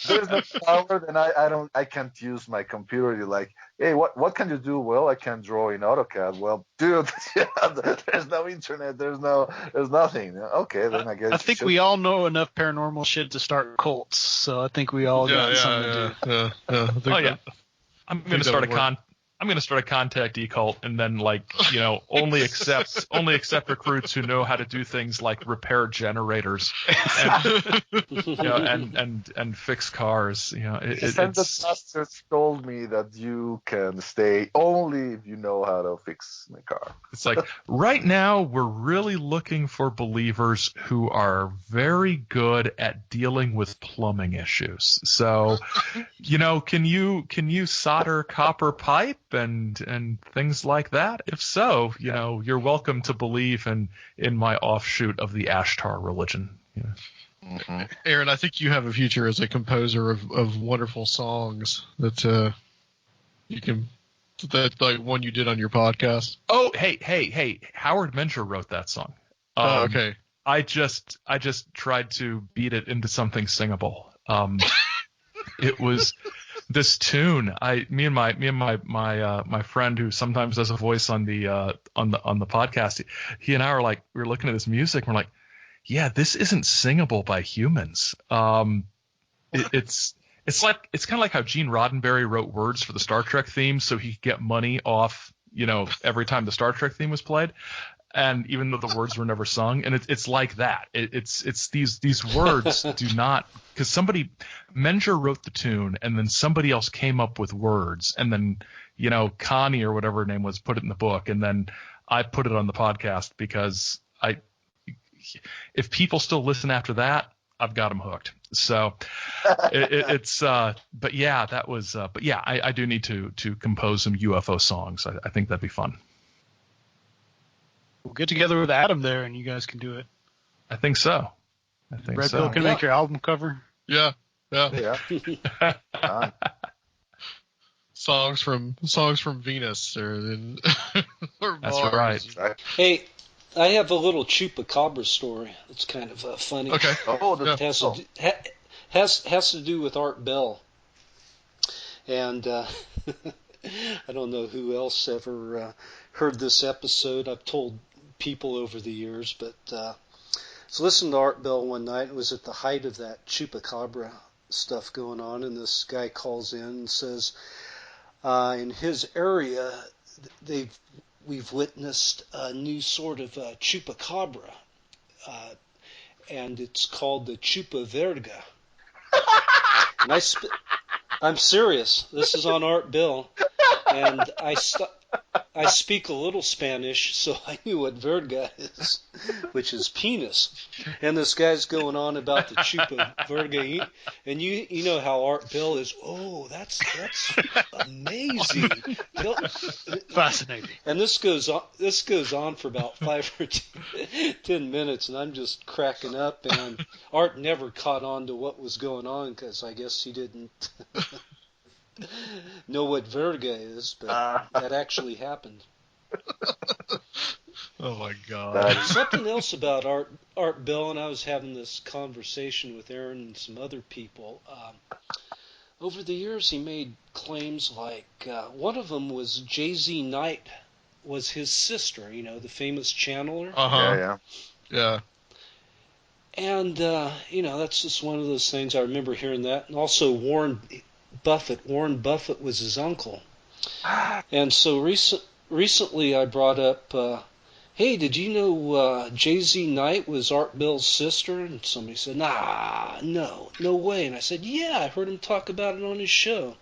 Speaker 5: there's no power, then I can't use my computer. You're like, hey, what can you do? Well, I can draw in AutoCAD. Well, dude, there's no internet, there's nothing. Okay, then I guess
Speaker 14: I think we all know enough paranormal shit to start cults, so I think we all got something to do.
Speaker 16: I'm gonna start a contact cult, and then only accept recruits who know how to do things like repair generators and fix cars.
Speaker 5: The bastards told me that you can stay only if you know how to fix my car.
Speaker 16: It's like, right now we're really looking for believers who are very good at dealing with plumbing issues. So, can you solder copper pipe and things like that? If so, you're welcome to believe in my offshoot of the Ashtar religion.
Speaker 13: Mm-hmm. Aaron, I think you have a future as a composer of wonderful songs that like one you did on your podcast.
Speaker 16: Oh, hey! Howard Mencher wrote that song.
Speaker 13: Okay.
Speaker 16: I just tried to beat it into something singable. It was this tune. Me and my friend who sometimes does a voice on the podcast. He and I were like, we were looking at this music. And we're like, yeah, this isn't singable by humans. It's kind of like how Gene Roddenberry wrote words for the Star Trek theme so he could get money off, every time the Star Trek theme was played. And even though the words were never sung, and it's like that. It's these words do not, because Mencher wrote the tune, and then somebody else came up with words, and then Connie or whatever her name was put it in the book, and then I put it on the podcast because if people still listen after that, I've got them hooked. So but yeah, that was but yeah, I do need to compose some UFO songs. I think that'd be fun.
Speaker 14: We'll get together with Adam there, and you guys can do it.
Speaker 16: I think so.
Speaker 14: Red Pill can make your album cover.
Speaker 13: Yeah. songs from Venus or
Speaker 16: That's
Speaker 13: Mars.
Speaker 16: Right.
Speaker 15: Hey, I have a little chupacabra story. It's kind of funny.
Speaker 13: Okay.
Speaker 15: It has to do with Art Bell, and I don't know who else ever heard this episode. I've told people over the years, but so listened to Art Bell one night. It was at the height of that chupacabra stuff going on, and this guy calls in and says, in his area, we've witnessed a new sort of chupacabra, and it's called the chupa verga. And I'm serious. This is on Art Bell, and I speak a little Spanish, so I knew what verga is, which is penis. And this guy's going on about the chupa verga, and you know how Art Bell is. Oh, that's amazing,
Speaker 14: fascinating.
Speaker 15: And this goes on for about 5 or 10 minutes, and I'm just cracking up. And Art never caught on to what was going on because I guess he didn't know what verga is, but that actually happened.
Speaker 13: Oh my God!
Speaker 15: Something else about Art Bell, and I was having this conversation with Aaron and some other people. Over the years, he made claims like one of them was Jay-Z Knight was his sister. The famous channeler.
Speaker 13: Yeah.
Speaker 15: And that's just one of those things. I remember hearing that, and also Warren Buffett was his uncle. And so recently I brought up, hey, did you know Jay-Z Knight was Art Bell's sister? And somebody said, no way. And I said, yeah, I heard him talk about it on his show.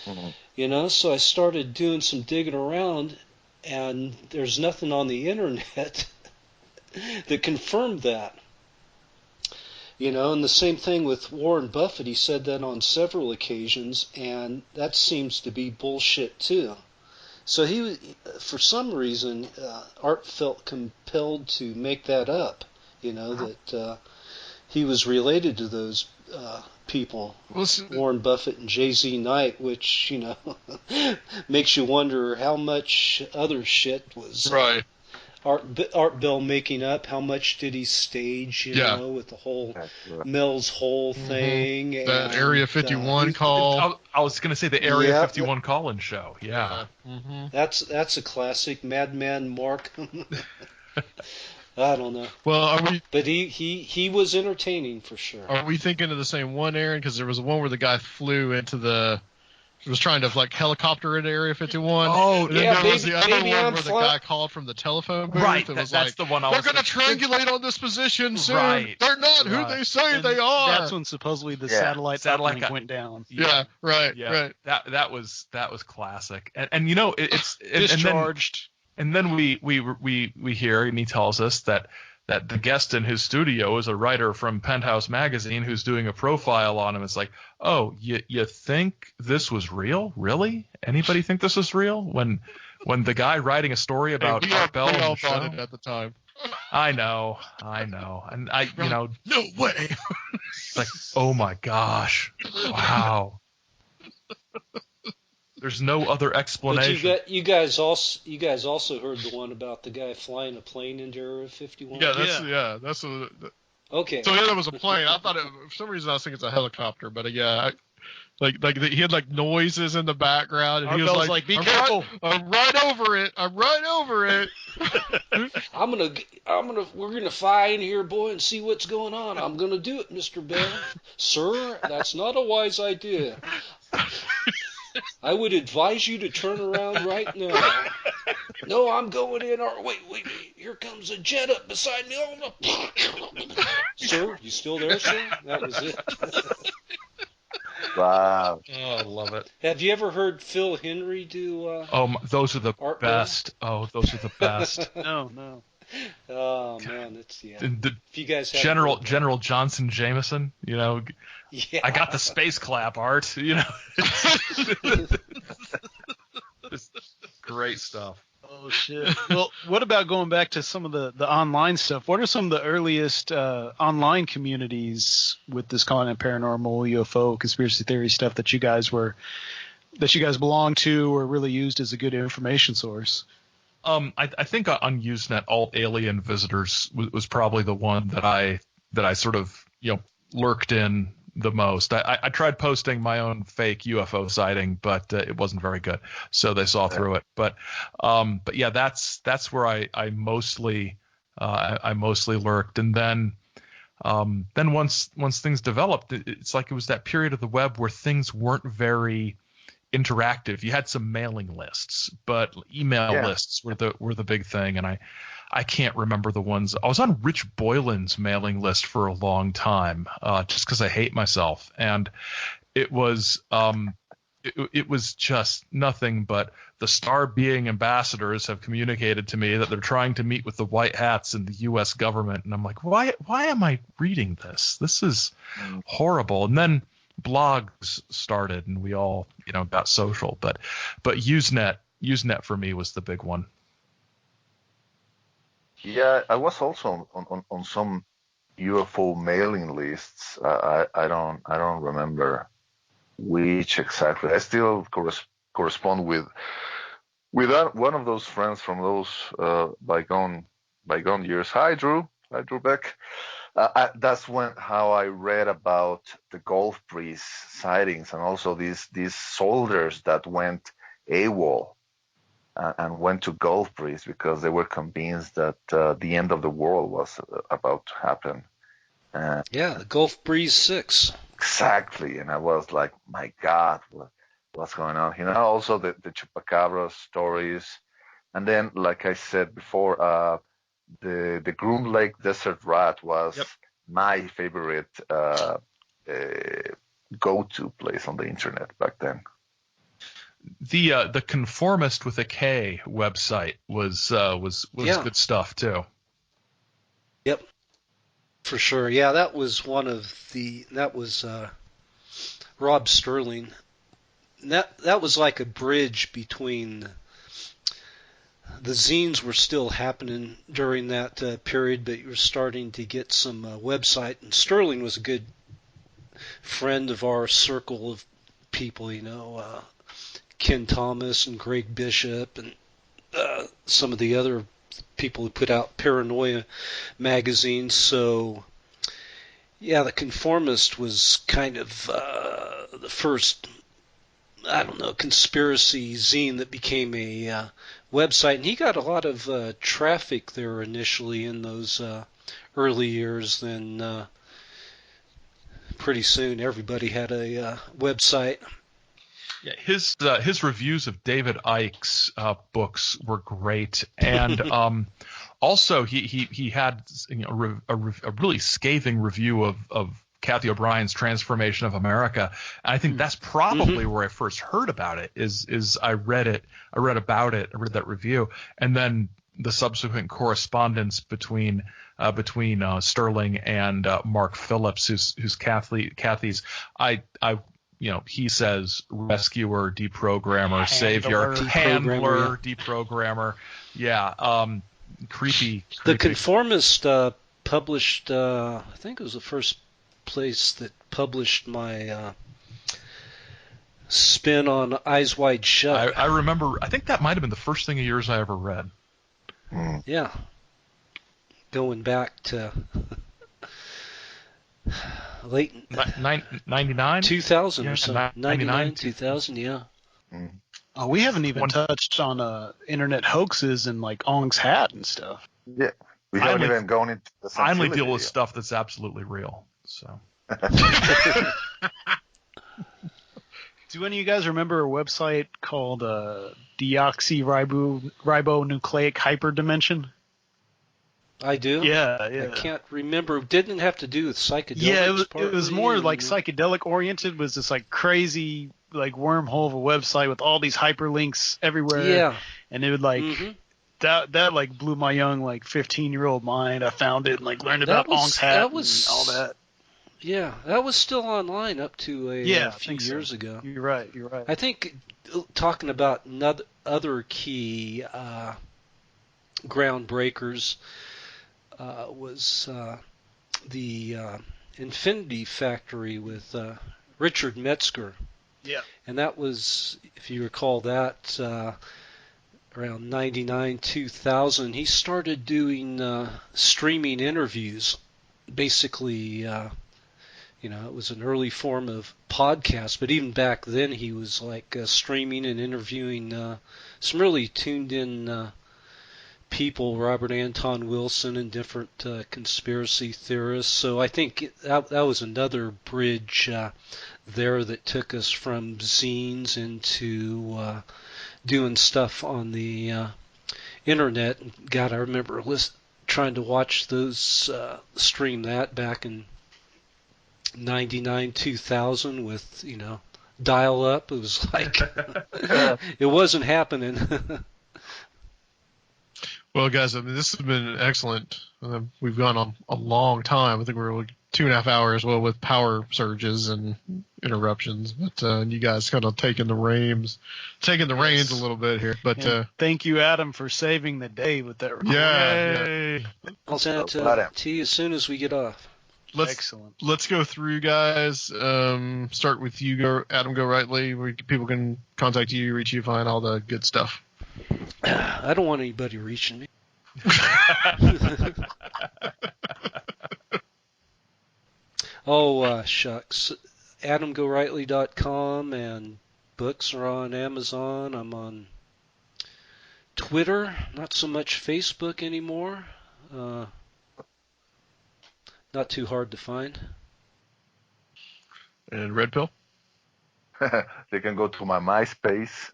Speaker 15: Mm-hmm. So I started doing some digging around, and there's nothing on the internet that confirmed that. And the same thing with Warren Buffett. He said that on several occasions, and that seems to be bullshit too. So he, for some reason, Art felt compelled to make that up. That he was related to those people, Warren Buffett and Jay-Z Knight, which makes you wonder how much other shit was
Speaker 13: right.
Speaker 15: Art Bell making up. How much did he stage? With the whole Mel's Hole thing.
Speaker 13: That Area 51 call.
Speaker 16: I was going to say the Area 51 call-in show. Yeah.
Speaker 15: That's a classic. Madman Mark. I don't know.
Speaker 13: Well, are we?
Speaker 15: But he was entertaining for sure.
Speaker 13: Are we thinking of the same one, Aaron? Because there was one where the guy flew into was trying to helicopter into Area 51.
Speaker 16: Oh,
Speaker 13: and then there was the other one where the guy called from the telephone booth.
Speaker 16: Right,
Speaker 13: and was
Speaker 16: that's the one.
Speaker 13: They're going to triangulate on this position soon.
Speaker 16: Right.
Speaker 13: They're not who they say they are.
Speaker 14: That's when supposedly the satellite uplink went down.
Speaker 13: Yeah, right.
Speaker 16: That was classic. And it's
Speaker 14: discharged.
Speaker 16: And then we hear, and he tells us that the guest in his studio is a writer from Penthouse Magazine who's doing a profile on him. It's like, oh, you think this was real? Really? Anybody think this was real? When the guy writing a story about Art Bell
Speaker 13: we all
Speaker 16: show,
Speaker 13: thought it at the time.
Speaker 16: I know, and
Speaker 13: no way.
Speaker 16: It's like, oh my gosh, wow. There's no other explanation.
Speaker 15: But you guys also heard the one about the guy flying a plane into Area 51.
Speaker 13: Yeah,
Speaker 15: okay.
Speaker 13: So that was a plane. I thought for some reason I was thinking it's a helicopter, but he had noises in the background, and he was like,
Speaker 14: "Be careful!
Speaker 13: I'm right over it. I'm right over it."
Speaker 15: We're gonna fly in here, boy, and see what's going on. I'm gonna do it, Mr. Bell. Sir, that's not a wise idea. I would advise you to turn around right now. No, I'm going in. Wait. Here comes a jet up beside me. Sir, you still there, sir? That was it.
Speaker 5: Wow.
Speaker 16: Oh, I love it.
Speaker 15: Have you ever heard Phil Henry do
Speaker 16: those are the best. Oh, those are the best.
Speaker 14: No.
Speaker 15: Oh man, if you guys have
Speaker 16: General Johnson Jameson,
Speaker 15: yeah.
Speaker 16: I got the space clap, Art. It's great stuff.
Speaker 14: Oh shit. Well, what about going back to some of the online stuff? What are some of the earliest online communities with this Content Paranormal, UFO, conspiracy theory stuff that you guys belonged to or really used as a good information source?
Speaker 16: I think on Usenet, Alt Alien Visitors was probably the one that I sort of lurked in the most. I tried posting my own fake UFO sighting, but it wasn't very good, so they saw through it. But yeah, that's where I mostly lurked, and then once things developed, it's like it was that period of the web where things weren't very interactive. You had some mailing lists, but email lists were the big thing, and I can't remember the ones. I was on Rich Boylan's mailing list for a long time, just because I hate myself, and it was just nothing but the Star Being ambassadors have communicated to me that they're trying to meet with the white hats in the U.S. government, and I'm like, why am I reading this? This is horrible. And then blogs started, and we all got social, but Usenet for me was the big one.
Speaker 5: Yeah, I was also on some UFO mailing lists. I don't remember which exactly. I still correspond with one of those friends from those bygone years. Hi, Drew Beck. That's how I read about the Gulf Breeze sightings, and also these soldiers that went AWOL and went to Gulf Breeze because they were convinced that the end of the world was about to happen.
Speaker 15: The Gulf Breeze 6.
Speaker 5: Exactly, and I was like, my God, what's going on? Also the Chupacabra stories, and then, like I said before, the Groom Lake Desert Rat was my favorite go-to place on the internet back then.
Speaker 16: The Conformist with a K website was good stuff too.
Speaker 15: Yep. For sure. Yeah, that was Rob Sterling. That was like a bridge between the zines were still happening during that period, but you were starting to get some website. And Sterling was a good friend of our circle of people, Ken Thomas and Greg Bishop and some of the other people who put out Paranoia magazine. So, yeah, the Conformist was kind of the first, conspiracy zine that became a website. And he got a lot of traffic there initially in those early years. Then pretty soon everybody had a website.
Speaker 16: Yeah, his reviews of David Icke's books were great, and also he had a really scathing review of Kathy O'Brien's Transformation of America. And I think that's probably where I first heard about it. I read that review, and then the subsequent correspondence between Sterling and Mark Phillips, who's Kathy's. He says rescuer, deprogrammer, savior, handler, deprogrammer. Yeah, creepy.
Speaker 15: The Conformist published, I think it was the first place that published my spin on Eyes Wide Shut.
Speaker 16: I remember, I think that might have been the first thing of yours I ever read.
Speaker 15: Yeah. Going back to late
Speaker 16: 99?
Speaker 15: 2000 or so. 99, 2000, yeah.
Speaker 14: Oh, we haven't even touched on internet hoaxes and like Ong's hat and stuff.
Speaker 5: Yeah. We haven't even gone into the
Speaker 16: I only deal with stuff that's absolutely real. So.
Speaker 14: Do any of you guys remember a website called deoxyribonucleic hyperdimension?
Speaker 15: I do.
Speaker 14: Yeah.
Speaker 15: I can't remember. It didn't have to do with psychedelics.
Speaker 14: Yeah, it was more like psychedelic oriented. It was this like crazy like wormhole of a website with all these hyperlinks everywhere.
Speaker 15: Yeah.
Speaker 14: And it would like that like blew my young like 15-year-old mind. I found it and like learned about Ong's hat and all that.
Speaker 15: Yeah, that was still online up to a few years ago.
Speaker 14: You're right.
Speaker 15: I think talking about other key groundbreakers was the Infinity Factory with Richard Metzger.
Speaker 14: Yeah.
Speaker 15: And that was, if you recall that, around 99, 2000, he started doing streaming interviews. Basically, it was an early form of podcast, but even back then he was like streaming and interviewing some really tuned-in people, Robert Anton Wilson and different conspiracy theorists. So I think that was another bridge there that took us from zines into doing stuff on the internet. God, I remember trying to watch those, stream that back in 99, 2000 with, dial up. It was like, it wasn't happening.
Speaker 13: Well, guys, I mean, this has been excellent. We've gone on a long time. I think we're like 2.5 hours, with power surges and interruptions. But you guys kind of taking the reins a little bit here. But
Speaker 14: thank you, Adam, for saving the day with that recording.
Speaker 13: Yeah.
Speaker 15: I'll send it to you as soon as we get off.
Speaker 14: Excellent.
Speaker 13: Let's go through, guys. Start with you, Adam Gorightly, where people can contact you, reach you, find all the good stuff.
Speaker 15: I don't want anybody reaching me. Shucks. AdamGoRightly.com, and books are on Amazon. I'm on Twitter, not so much Facebook anymore. Not too hard to find.
Speaker 13: And Red Pill?
Speaker 5: They can go to my MySpace.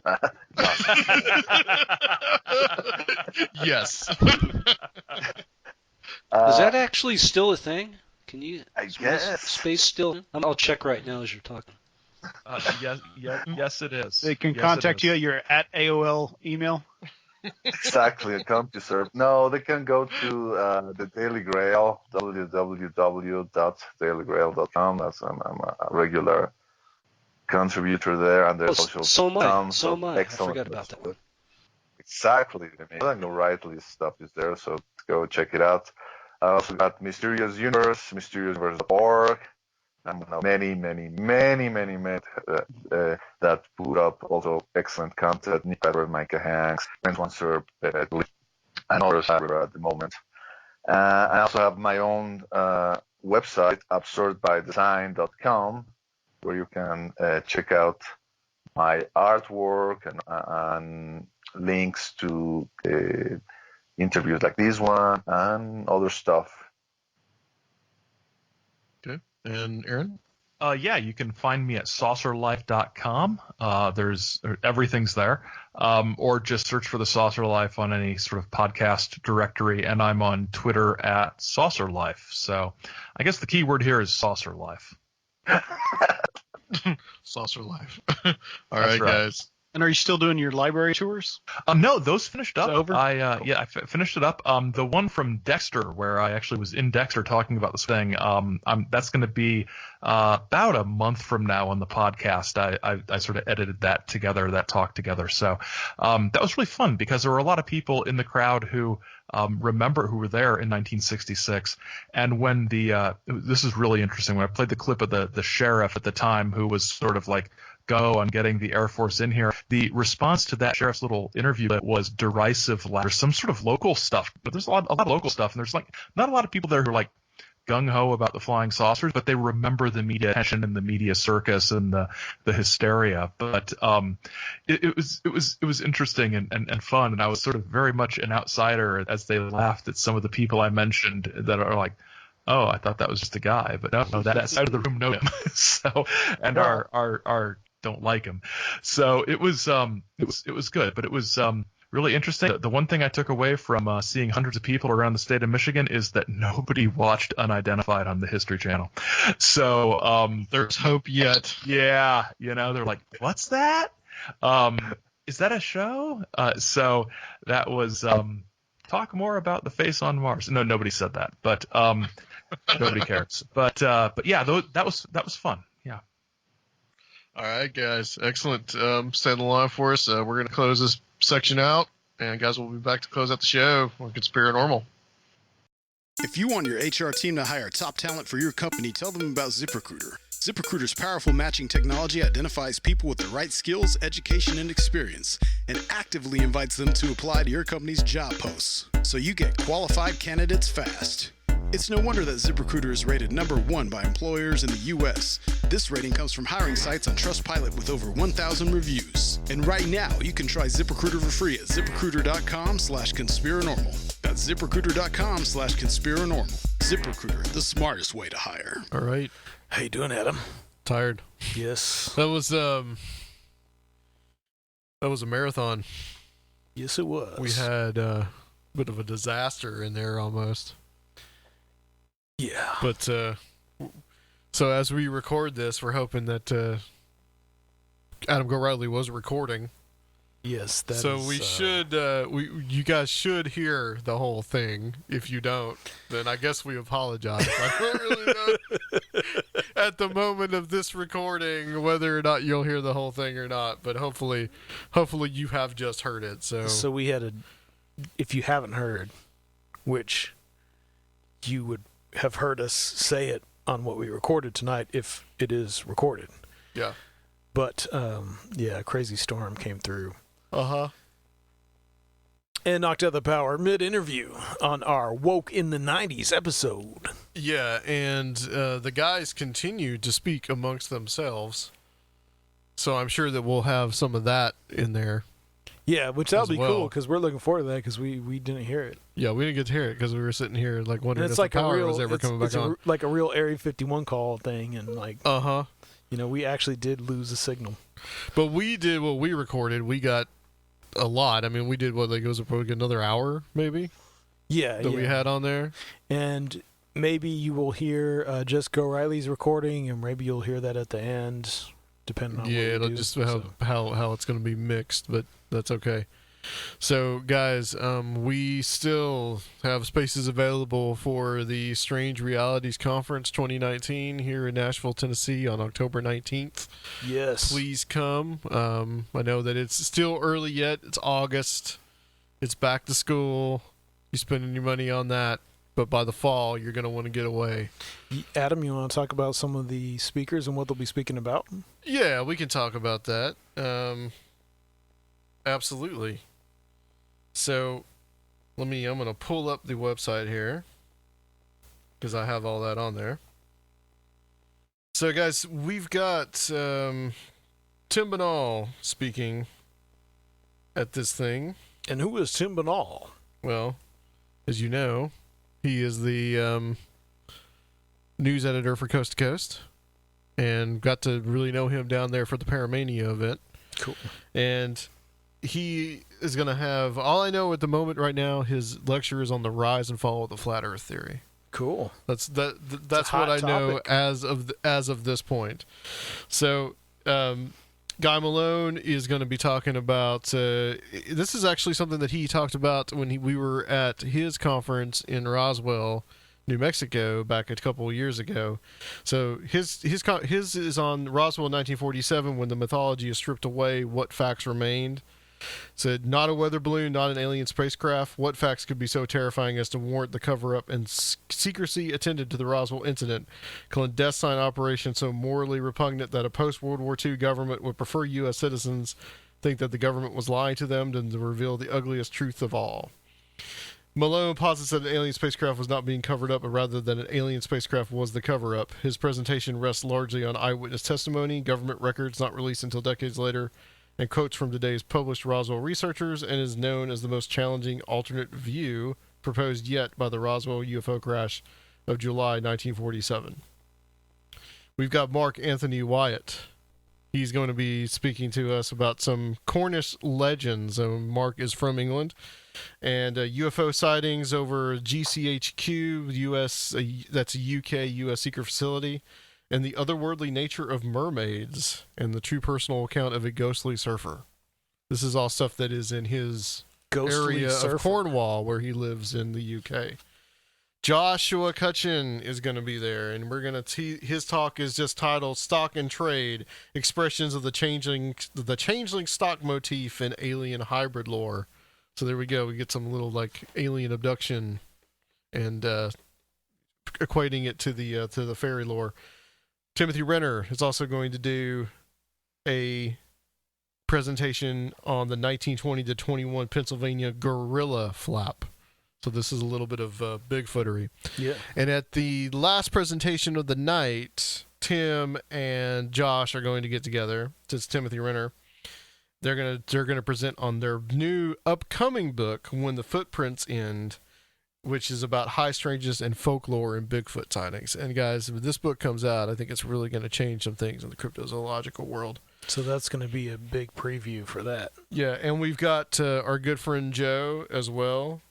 Speaker 13: Yes.
Speaker 15: Is that actually still a thing? Can you?
Speaker 5: I guess.
Speaker 15: Space still? I'll check right now as you're talking.
Speaker 16: Yes, it is.
Speaker 14: They can contact you at your @AOL email.
Speaker 5: Exactly, a CompuServe. No, they can go to the Daily Grail, www.dailygrail.com. That's I'm a regular contributor there, and there's also
Speaker 15: so
Speaker 5: tons
Speaker 15: am
Speaker 5: of
Speaker 15: I. I
Speaker 5: excellent.
Speaker 15: forgot about that one.
Speaker 5: Exactly. I mean, Gorightly stuff is there, so go check it out. I also got Mysterious Universe, mysteriousuniverse.org, and many that put up also excellent content. Nick Pedro, Micah Hanks, One Serb, and others at the moment. I also have my own website, absurdbydesign.com, where you can check out my artwork and links to interviews like this one and other stuff.
Speaker 13: Okay. And Aaron?
Speaker 16: Yeah, you can find me at saucerlife.com. Everything's there. Or just search for the Saucer Life on any sort of podcast directory, and I'm on Twitter at Saucer Life. So I guess the key word here is Saucer Life.
Speaker 13: Saucer Life. All right, guys.
Speaker 14: And are you still doing your library tours?
Speaker 16: No, those finished up.
Speaker 14: Over?
Speaker 16: I finished it up. The one from Dexter, where I actually was in Dexter talking about this thing, that's going to be about a month from now on the podcast. I sort of edited that talk together. So that was really fun because there were a lot of people in the crowd who remember who were there in 1966. And when this is really interesting, when I played the clip of the sheriff at the time who was sort of like, go on getting the Air Force in here. The response to that sheriff's little interview was derisive laughter. There's some sort of local stuff, but there's a lot of local stuff, and there's like not a lot of people there who are like gung ho about the flying saucers, but they remember the media attention and the media circus and the hysteria. But it was interesting and fun, and I was sort of very much an outsider as they laughed at some of the people I mentioned that are like, oh, I thought that was just a guy, but no, that side of the room know him. So, and our don't like him. So it was good, but it was really interesting. The one thing I took away from seeing hundreds of people around the state of Michigan is that nobody watched Unidentified on the History Channel. So
Speaker 13: there's hope yet.
Speaker 16: Yeah, they're like, what's that? Is that a show? So that was talk more about the face on Mars. No, nobody said that, but nobody cares. But yeah, that was fun. Yeah.
Speaker 13: All right, guys. Excellent. Stay on the line for us. We're going to close this section out, and guys, we'll be back to close out the show on Conspirinormal.
Speaker 18: If you want your HR team to hire top talent for your company, tell them about ZipRecruiter. ZipRecruiter's powerful matching technology identifies people with the right skills, education, and experience, and actively invites them to apply to your company's job posts, so you get qualified candidates fast. It's no wonder that ZipRecruiter is rated #1 by employers in the U.S. This rating comes from hiring sites on Trustpilot with over 1,000 reviews. And right now, you can try ZipRecruiter for free at ZipRecruiter.com/Conspirinormal. That's ZipRecruiter.com/Conspirinormal. ZipRecruiter, the smartest way to hire.
Speaker 13: All right.
Speaker 19: How you doing, Adam?
Speaker 13: Tired.
Speaker 19: Yes.
Speaker 13: That was a marathon.
Speaker 19: Yes, it was.
Speaker 13: We had a bit of a disaster in there almost.
Speaker 19: Yeah.
Speaker 13: But so as we record this, we're hoping that Adam Gorightly was recording.
Speaker 19: Yes,
Speaker 13: we should you guys should hear the whole thing. If you don't, then I guess we apologize. I don't really know at the moment of this recording whether or not you'll hear the whole thing or not, but hopefully you have just heard it. So
Speaker 19: we had if you haven't heard, which you would have heard us say it on what we recorded tonight if it is recorded.
Speaker 13: Yeah.
Speaker 19: But a crazy storm came through.
Speaker 13: Uh-huh.
Speaker 19: And knocked out the power mid-interview on our Woke in the 90s episode.
Speaker 13: Yeah, and the guys continued to speak amongst themselves. So I'm sure that we'll have some of that in there.
Speaker 19: Yeah, which that'll be cool because we're looking forward to that because we didn't hear it.
Speaker 13: Yeah, we didn't get to hear it because we were sitting here like wondering if the power was ever coming back on.
Speaker 19: Like a real Area 51 call thing, and like we actually did lose a signal.
Speaker 13: But we did what we recorded. We got a lot. I mean, we did what, like, it was probably another hour, maybe?
Speaker 19: Yeah,
Speaker 13: that we had on there.
Speaker 19: And maybe you will hear just Gorightly's recording, and maybe you'll hear that at the end, depending on what we
Speaker 13: it'll
Speaker 19: do,
Speaker 13: just how it's going to be mixed, but that's okay. So, guys, we still have spaces available for the Strange Realities Conference 2019 here in Nashville, Tennessee on October 19th.
Speaker 19: Yes.
Speaker 13: Please come. I know that it's still early yet. It's August. It's back to school. You're spending your money on that. But by the fall, you're going to want to get away.
Speaker 19: Adam, you want to talk about some of the speakers and what they'll be speaking about?
Speaker 13: Yeah, we can talk about that. Absolutely. So, I'm going to pull up the website here because I have all that on there. So, guys, we've got Tim Banal speaking at this thing.
Speaker 19: And who is Tim Banal?
Speaker 13: Well, as you know, he is the news editor for Coast to Coast, and got to really know him down there for the Paramania event.
Speaker 19: Cool.
Speaker 13: And he is going to have, all I know at the moment right now, his lecture is on the rise and fall of the flat Earth theory.
Speaker 19: Cool.
Speaker 13: That's what I know as of this point. So, Guy Malone is going to be talking about. This is actually something that he talked about when we were at his conference in Roswell, New Mexico, back a couple of years ago. So his is on Roswell 1947, when the mythology is stripped away. What facts remained? Said, not a weather balloon, not an alien spacecraft. What facts could be so terrifying as to warrant the cover-up and secrecy attended to the Roswell incident? Clandestine operation so morally repugnant that a post-World War II government would prefer U.S. citizens think that the government was lying to them than to reveal the ugliest truth of all. Malone posits that an alien spacecraft was not being covered up, but rather that an alien spacecraft was the cover-up. His presentation rests largely on eyewitness testimony, government records not released until decades later, and quotes from today's published Roswell researchers, and is known as the most challenging alternate view proposed yet by the Roswell UFO crash of July 1947. We've got Mark Anthony Wyatt. He's going to be speaking to us about some Cornish legends. Mark is from England, and UFO sightings over GCHQ, US, that's a UK U.S. secret facility, and the otherworldly nature of mermaids, and the true personal account of a ghostly surfer. This is all stuff that is in his area of Cornwall, where he lives in the UK. Joshua Cutchin is going to be there, and we're going to his talk is just titled "Stock and Trade: Expressions of the Changeling Stock Motif in Alien Hybrid Lore." So there we go. We get some little like alien abduction, and equating it to the fairy lore. Timothy Renner is also going to do a presentation on the 1920 to 21 Pennsylvania gorilla flap. So this is a little bit of Bigfootery.
Speaker 19: Yeah.
Speaker 13: And at the last presentation of the night, Tim and Josh are going to get together. It's Timothy Renner. They're gonna present on their new upcoming book, When the Footprints End, which is about high strangeness and folklore in Bigfoot sightings. And guys, when this book comes out, I think it's really going to change some things in the cryptozoological world.
Speaker 19: So that's going to be a big preview for that.
Speaker 13: Yeah, and we've got our good friend Joe as well.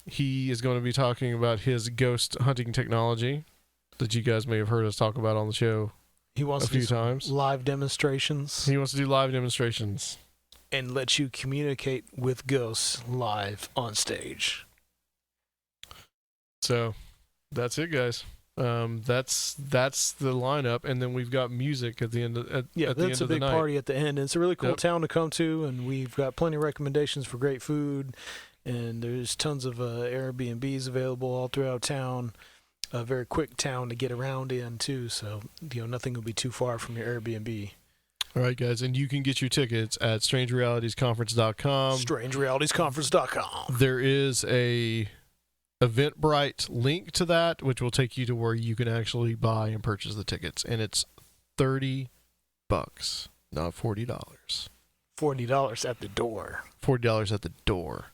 Speaker 13: He is going to be talking about his ghost hunting technology that you guys may have heard us talk about on the show.
Speaker 19: He wants
Speaker 13: a few times.
Speaker 19: Live demonstrations.
Speaker 13: He wants to do live demonstrations.
Speaker 19: And let you communicate with ghosts live on stage.
Speaker 13: So, that's it, guys. That's the lineup, and then we've got music at the end of at the end of the night.
Speaker 19: That's a big party at the end. It's a really cool town to come to, and we've got plenty of recommendations for great food, and there's tons of Airbnbs available all throughout town. A very quick town to get around in too, so nothing will be too far from your Airbnb.
Speaker 13: All right, guys, and you can get your tickets at strangerealitiesconference.com.
Speaker 19: Strangerealitiesconference.com.
Speaker 13: There is a Eventbrite link to that, which will take you to where you can actually buy and purchase the tickets, and it's $30, not $40.
Speaker 19: $40 at the door.
Speaker 13: $40 at the door,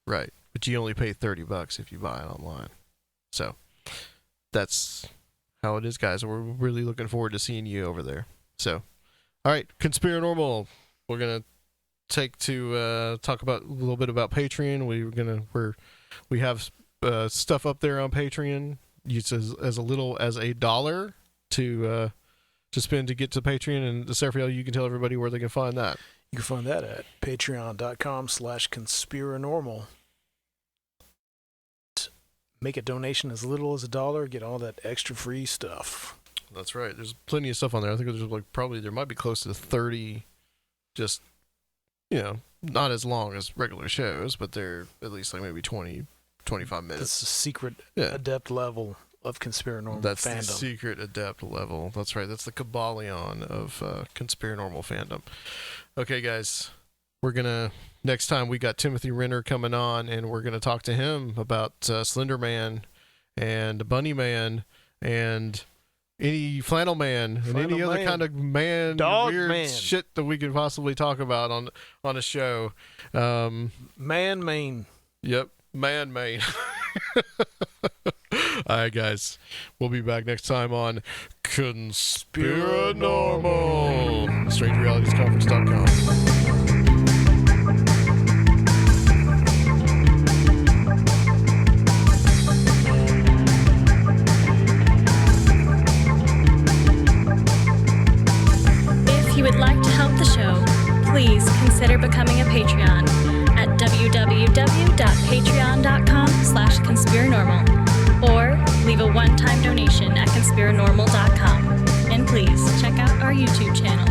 Speaker 13: right? But you only pay $30 if you buy it online. So that's how it is, guys. We're really looking forward to seeing you over there. So. All right, Conspirinormal. We're gonna talk about a little bit about Patreon. We have stuff up there on Patreon. It's as little as $1 to spend to get to Patreon. And Serfiel, you can tell everybody where they can find that.
Speaker 19: You can find that at patreon.com/conspiranormal. Make a donation as little as $1, get all that extra free stuff.
Speaker 13: That's right. There's plenty of stuff on there. I think there's there might be close to 30, just, not as long as regular shows, but they're at least like maybe 20, 25 minutes.
Speaker 19: That's the secret adept level of Conspiranormal
Speaker 13: That's
Speaker 19: fandom.
Speaker 13: The secret adept level. That's right. That's the Kabbalion of Conspiranormal fandom. Okay, guys. Next time we got Timothy Renner coming on, and we're going to talk to him about Slender Man and Bunny Man and any Flannel Man and any other kind of man,
Speaker 19: Dog
Speaker 13: weird
Speaker 19: man.
Speaker 13: shit that we could possibly talk about on a show.
Speaker 19: Man.
Speaker 13: Yep. Man. All right, guys. We'll be back next time on Conspiranormal. StrangeRealitiesConference.com.
Speaker 20: If you would like to help the show, please consider becoming a Patreon at www.patreon.com/conspiranormal or leave a one-time donation at conspiranormal.com. And please check out our YouTube channel